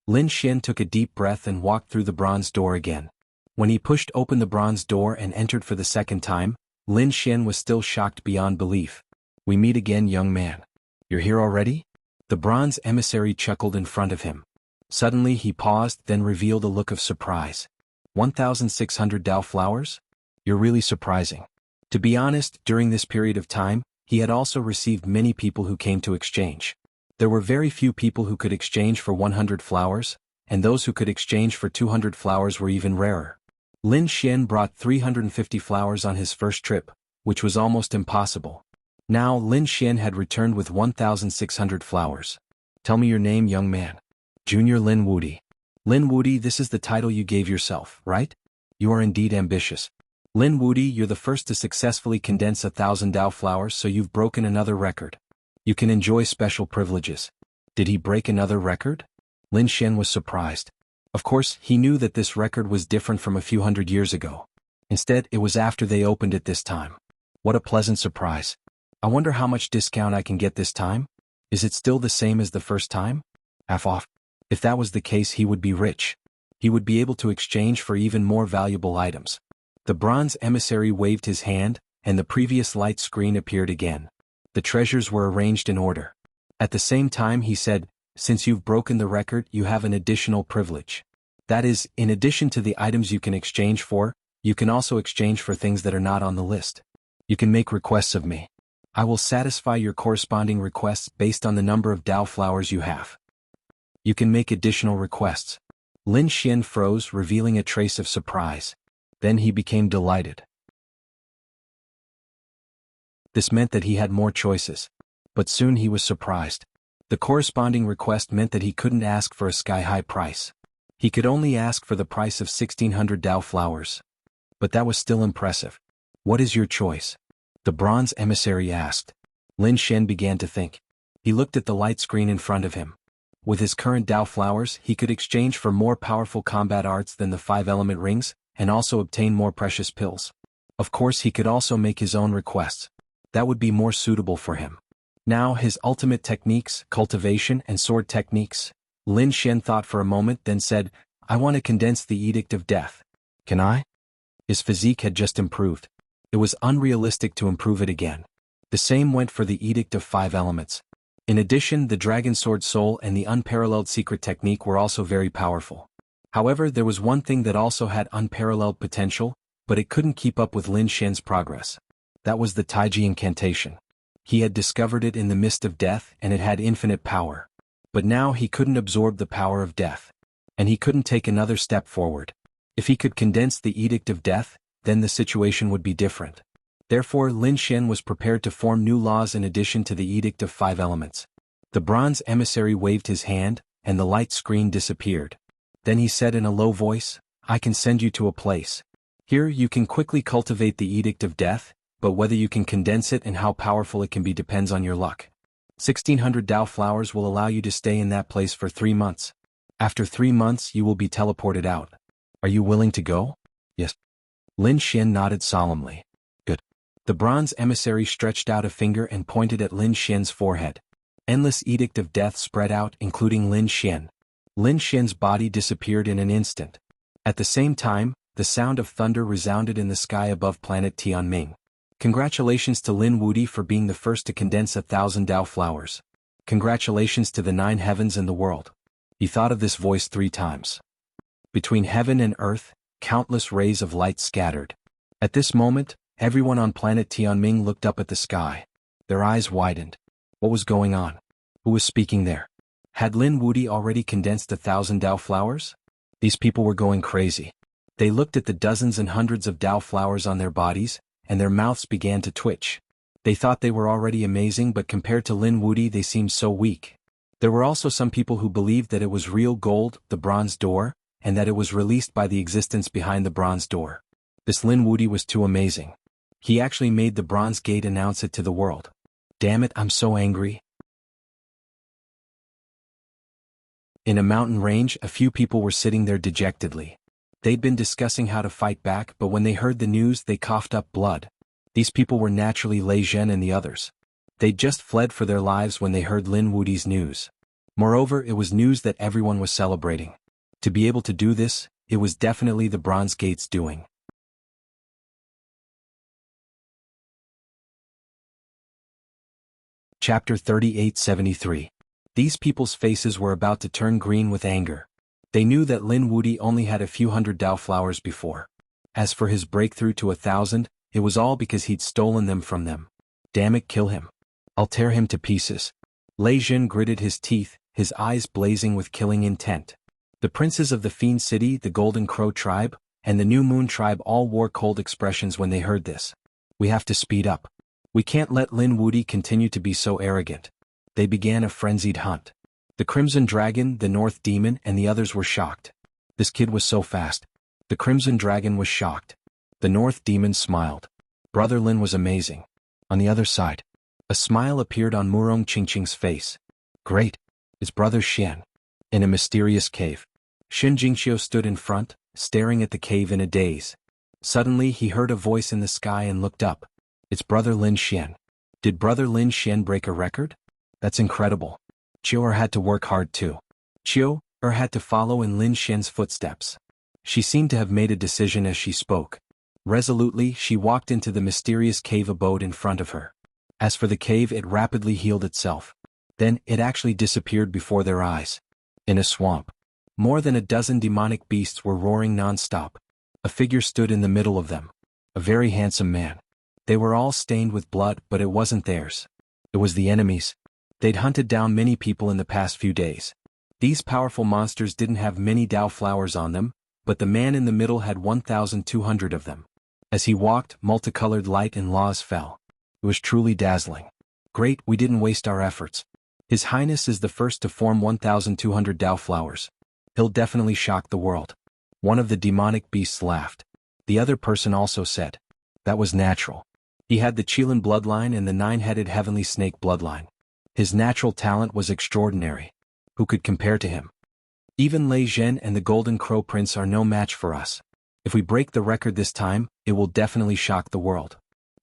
Lin Xian took a deep breath and walked through the bronze door again. When he pushed open the bronze door and entered for the second time, Lin Xian was still shocked beyond belief. We meet again, young man. You're here already? The bronze emissary chuckled in front of him. Suddenly he paused, then revealed a look of surprise. 1,600 Dao flowers? You're really surprising. To be honest, during this period of time, he had also received many people who came to exchange. There were very few people who could exchange for 100 flowers, and those who could exchange for 200 flowers were even rarer. Lin Xian brought 350 flowers on his first trip, which was almost impossible. Now Lin Xian had returned with 1,600 flowers. Tell me your name, young man. Junior Lin Wudi. Lin Wudi, this is the title you gave yourself, right? You are indeed ambitious. Lin Wudi, you're the first to successfully condense 1,000 Dao flowers, so you've broken another record. You can enjoy special privileges. Did he break another record? Lin Xian was surprised. Of course, he knew that this record was different from a few hundred years ago. Instead, it was after they opened it this time. What a pleasant surprise. I wonder how much discount I can get this time? Is it still the same as the first time? Half off. If that was the case, he would be rich. He would be able to exchange for even more valuable items. The bronze emissary waved his hand, and the previous light screen appeared again. The treasures were arranged in order. At the same time he said, since you've broken the record, you have an additional privilege. That is, in addition to the items you can exchange for, you can also exchange for things that are not on the list. You can make requests of me. I will satisfy your corresponding requests based on the number of Dao flowers you have. You can make additional requests. Lin Xian froze, revealing a trace of surprise. Then he became delighted. This meant that he had more choices. But soon he was surprised. The corresponding request meant that he couldn't ask for a sky-high price. He could only ask for the price of 1,600 Dao flowers. But that was still impressive. What is your choice? The bronze emissary asked. Lin Xian began to think. He looked at the light screen in front of him. With his current Dao flowers, he could exchange for more powerful combat arts than the 5-element rings, and also obtain more precious pills. Of course, he could also make his own requests. That would be more suitable for him. Now his ultimate techniques, cultivation and sword techniques. Lin Xian thought for a moment, then said, I want to condense the Edict of Death. Can I? His physique had just improved. It was unrealistic to improve it again. The same went for the Edict of 5 Elements. In addition, the Dragon Sword Soul and the Unparalleled Secret Technique were also very powerful. However, there was one thing that also had unparalleled potential, but it couldn't keep up with Lin Xian's progress. That was the Taiji Incantation. He had discovered it in the mist of death, and it had infinite power. But now he couldn't absorb the power of death. And he couldn't take another step forward. If he could condense the Edict of Death, then the situation would be different. Therefore, Lin Xian was prepared to form new laws in addition to the Edict of 5 Elements. The bronze emissary waved his hand, and the light screen disappeared. Then he said in a low voice, I can send you to a place. Here you can quickly cultivate the Edict of Death, but whether you can condense it and how powerful it can be depends on your luck. 1,600 Dao flowers will allow you to stay in that place for 3 months. After 3 months you will be teleported out. Are you willing to go? Yes. Lin Xian nodded solemnly. Good. The bronze emissary stretched out a finger and pointed at Lin Xian's forehead. Endless Edict of Death spread out, including Lin Xian. Lin Xian's body disappeared in an instant. At the same time, the sound of thunder resounded in the sky above planet Tianming. Congratulations to Lin Wudi for being the first to condense 1,000 Dao flowers. Congratulations to the 9 heavens and the world. He thought of this voice 3 times. Between heaven and earth, countless rays of light scattered. At this moment, everyone on planet Tianming looked up at the sky. Their eyes widened. What was going on? Who was speaking there? Had Lin Wudi already condensed 1,000 Dao flowers? These people were going crazy. They looked at the dozens and hundreds of Dao flowers on their bodies, and their mouths began to twitch. They thought they were already amazing, but compared to Lin Wudi they seemed so weak. There were also some people who believed that it was real gold, the bronze door, and that it was released by the existence behind the bronze door. This Lin Wudi was too amazing. He actually made the bronze gate announce it to the world. Damn it, I'm so angry. In a mountain range, a few people were sitting there dejectedly. They'd been discussing how to fight back, but when they heard the news they coughed up blood. These people were naturally Lei Zhen and the others. They'd just fled for their lives when they heard Lin Wudi's news. Moreover, it was news that everyone was celebrating. To be able to do this, it was definitely the Bronze Gate's doing. Chapter 3873. These people's faces were about to turn green with anger. They knew that Lin Wudi only had a few hundred Dao flowers before. As for his breakthrough to 1,000, it was all because he'd stolen them from them. Damn it, kill him. I'll tear him to pieces. Lei Zhen gritted his teeth, his eyes blazing with killing intent. The princes of the Fiend City, the Golden Crow tribe, and the New Moon tribe all wore cold expressions when they heard this. We have to speed up. We can't let Lin Wudi continue to be so arrogant. They began a frenzied hunt. The Crimson Dragon, the North Demon, and the others were shocked. This kid was so fast. The Crimson Dragon was shocked. The North Demon smiled. Brother Lin was amazing. On the other side, a smile appeared on Murong Qingqing's face. Great. It's Brother Xian. In a mysterious cave. Xin Jingxiu stood in front, staring at the cave in a daze. Suddenly he heard a voice in the sky and looked up. It's Brother Lin Xian. Did Brother Lin Xian break a record? That's incredible. Qiu had to work hard too. Qiu had to follow in Lin Xian's footsteps. She seemed to have made a decision as she spoke. Resolutely, she walked into the mysterious cave abode in front of her. As for the cave, it rapidly healed itself. Then, it actually disappeared before their eyes. In a swamp. More than a dozen demonic beasts were roaring non-stop. A figure stood in the middle of them. A very handsome man. They were all stained with blood, but it wasn't theirs. It was the enemies. They'd hunted down many people in the past few days. These powerful monsters didn't have many Dao flowers on them, but the man in the middle had 1,200 of them. As he walked, multicolored light and laws fell. It was truly dazzling. Great, we didn't waste our efforts. His Highness is the first to form 1,200 Dao flowers. He'll definitely shock the world. One of the demonic beasts laughed. The other person also said. That was natural. He had the Qilin bloodline and the 9-headed heavenly snake bloodline. His natural talent was extraordinary. Who could compare to him? Even Lei Zhen and the Golden Crow Prince are no match for us. If we break the record this time, it will definitely shock the world.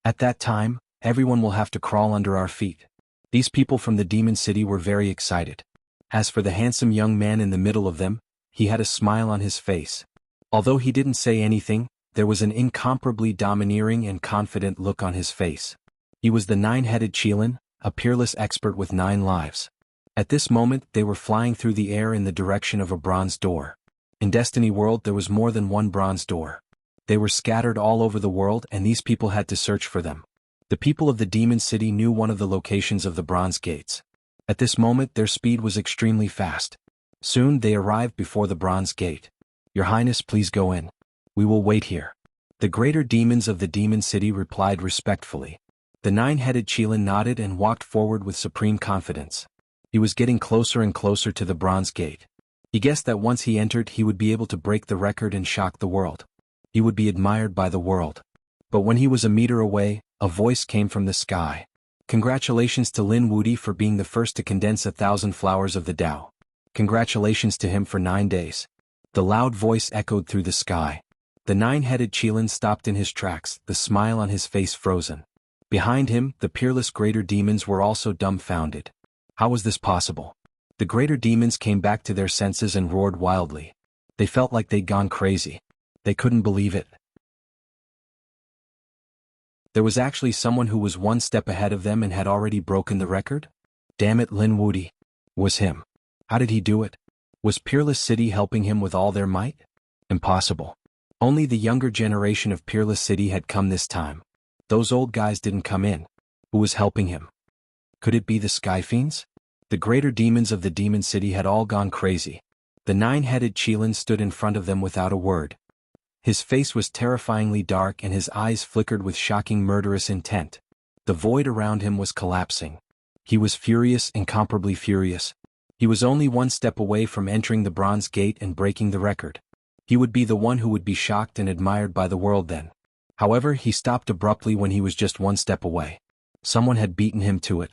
At that time, everyone will have to crawl under our feet. These people from the Demon City were very excited. As for the handsome young man in the middle of them, he had a smile on his face. Although he didn't say anything, there was an incomparably domineering and confident look on his face. He was the 9-headed Qilin, a peerless expert with 9 lives. At this moment they were flying through the air in the direction of a bronze door. In Destiny World there was more than one bronze door. They were scattered all over the world and these people had to search for them. The people of the Demon City knew one of the locations of the bronze gates. At this moment their speed was extremely fast. Soon they arrived before the bronze gate. Your Highness, please go in. We will wait here. The greater demons of the Demon City replied respectfully. The 9-headed Qilin nodded and walked forward with supreme confidence. He was getting closer and closer to the bronze gate. He guessed that once he entered he would be able to break the record and shock the world. He would be admired by the world. But when he was a meter away, a voice came from the sky. Congratulations to Lin Wudi for being the first to condense 1,000 flowers of the Dao. Congratulations to him for 9 days. The loud voice echoed through the sky. The 9-headed Qilin stopped in his tracks, the smile on his face frozen. Behind him, the peerless greater demons were also dumbfounded. How was this possible? The greater demons came back to their senses and roared wildly. They felt like they'd gone crazy. They couldn't believe it. There was actually someone who was one step ahead of them and had already broken the record? Damn it, Lin Wudi. Was him. How did he do it? Was Peerless City helping him with all their might? Impossible. Only the younger generation of Peerless City had come this time. Those old guys didn't come in. Who was helping him? Could it be the Sky Fiends? The greater demons of the Demon City had all gone crazy. The nine-headed Qilin stood in front of them without a word. His face was terrifyingly dark and his eyes flickered with shocking murderous intent. The void around him was collapsing. He was furious, incomparably furious. He was only one step away from entering the Bronze Gate and breaking the record. He would be the one who would be shocked and admired by the world then. However, he stopped abruptly when he was just one step away. Someone had beaten him to it.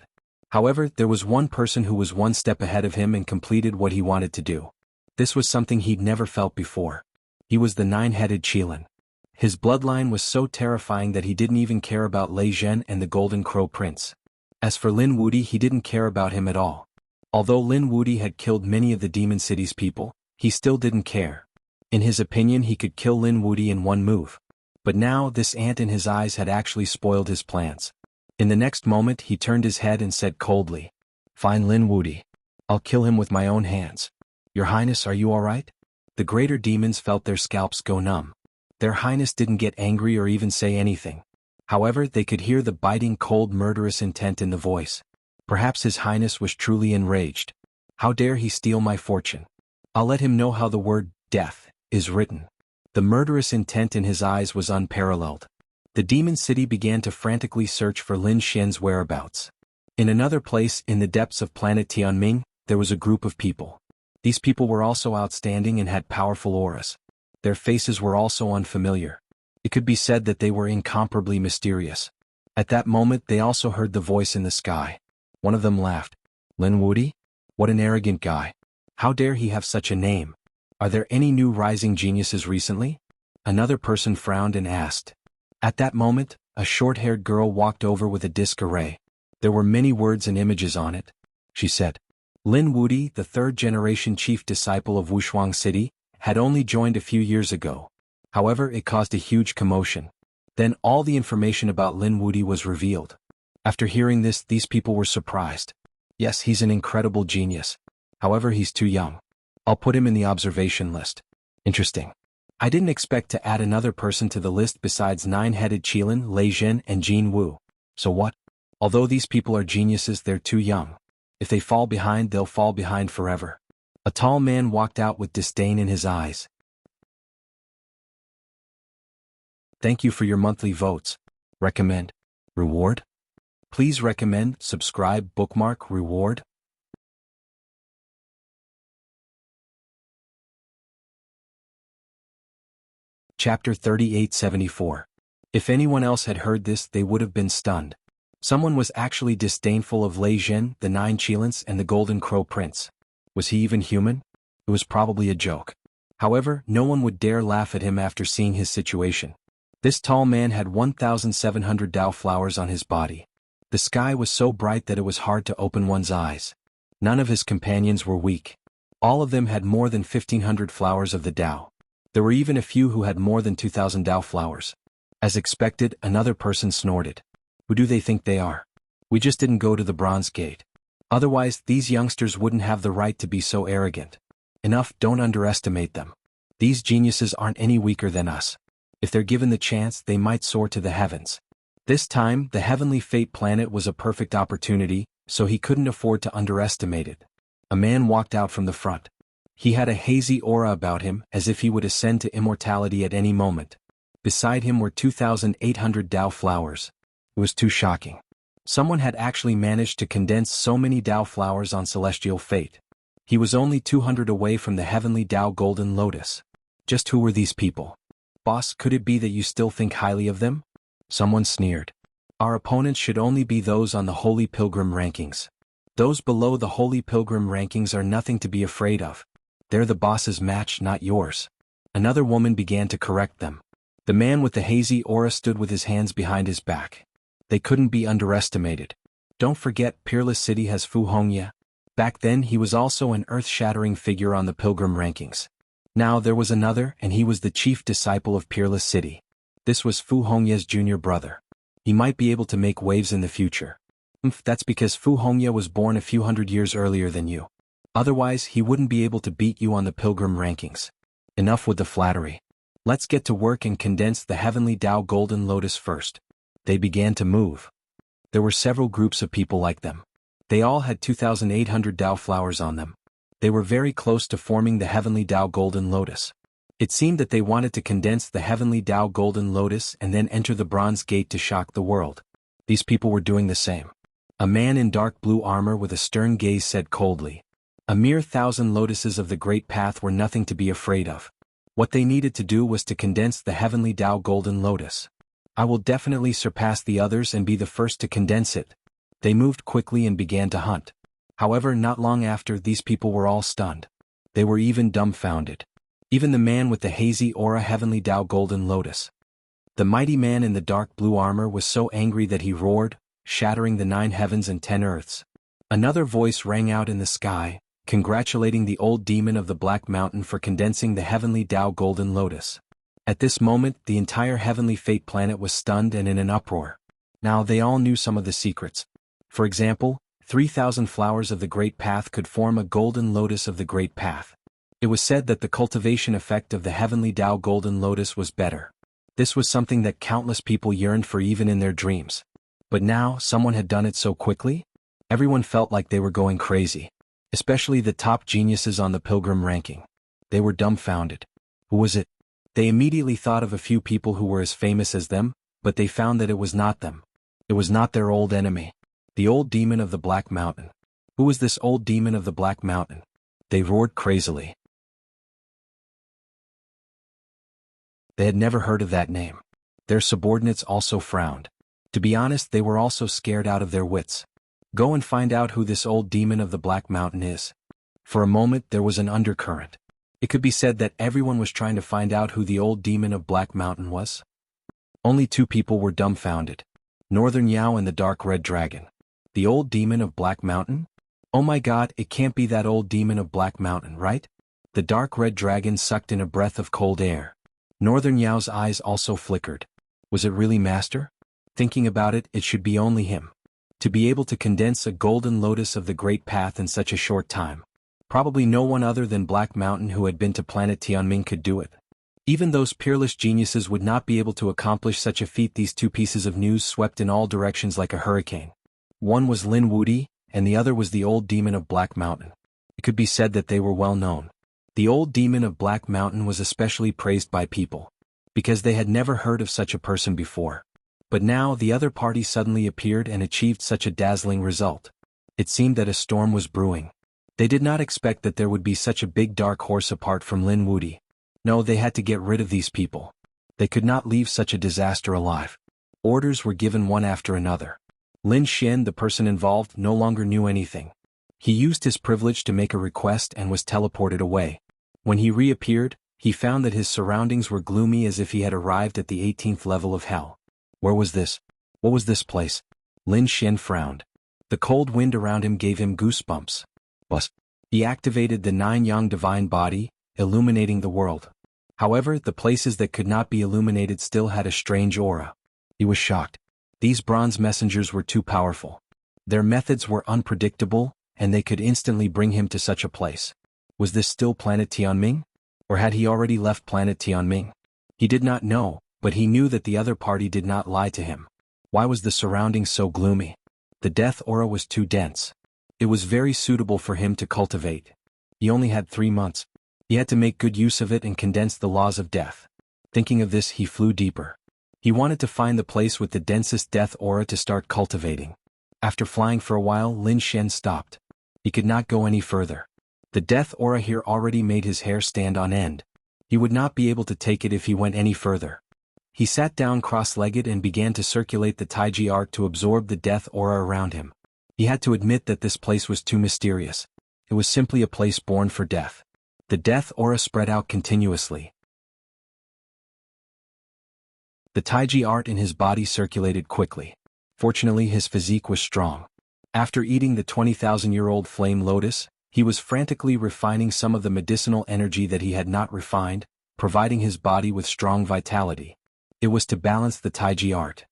However, there was one person who was one step ahead of him and completed what he wanted to do. This was something he'd never felt before. He was the nine-headed Qilin. His bloodline was so terrifying that he didn't even care about Lei Zhen and the Golden Crow Prince. As for Lin Wudi, he didn't care about him at all. Although Lin Wudi had killed many of the Demon City's people, he still didn't care. In his opinion, he could kill Lin Wudi in one move. But now, this ant in his eyes had actually spoiled his plans. In the next moment, he turned his head and said coldly, "Fine, Lin Wudi. I'll kill him with my own hands. Your Highness, are you all right?" The greater demons felt their scalps go numb. Their Highness didn't get angry or even say anything. However, they could hear the biting, cold, murderous intent in the voice. Perhaps His Highness was truly enraged. How dare he steal my fortune? I'll let him know how the word death is written. The murderous intent in his eyes was unparalleled. The Demon City began to frantically search for Lin Xian's whereabouts. In another place, in the depths of planet Tianming, there was a group of people. These people were also outstanding and had powerful auras. Their faces were also unfamiliar. It could be said that they were incomparably mysterious. At that moment, they also heard the voice in the sky. One of them laughed. "Lin Wudi? What an arrogant guy. How dare he have such a name? Are there any new rising geniuses recently?" Another person frowned and asked. At that moment, a short-haired girl walked over with a disc array. There were many words and images on it. She said, Lin Wudi, the third-generation chief disciple of Wushuang City, had only joined a few years ago. However, it caused a huge commotion. Then all the information about Lin Wudi was revealed. After hearing this, these people were surprised. Yes, he's an incredible genius. However, he's too young. I'll put him in the observation list. Interesting. I didn't expect to add another person to the list besides nine-headed Qilin, Lei Zhen, and Jianghu. So what? Although these people are geniuses, they're too young. If they fall behind, they'll fall behind forever. A tall man walked out with disdain in his eyes. Thank you for your monthly votes. Recommend. Reward? Please recommend, subscribe, bookmark, reward. Chapter 3874. If anyone else had heard this, they would have been stunned. Someone was actually disdainful of Lei Zhen, the 9 Qilins, and the Golden Crow Prince. Was he even human? It was probably a joke. However, no one would dare laugh at him after seeing his situation. This tall man had 1,700 Dao flowers on his body. The sky was so bright that it was hard to open one's eyes. None of his companions were weak. All of them had more than 1,500 flowers of the Dao. There were even a few who had more than 2,000 Dao flowers. As expected, another person snorted. Who do they think they are? We just didn't go to the Bronze Gate. Otherwise, these youngsters wouldn't have the right to be so arrogant. Enough, don't underestimate them. These geniuses aren't any weaker than us. If they're given the chance, they might soar to the heavens. This time, the Heavenly Fate planet was a perfect opportunity, so he couldn't afford to underestimate it. A man walked out from the front. He had a hazy aura about him, as if he would ascend to immortality at any moment. Beside him were 2,800 Dao flowers. It was too shocking. Someone had actually managed to condense so many Dao flowers on celestial fate. He was only 200 away from the heavenly Dao Golden Lotus. Just who were these people? Boss, could it be that you still think highly of them? Someone sneered. Our opponents should only be those on the Holy Pilgrim rankings. Those below the Holy Pilgrim rankings are nothing to be afraid of. They're the boss's match, not yours. Another woman began to correct them. The man with the hazy aura stood with his hands behind his back. They couldn't be underestimated. Don't forget, Peerless City has Fu Hongya. Back then he was also an earth-shattering figure on the pilgrim rankings. Now there was another, and he was the chief disciple of Peerless City. This was Fu Hongye's junior brother. He might be able to make waves in the future. That's because Fu Hongye was born a few hundred years earlier than you. Otherwise he wouldn't be able to beat you on the pilgrim rankings. Enough with the flattery. Let's get to work and condense the heavenly Tao Golden Lotus first. They began to move. There were several groups of people like them. They all had 2,800 Tao flowers on them. They were very close to forming the heavenly Tao Golden Lotus. It seemed that they wanted to condense the heavenly Tao Golden Lotus and then enter the Bronze Gate to shock the world. These people were doing the same. A man in dark blue armor with a stern gaze said coldly, "A mere 1,000 lotuses of the Great Path were nothing to be afraid of. What they needed to do was to condense the heavenly Tao Golden Lotus. I will definitely surpass the others and be the first to condense it." They moved quickly and began to hunt. However, not long after, these people were all stunned. They were even dumbfounded. Even the man with the hazy aura heavenly Tao Golden Lotus. The mighty man in the dark blue armor was so angry that he roared, shattering the 9 heavens and 10 earths. Another voice rang out in the sky, congratulating the old demon of the Black Mountain for condensing the heavenly Tao Golden Lotus. At this moment, the entire heavenly fate planet was stunned and in an uproar. Now they all knew some of the secrets. For example, 3,000 flowers of the Great Path could form a golden lotus of the Great Path. It was said that the cultivation effect of the heavenly Tao Golden Lotus was better. This was something that countless people yearned for even in their dreams. But now, someone had done it so quickly? Everyone felt like they were going crazy. Especially the top geniuses on the pilgrim ranking. They were dumbfounded. Who was it? They immediately thought of a few people who were as famous as them, but they found that it was not them. It was not their old enemy. The old demon of the Black Mountain. Who was this old demon of the Black Mountain? They roared crazily. They had never heard of that name. Their subordinates also frowned. To be honest, they were also scared out of their wits. Go and find out who this old demon of the Black Mountain is. For a moment there was an undercurrent. It could be said that everyone was trying to find out who the old demon of Black Mountain was. Only 2 people were dumbfounded. Northern Yao and the Dark Red Dragon. The old demon of Black Mountain? Oh my god, it can't be that old demon of Black Mountain, right? The Dark Red Dragon sucked in a breath of cold air. Northern Yao's eyes also flickered. Was it really Master? Thinking about it, it should be only him. To be able to condense a golden lotus of the Great Path in such a short time. Probably no one other than Black Mountain who had been to planet Tianming could do it. Even those peerless geniuses would not be able to accomplish such a feat. These 2 pieces of news swept in all directions like a hurricane. One was Lin Wudi, and the other was the old demon of Black Mountain. It could be said that they were well known. The old demon of Black Mountain was especially praised by people, because they had never heard of such a person before. But now the other party suddenly appeared and achieved such a dazzling result. It seemed that a storm was brewing. They did not expect that there would be such a big dark horse apart from Lin Wudi. No, they had to get rid of these people. They could not leave such a disaster alive. Orders were given one after another. Lin Xian, the person involved, no longer knew anything. He used his privilege to make a request and was teleported away. When he reappeared, he found that his surroundings were gloomy as if he had arrived at the 18th level of hell. Where was this? What was this place? Lin Xian frowned. The cold wind around him gave him goosebumps. He activated the 9 Yang divine body, illuminating the world. However, the places that could not be illuminated still had a strange aura. He was shocked. These bronze messengers were too powerful. Their methods were unpredictable, and they could instantly bring him to such a place. Was this still planet Tianming? Or had he already left planet Tianming? He did not know, but he knew that the other party did not lie to him. Why was the surroundings so gloomy? The death aura was too dense. It was very suitable for him to cultivate. He only had 3 months. He had to make good use of it and condense the laws of death. Thinking of this, he flew deeper. He wanted to find the place with the densest death aura to start cultivating. After flying for a while, Lin Xian stopped. He could not go any further. The death aura here already made his hair stand on end. He would not be able to take it if he went any further. He sat down cross-legged and began to circulate the Taiji art to absorb the death aura around him. He had to admit that this place was too mysterious. It was simply a place born for death. The death aura spread out continuously. The Taiji art in his body circulated quickly. Fortunately, his physique was strong. After eating the 20,000-year-old flame lotus, he was frantically refining some of the medicinal energy that he had not refined, providing his body with strong vitality. It was to balance the Taiji art.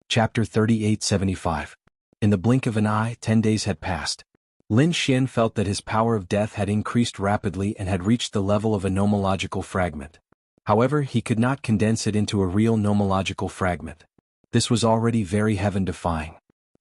Chapter 3875. In the blink of an eye, 10 days had passed. Lin Xian felt that his power of death had increased rapidly and had reached the level of a nomological fragment. However, he could not condense it into a real nomological fragment. This was already very heaven-defying.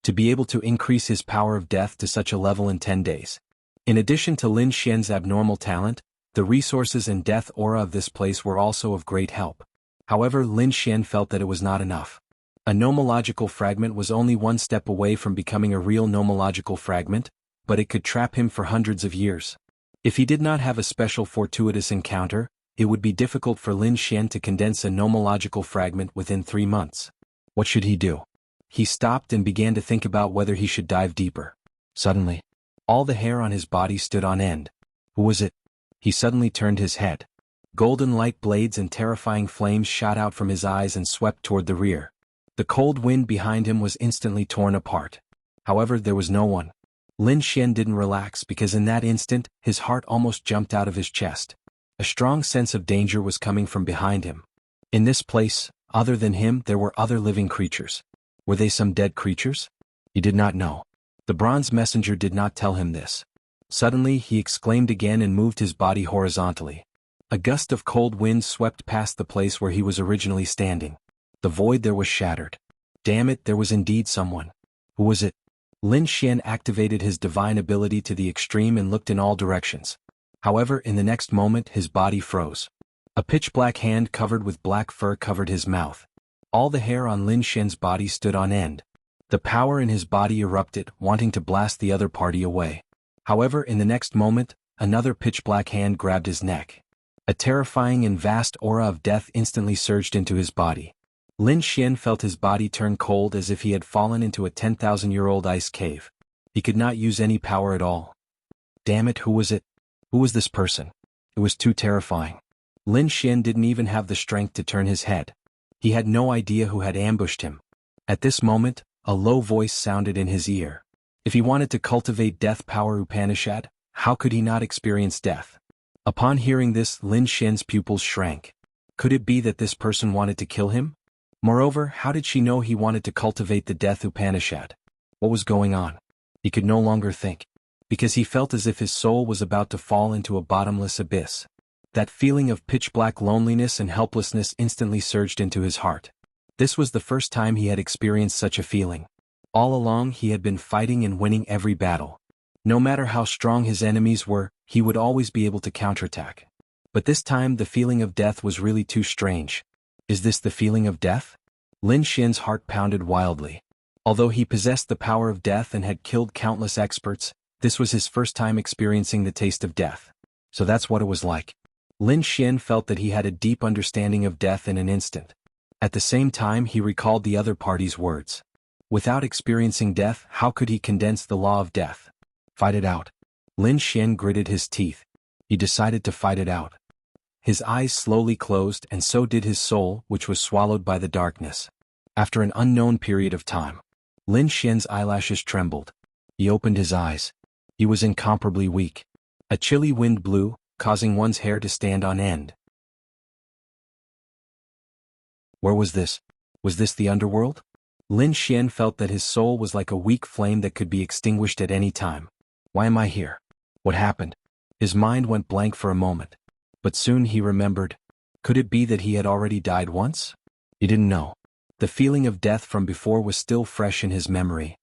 To be able to increase his power of death to such a level in 10 days. In addition to Lin Xian's abnormal talent, the resources and death aura of this place were also of great help. However, Lin Xian felt that it was not enough. A nomological fragment was only one step away from becoming a real nomological fragment, but it could trap him for hundreds of years. If he did not have a special fortuitous encounter, it would be difficult for Lin Xian to condense a nomological fragment within 3 months. What should he do? He stopped and began to think about whether he should dive deeper. Suddenly, all the hair on his body stood on end. Who was it? He suddenly turned his head. Golden light blades and terrifying flames shot out from his eyes and swept toward the rear. The cold wind behind him was instantly torn apart. However, there was no one. Lin Xian didn't relax because in that instant, his heart almost jumped out of his chest. A strong sense of danger was coming from behind him. In this place, other than him, there were other living creatures. Were they some dead creatures? He did not know. The bronze messenger did not tell him this. Suddenly, he exclaimed again and moved his body horizontally. A gust of cold wind swept past the place where he was originally standing. The void there was shattered. Damn it, there was indeed someone. Who was it? Lin Xian activated his divine ability to the extreme and looked in all directions. However, in the next moment, his body froze. A pitch-black hand covered with black fur covered his mouth. All the hair on Lin Xian's body stood on end. The power in his body erupted, wanting to blast the other party away. However, in the next moment, another pitch-black hand grabbed his neck. A terrifying and vast aura of death instantly surged into his body. Lin Xian felt his body turn cold as if he had fallen into a 10,000-year-old ice cave. He could not use any power at all. Damn it, who was it? Who was this person? It was too terrifying. Lin Xian didn't even have the strength to turn his head. He had no idea who had ambushed him. At this moment, a low voice sounded in his ear. If he wanted to cultivate death power Upanishad, how could he not experience death? Upon hearing this, Lin Xian's pupils shrank. Could it be that this person wanted to kill him? Moreover, how did she know he wanted to cultivate the death Upanishad? What was going on? He could no longer think. Because he felt as if his soul was about to fall into a bottomless abyss. That feeling of pitch-black loneliness and helplessness instantly surged into his heart. This was the first time he had experienced such a feeling. All along he had been fighting and winning every battle. No matter how strong his enemies were, he would always be able to counterattack. But this time the feeling of death was really too strange. Is this the feeling of death? Lin Xian's heart pounded wildly. Although he possessed the power of death and had killed countless experts, this was his first time experiencing the taste of death. So that's what it was like. Lin Xian felt that he had a deep understanding of death in an instant. At the same time, he recalled the other party's words. Without experiencing death, how could he condense the law of death? Fight it out. Lin Xian gritted his teeth. He decided to fight it out. His eyes slowly closed and so did his soul, which was swallowed by the darkness. After an unknown period of time, Lin Xian's eyelashes trembled. He opened his eyes. He was incomparably weak. A chilly wind blew, causing one's hair to stand on end. Where was this? Was this the underworld? Lin Xian felt that his soul was like a weak flame that could be extinguished at any time. Why am I here? What happened? His mind went blank for a moment. But soon he remembered. Could it be that he had already died once? He didn't know. The feeling of death from before was still fresh in his memory.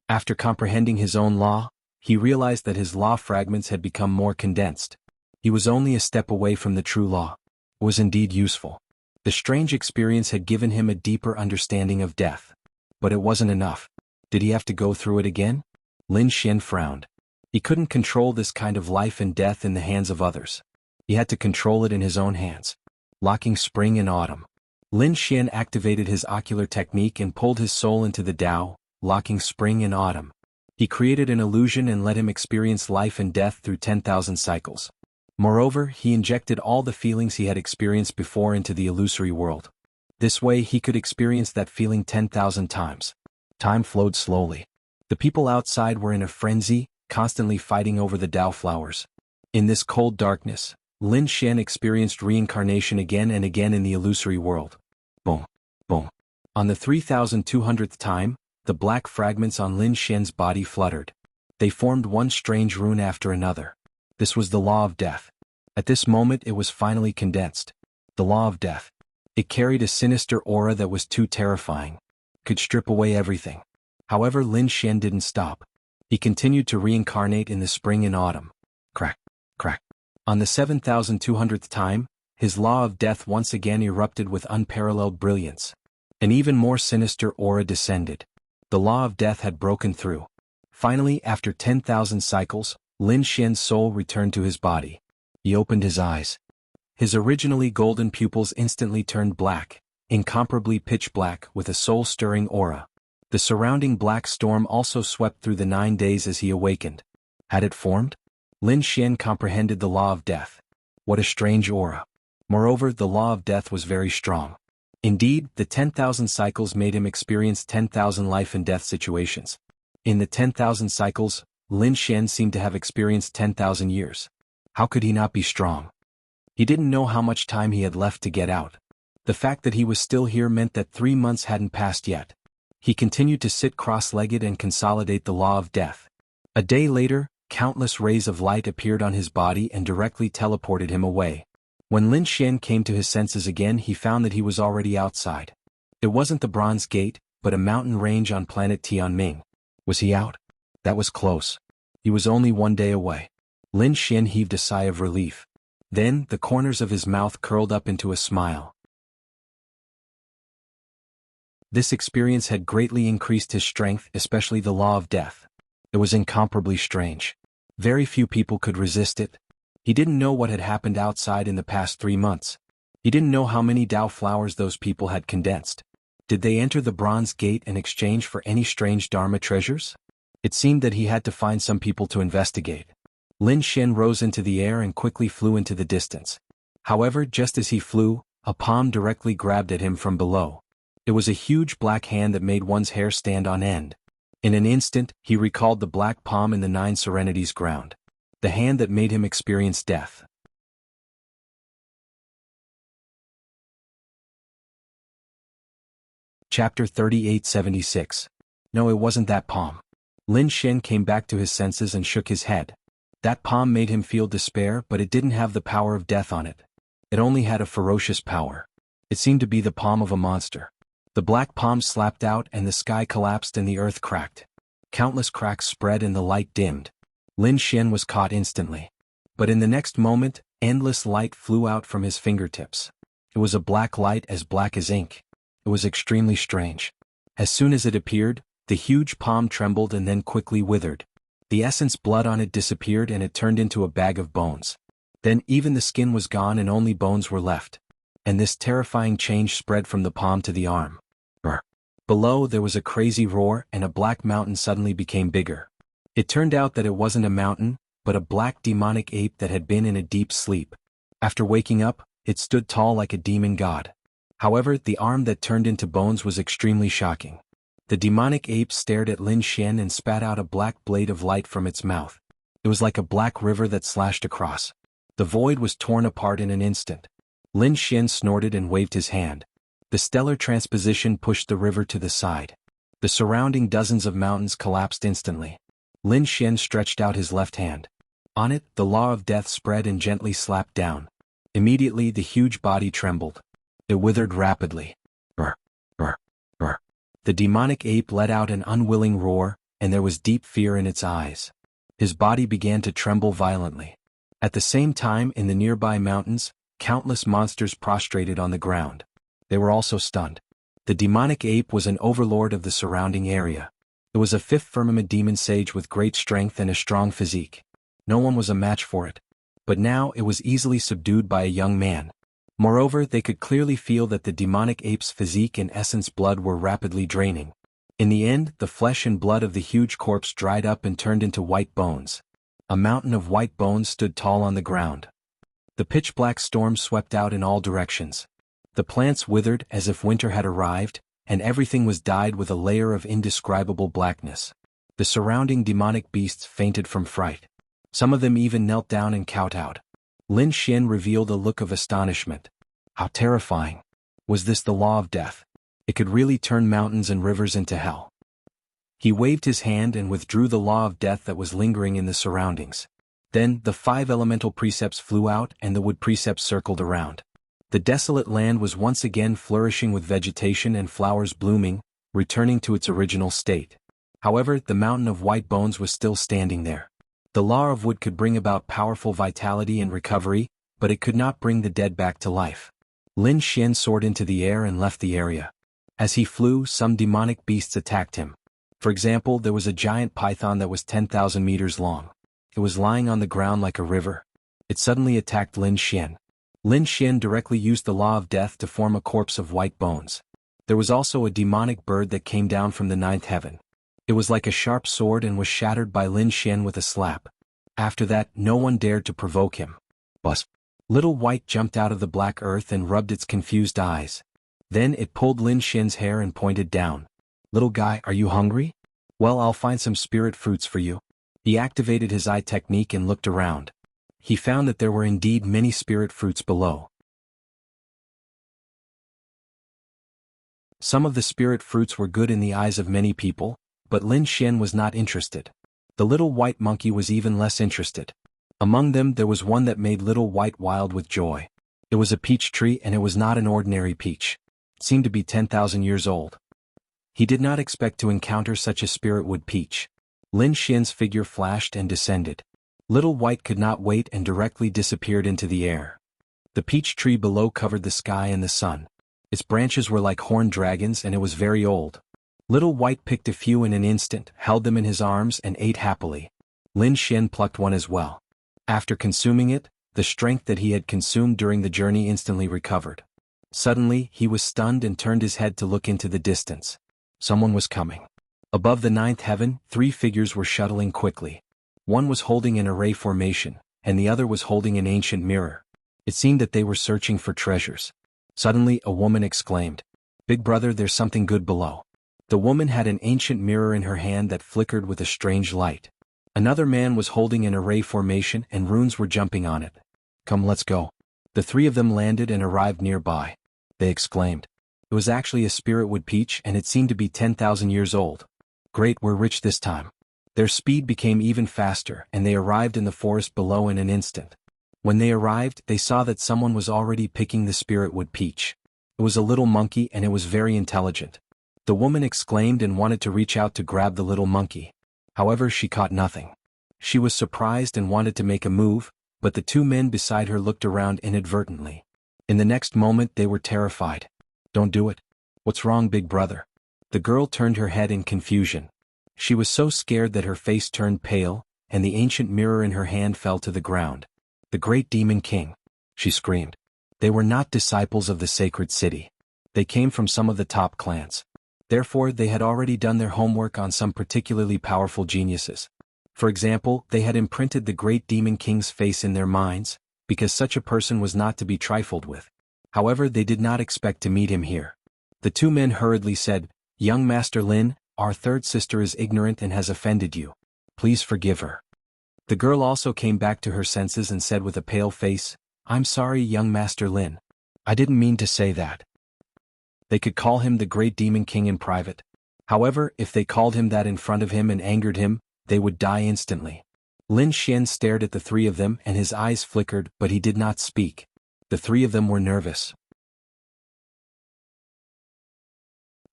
After comprehending his own law, he realized that his law fragments had become more condensed. He was only a step away from the true law. It was indeed useful. The strange experience had given him a deeper understanding of death. But it wasn't enough. Did he have to go through it again? Lin Xian frowned. He couldn't control this kind of life and death in the hands of others. He had to control it in his own hands. Locking spring and autumn. Lin Xian activated his ocular technique and pulled his soul into the Tao, locking spring and autumn. He created an illusion and let him experience life and death through 10,000 cycles. Moreover, he injected all the feelings he had experienced before into the illusory world. This way he could experience that feeling 10,000 times. Time flowed slowly. The people outside were in a frenzy, constantly fighting over the Dao flowers. In this cold darkness, Lin Xian experienced reincarnation again and again in the illusory world. Boom, boom. On the 3,200th time, the black fragments on Lin Xian's body fluttered. They formed one strange rune after another. This was the law of death. At this moment it was finally condensed. The law of death. It carried a sinister aura that was too terrifying. Could strip away everything. However, Lin Xian didn't stop. He continued to reincarnate in the spring and autumn. Crack, crack. On the 7,200th time, his law of death once again erupted with unparalleled brilliance. An even more sinister aura descended. The law of death had broken through. Finally, after 10,000 cycles, Lin Xian's soul returned to his body. He opened his eyes. His originally golden pupils instantly turned black, incomparably pitch black with a soul-stirring aura. The surrounding black storm also swept through the 9 days as he awakened. Had it formed? Lin Xian comprehended the law of death. What a strange aura. Moreover, the law of death was very strong. Indeed, the 10,000 cycles made him experience 10,000 life and death situations. In the 10,000 cycles, Lin Xian seemed to have experienced 10,000 years. How could he not be strong? He didn't know how much time he had left to get out. The fact that he was still here meant that 3 months hadn't passed yet. He continued to sit cross-legged and consolidate the law of death. A day later, countless rays of light appeared on his body and directly teleported him away. When Lin Xian came to his senses again, he found that he was already outside. It wasn't the Bronze Gate, but a mountain range on planet Tianming. Was he out? That was close. He was only 1 day away. Lin Xian heaved a sigh of relief. Then, the corners of his mouth curled up into a smile. This experience had greatly increased his strength, especially the law of death. It was incomparably strange. Very few people could resist it. He didn't know what had happened outside in the past 3 months. He didn't know how many Dao flowers those people had condensed. Did they enter the Bronze Gate in exchange for any strange Dharma treasures? It seemed that he had to find some people to investigate. Lin Xian rose into the air and quickly flew into the distance. However, just as he flew, a palm directly grabbed at him from below. It was a huge black hand that made one's hair stand on end. In an instant, he recalled the black palm in the 9 Serenities ground. The hand that made him experience death. Chapter 3876. No, it wasn't that palm. Lin Xian came back to his senses and shook his head. That palm made him feel despair, but it didn't have the power of death on it. It only had a ferocious power. It seemed to be the palm of a monster. The black palm slapped out and the sky collapsed and the earth cracked. Countless cracks spread and the light dimmed. Lin Xian was caught instantly. But in the next moment, endless light flew out from his fingertips. It was a black light as black as ink. It was extremely strange. As soon as it appeared, the huge palm trembled and then quickly withered. The essence blood on it disappeared and it turned into a bag of bones. Then even the skin was gone and only bones were left. And this terrifying change spread from the palm to the arm. Brr. Below there was a crazy roar and a black mountain suddenly became bigger. It turned out that it wasn't a mountain, but a black demonic ape that had been in a deep sleep. After waking up, it stood tall like a demon god. However, the arm that turned into bones was extremely shocking. The demonic ape stared at Lin Xian and spat out a black blade of light from its mouth. It was like a black river that slashed across. The void was torn apart in an instant. Lin Xian snorted and waved his hand. The stellar transposition pushed the river to the side. The surrounding dozens of mountains collapsed instantly. Lin Xian stretched out his left hand. On it, the law of death spread and gently slapped down. Immediately, the huge body trembled. It withered rapidly. Brr, brr, brr. The demonic ape let out an unwilling roar, and there was deep fear in its eyes. His body began to tremble violently. At the same time, in the nearby mountains, countless monsters prostrated on the ground. They were also stunned. The demonic ape was an overlord of the surrounding area. It was a 5th firmament demon sage with great strength and a strong physique. No one was a match for it. But now it was easily subdued by a young man. Moreover, they could clearly feel that the demonic ape's physique and essence blood were rapidly draining. In the end, the flesh and blood of the huge corpse dried up and turned into white bones. A mountain of white bones stood tall on the ground. The pitch-black storm swept out in all directions. The plants withered as if winter had arrived, and everything was dyed with a layer of indescribable blackness. The surrounding demonic beasts fainted from fright. Some of them even knelt down and kowtowed. Lin Xian revealed a look of astonishment. How terrifying! Was this the law of death? It could really turn mountains and rivers into hell. He waved his hand and withdrew the law of death that was lingering in the surroundings. Then, the 5 elemental precepts flew out and the wood precepts circled around. The desolate land was once again flourishing with vegetation and flowers blooming, returning to its original state. However, the mountain of white bones was still standing there. The law of wood could bring about powerful vitality and recovery, but it could not bring the dead back to life. Lin Xian soared into the air and left the area. As he flew, some demonic beasts attacked him. For example, there was a giant python that was 10,000 meters long. It was lying on the ground like a river. It suddenly attacked Lin Xian. Lin Xian directly used the law of death to form a corpse of white bones. There was also a demonic bird that came down from the 9th heaven. It was like a sharp sword and was shattered by Lin Xian with a slap. After that, no one dared to provoke him. Buzz! Little White jumped out of the black earth and rubbed its confused eyes. Then it pulled Lin Xian's hair and pointed down. Little guy, are you hungry? Well, I'll find some spirit fruits for you. He activated his eye technique and looked around. He found that there were indeed many spirit fruits below. Some of the spirit fruits were good in the eyes of many people, but Lin Xian was not interested. The little white monkey was even less interested. Among them there was one that made Little White wild with joy. It was a peach tree and it was not an ordinary peach. It seemed to be 10,000 years old. He did not expect to encounter such a spirit wood peach. Lin Xian's figure flashed and descended. Little White could not wait and directly disappeared into the air. The peach tree below covered the sky and the sun. Its branches were like horned dragons and it was very old. Little White picked a few in an instant, held them in his arms and ate happily. Lin Xian plucked one as well. After consuming it, the strength that he had consumed during the journey instantly recovered. Suddenly, he was stunned and turned his head to look into the distance. Someone was coming. Above the 9th heaven, 3 figures were shuttling quickly. One was holding an array formation, and the other was holding an ancient mirror. It seemed that they were searching for treasures. Suddenly, a woman exclaimed, "Big brother, there's something good below." The woman had an ancient mirror in her hand that flickered with a strange light. Another man was holding an array formation and runes were jumping on it. "Come, let's go." The 3 of them landed and arrived nearby. They exclaimed. It was actually a spirit wood peach and it seemed to be 10,000 years old. Great, we're rich this time. Their speed became even faster and they arrived in the forest below in an instant. When they arrived, they saw that someone was already picking the spirit wood peach. It was a little monkey and it was very intelligent. The woman exclaimed and wanted to reach out to grab the little monkey. However, she caught nothing. She was surprised and wanted to make a move, but the 2 men beside her looked around inadvertently. In the next moment they were terrified. "Don't do it. What's wrong, big brother?" The girl turned her head in confusion. She was so scared that her face turned pale, and the ancient mirror in her hand fell to the ground. "The great demon king!" she screamed. They were not disciples of the sacred city. They came from some of the top clans. Therefore, they had already done their homework on some particularly powerful geniuses. For example, they had imprinted the great demon king's face in their minds, because such a person was not to be trifled with. However, they did not expect to meet him here. The 2 men hurriedly said, "Young Master Lin, our 3rd sister is ignorant and has offended you. Please forgive her." The girl also came back to her senses and said with a pale face, "I'm sorry, young Master Lin. I didn't mean to say that." They could call him the great demon king in private. However, if they called him that in front of him and angered him, they would die instantly. Lin Xian stared at the 3 of them and his eyes flickered, but he did not speak. The 3 of them were nervous.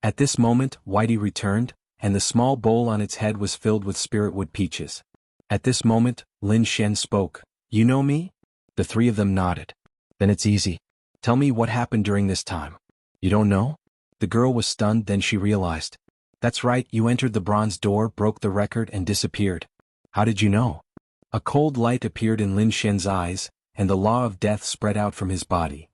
At this moment, Whitey returned, and the small bowl on its head was filled with spirit wood peaches. At this moment, Lin Xian spoke. "You know me?" The 3 of them nodded. "Then it's easy. Tell me what happened during this time." "You don't know?" The girl was stunned, then she realized. "That's right, you entered the bronze door, broke the record and disappeared." "How did you know?" A cold light appeared in Lin Xian's eyes, and the law of death spread out from his body.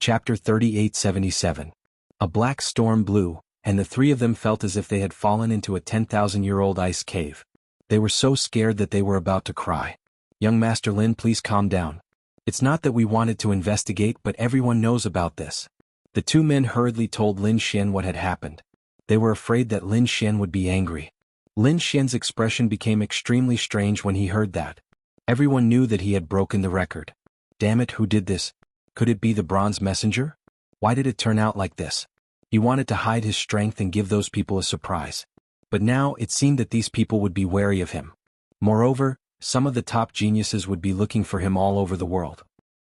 Chapter 3877. A black storm blew, and the 3 of them felt as if they had fallen into a 10,000-year-old ice cave. They were so scared that they were about to cry. Young Master Lin, please calm down. It's not that we wanted to investigate, but everyone knows about this. The two men hurriedly told Lin Xian what had happened. They were afraid that Lin Xian would be angry. Lin Xian's expression became extremely strange when he heard that. Everyone knew that he had broken the record. Damn it, who did this? Could it be the bronze messenger? Why did it turn out like this? He wanted to hide his strength and give those people a surprise. But now it seemed that these people would be wary of him. Moreover, some of the top geniuses would be looking for him all over the world.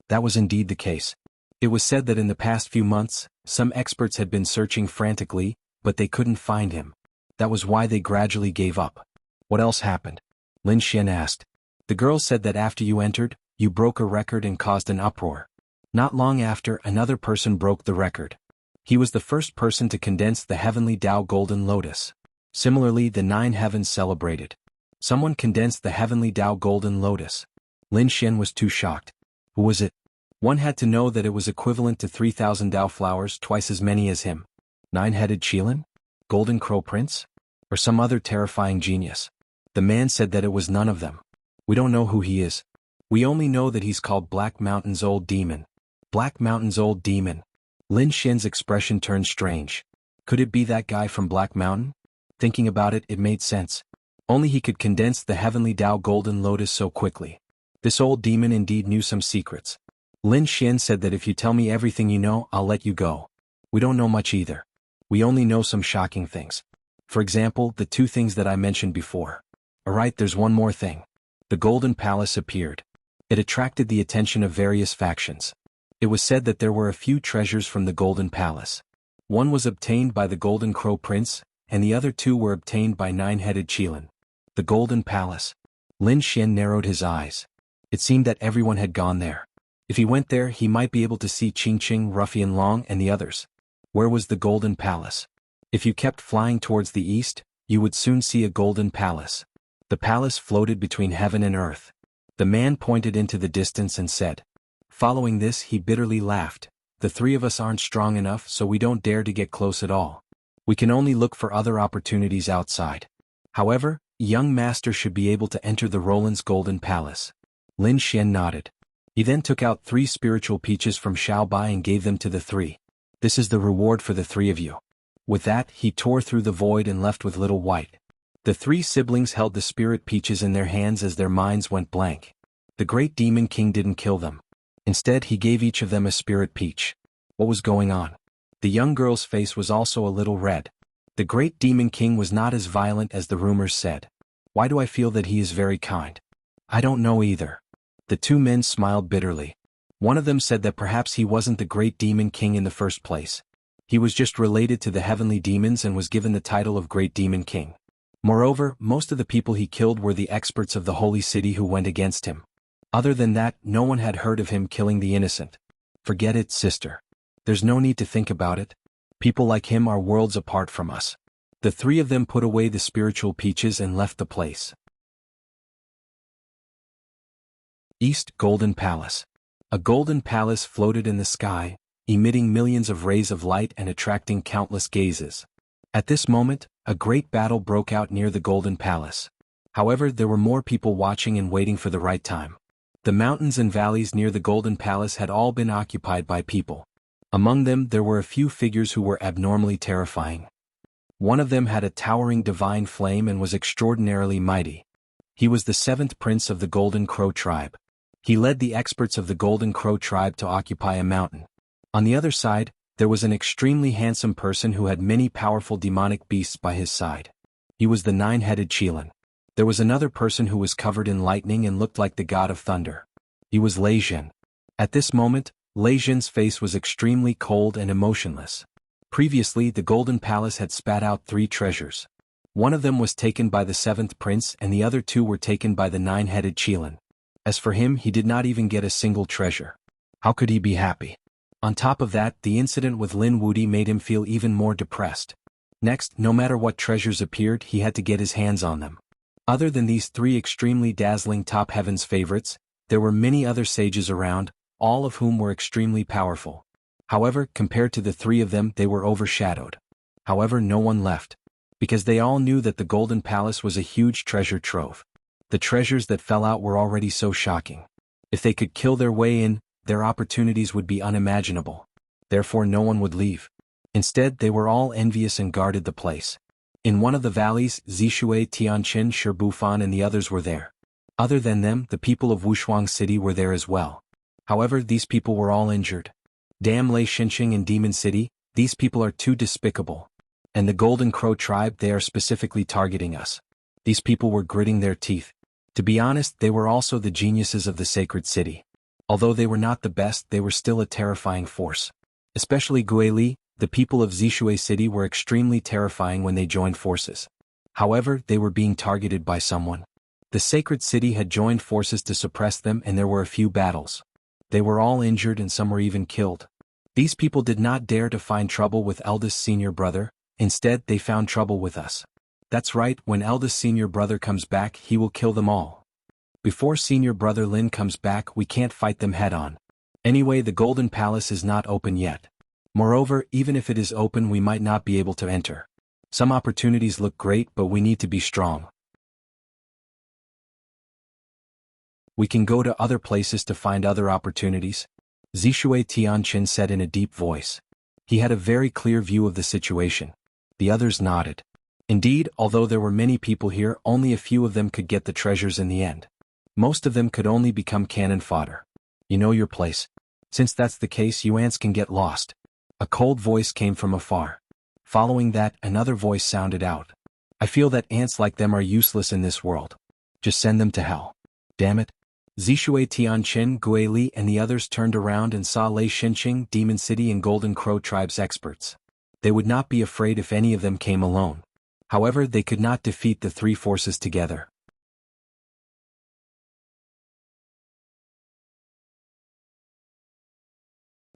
That was indeed the case. It was said that in the past few months, some experts had been searching frantically, but they couldn't find him. That was why they gradually gave up. What else happened? Lin Xian asked. The girl said that after you entered, you broke a record and caused an uproar. Not long after, another person broke the record. He was the first person to condense the heavenly Tao Golden Lotus. Similarly, the 9 heavens celebrated. Someone condensed the heavenly Tao Golden Lotus. Lin Xian was too shocked. Who was it? One had to know that it was equivalent to 3,000 Tao flowers, twice as many as him. 9-headed Qilin? Golden Crow Prince? Or some other terrifying genius? The man said that it was none of them. We don't know who he is. We only know that he's called Black Mountain's Old Demon. Black Mountain's Old Demon. Lin Xian's expression turned strange. Could it be that guy from Black Mountain? Thinking about it, it made sense. Only he could condense the heavenly Tao Golden Lotus so quickly. This old demon indeed knew some secrets. Lin Xian said that if you tell me everything you know, I'll let you go. We don't know much either. We only know some shocking things. For example, the 2 things that I mentioned before. Alright, there's one more thing. The Golden Palace appeared. It attracted the attention of various factions. It was said that there were a few treasures from the Golden Palace. One was obtained by the Golden Crow Prince, and the other 2 were obtained by 9-headed Qilin. The Golden Palace. Lin Xian narrowed his eyes. It seemed that everyone had gone there. If he went there, he might be able to see Qingqing, Ruffian Long, and the others. Where was the Golden Palace? If you kept flying towards the east, you would soon see a Golden Palace. The palace floated between heaven and earth. The man pointed into the distance and said. Following this, he bitterly laughed. The 3 of us aren't strong enough, so we don't dare to get close at all. We can only look for other opportunities outside. However, young master should be able to enter the Roland's Golden Palace. Lin Xian nodded. He then took out 3 spiritual peaches from Xiaobai and gave them to the 3. This is the reward for the 3 of you. With that, he tore through the void and left with Little White. The 3 siblings held the spirit peaches in their hands as their minds went blank. The great demon king didn't kill them. Instead, he gave each of them a spirit peach. What was going on? The young girl's face was also a little red. The great demon king was not as violent as the rumors said. Why do I feel that he is very kind? I don't know either. The 2 men smiled bitterly. One of them said that perhaps he wasn't the great demon king in the first place. He was just related to the heavenly demons and was given the title of Great Demon King. Moreover, most of the people he killed were the experts of the holy city who went against him. Other than that, no one had heard of him killing the innocent. Forget it, sister. There's no need to think about it. People like him are worlds apart from us. The 3 of them put away the spiritual peaches and left the place. East Golden Palace. A golden palace floated in the sky, emitting millions of rays of light and attracting countless gazes. At this moment, a great battle broke out near the Golden Palace. However, there were more people watching and waiting for the right time. The mountains and valleys near the Golden Palace had all been occupied by people. Among them, there were a few figures who were abnormally terrifying. One of them had a towering divine flame and was extraordinarily mighty. He was the 7th prince of the Golden Crow tribe. He led the experts of the Golden Crow tribe to occupy a mountain. On the other side, there was an extremely handsome person who had many powerful demonic beasts by his side. He was the 9-headed Qilin. There was another person who was covered in lightning and looked like the god of thunder. He was Lei Zhen. At this moment, Lei Zhen's face was extremely cold and emotionless. Previously, the Golden Palace had spat out 3 treasures. One of them was taken by the 7th prince and the other 2 were taken by the 9-headed Qilin. As for him, he did not even get a single treasure. How could he be happy? On top of that, the incident with Lin Wudi made him feel even more depressed. Next, no matter what treasures appeared, he had to get his hands on them. Other than these 3 extremely dazzling top heavens favorites, there were many other sages around, all of whom were extremely powerful. However, compared to the 3 of them, they were overshadowed. However, no one left. because they all knew that the Golden Palace was a huge treasure trove. The treasures that fell out were already so shocking. If they could kill their way in, their opportunities would be unimaginable. Therefore no one would leave. Instead, they were all envious and guarded the place. In one of the valleys, Zishui, Tianqin, Shibufan and the others were there. Other than them, the people of Wuxia City were there as well. However, these people were all injured. Damn Lei Xinqing in Demon City, these people are too despicable. And the Golden Crow tribe, they are specifically targeting us. These people were gritting their teeth. To be honest, they were also the geniuses of the sacred city. Although they were not the best, they were still a terrifying force. Especially Guili, the people of Zishui City were extremely terrifying when they joined forces. However, they were being targeted by someone. The sacred city had joined forces to suppress them and there were a few battles. They were all injured and some were even killed. These people did not dare to find trouble with eldest senior brother, instead they found trouble with us. That's right, when eldest senior brother comes back he will kill them all. Before senior brother Lin comes back we can't fight them head on. Anyway, the Golden Palace is not open yet. Moreover, even if it is open we might not be able to enter. Some opportunities look great but we need to be strong. We can go to other places to find other opportunities, Zishui Tianqin said in a deep voice. He had a very clear view of the situation. The others nodded. Indeed, although there were many people here, only a few of them could get the treasures in the end. Most of them could only become cannon fodder. You know your place. Since that's the case, you ants can get lost. A cold voice came from afar. Following that, another voice sounded out. I feel that ants like them are useless in this world. Just send them to hell. Damn it. Zishui Tianqin, Guili and the others turned around and saw Lei Xinqing, Demon City and Golden Crow tribes experts. They would not be afraid if any of them came alone. However, they could not defeat the three forces together.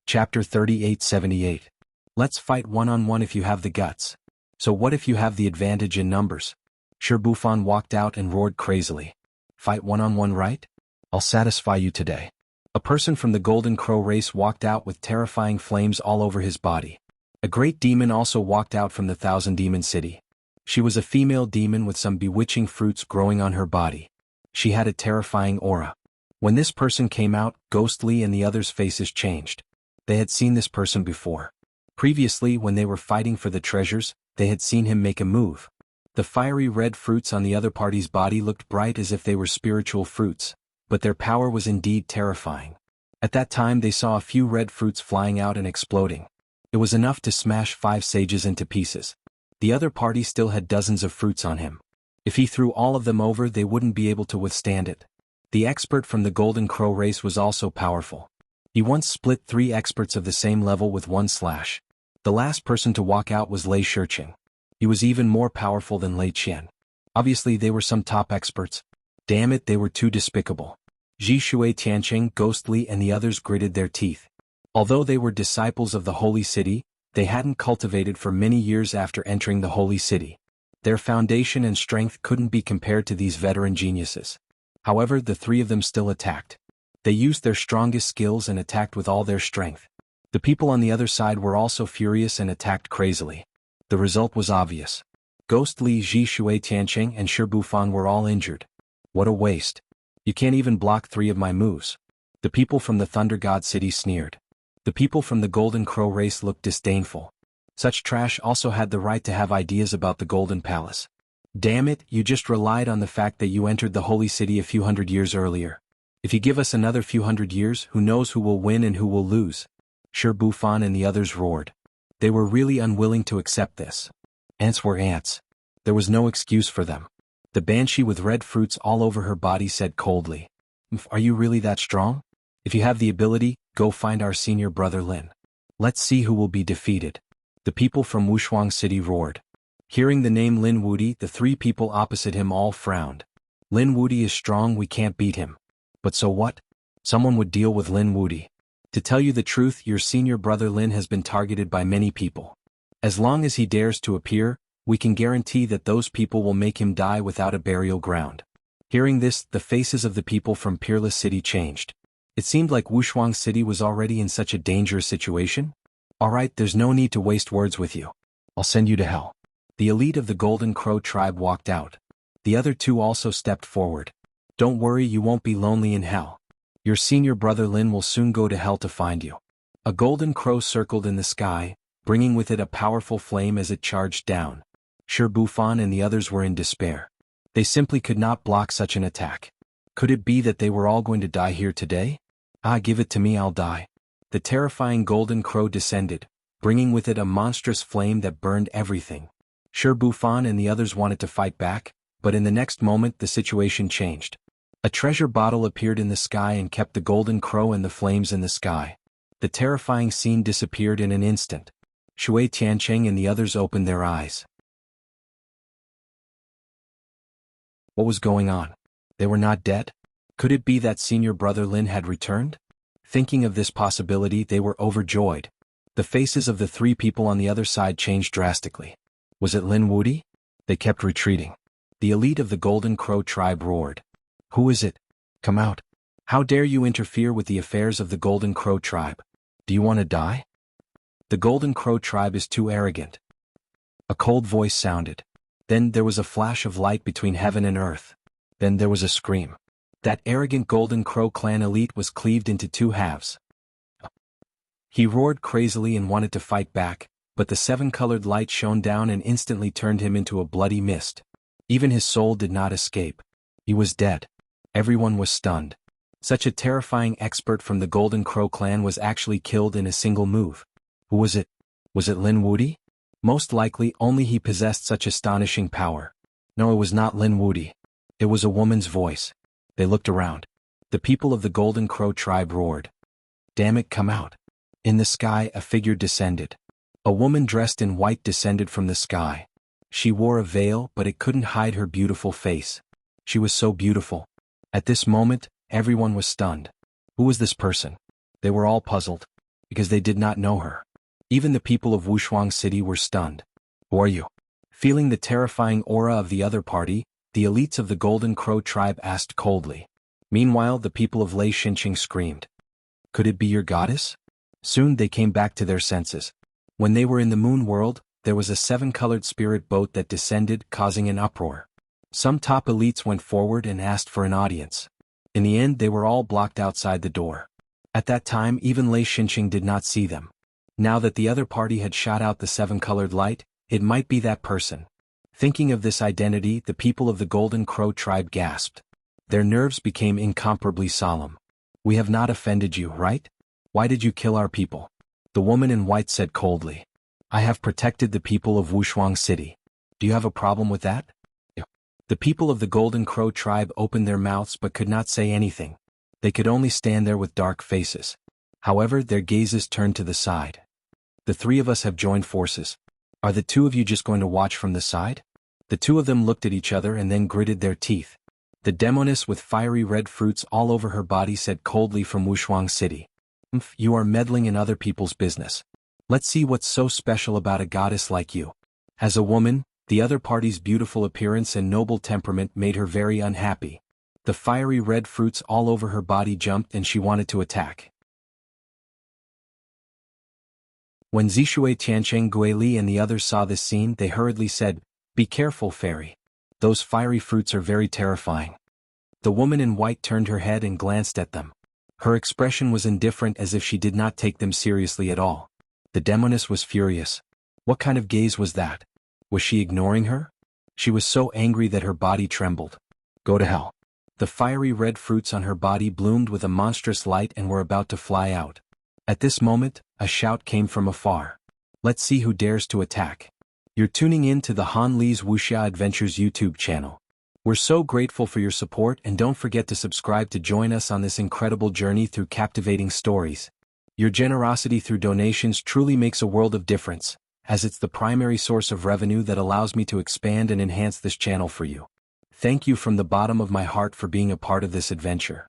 Chapter 3878. Let's fight one-on-one if you have the guts. So what if you have the advantage in numbers? Shibufan walked out and roared crazily. Fight one-on-one, right? I'll satisfy you today. A person from the Golden Crow race walked out with terrifying flames all over his body. A great demon also walked out from the Thousand Demon City. She was a female demon with some bewitching fruits growing on her body. She had a terrifying aura. When this person came out, Ghostly and the others' faces changed. They had seen this person before. Previously, when they were fighting for the treasures, they had seen him make a move. The fiery red fruits on the other party's body looked bright as if they were spiritual fruits, but their power was indeed terrifying. At that time they saw a few red fruits flying out and exploding. It was enough to smash 5 sages into pieces. The other party still had dozens of fruits on him. If he threw all of them over they wouldn't be able to withstand it. The expert from the Golden Crow race was also powerful. He once split 3 experts of the same level with one slash. The last person to walk out was Lei Xinqing. He was even more powerful than Lei Qian. Obviously they were some top experts. Damn it, they were too despicable. Zishui Tianqing, Ghostly and the others gritted their teeth. Although they were disciples of the Holy City, they hadn't cultivated for many years after entering the Holy City. Their foundation and strength couldn't be compared to these veteran geniuses. However, the 3 of them still attacked. They used their strongest skills and attacked with all their strength. The people on the other side were also furious and attacked crazily. The result was obvious. Ghostly, Zishui Tianqing and Shibufan were all injured. What a waste. You can't even block 3 of my moves. The people from the Thunder God City sneered. The people from the Golden Crow race looked disdainful. Such trash also had the right to have ideas about the Golden Palace. Damn it, you just relied on the fact that you entered the Holy City a few hundred years earlier. If you give us another few hundred years, who knows who will win and who will lose? Shibufan and the others roared. They were really unwilling to accept this. Ants were ants. There was no excuse for them. The banshee with red fruits all over her body said coldly. Are you really that strong? If you have the ability, go find our senior brother Lin. Let's see who will be defeated. The people from Wuxia City roared. Hearing the name Lin Wudi, the 3 people opposite him all frowned. Lin Wudi is strong, we can't beat him. But so what? Someone would deal with Lin Wudi. To tell you the truth, your senior brother Lin has been targeted by many people. As long as he dares to appear, we can guarantee that those people will make him die without a burial ground. Hearing this, the faces of the people from Peerless City changed. It seemed like Wuxia City was already in such a dangerous situation. Alright, there's no need to waste words with you. I'll send you to hell. The elite of the Golden Crow tribe walked out. The other two also stepped forward. Don't worry, you won't be lonely in hell. Your senior brother Lin will soon go to hell to find you. A golden crow circled in the sky, bringing with it a powerful flame as it charged down. Shi Bufan and the others were in despair. They simply could not block such an attack. Could it be that they were all going to die here today? Give it to me, I'll die. The terrifying golden crow descended, bringing with it a monstrous flame that burned everything. Shi Bufan and the others wanted to fight back, but in the next moment the situation changed. A treasure bottle appeared in the sky and kept the golden crow and the flames in the sky. The terrifying scene disappeared in an instant. Shui Tiancheng and the others opened their eyes. What was going on? They were not dead? Could it be that senior brother Lin had returned? Thinking of this possibility, they were overjoyed. The faces of the three people on the other side changed drastically. Was it Lin Wudi? They kept retreating. The elite of the Golden Crow tribe roared. Who is it? Come out. How dare you interfere with the affairs of the Golden Crow tribe? Do you want to die? The Golden Crow tribe is too arrogant. A cold voice sounded. Then there was a flash of light between heaven and earth. Then there was a scream. That arrogant Golden Crow clan elite was cleaved into two halves. He roared crazily and wanted to fight back, but the seven-colored light shone down and instantly turned him into a bloody mist. Even his soul did not escape. He was dead. Everyone was stunned. Such a terrifying expert from the Golden Crow clan was actually killed in a single move. Who was it? Was it Lin Wudi? Most likely only he possessed such astonishing power. No, it was not Lin Wudi. It was a woman's voice. They looked around. The people of the Golden Crow tribe roared. Damn it, come out. In the sky a figure descended. A woman dressed in white descended from the sky. She wore a veil, but it couldn't hide her beautiful face. She was so beautiful. At this moment, everyone was stunned. Who was this person? They were all puzzled, because they did not know her. Even the people of Wuxia City were stunned. Who are you? Feeling the terrifying aura of the other party, the elites of the Golden Crow tribe asked coldly. Meanwhile, the people of Lei Xinqing screamed. Could it be your goddess? Soon they came back to their senses. When they were in the moon world, there was a seven-colored spirit boat that descended, causing an uproar. Some top elites went forward and asked for an audience. In the end, they were all blocked outside the door. At that time, even Lei Xinqing did not see them. Now that the other party had shot out the seven-colored light, it might be that person. Thinking of this identity, the people of the Golden Crow tribe gasped. Their nerves became incomparably solemn. We have not offended you, right? Why did you kill our people? The woman in white said coldly. I have protected the people of Wuxia City. Do you have a problem with that? The people of the Golden Crow tribe opened their mouths but could not say anything. They could only stand there with dark faces. However, their gazes turned to the side. The three of us have joined forces. Are the two of you just going to watch from the side? The two of them looked at each other and then gritted their teeth. The demoness with fiery red fruits all over her body said coldly from Wuxia City. You are meddling in other people's business. Let's see what's so special about a goddess like you. As a woman, the other party's beautiful appearance and noble temperament made her very unhappy. The fiery red fruits all over her body jumped and she wanted to attack. When Zishui Tiancheng Guili and the others saw this scene, they hurriedly said, Be careful, fairy. Those fiery fruits are very terrifying. The woman in white turned her head and glanced at them. Her expression was indifferent, as if she did not take them seriously at all. The demoness was furious. What kind of gaze was that? Was she ignoring her? She was so angry that her body trembled. Go to hell. The fiery red fruits on her body bloomed with a monstrous light and were about to fly out. At this moment, a shout came from afar. Let's see who dares to attack. You're tuning in to the Han Li's Wuxia Adventures YouTube channel. We're so grateful for your support, and don't forget to subscribe to join us on this incredible journey through captivating stories. Your generosity through donations truly makes a world of difference, as it's the primary source of revenue that allows me to expand and enhance this channel for you. Thank you from the bottom of my heart for being a part of this adventure.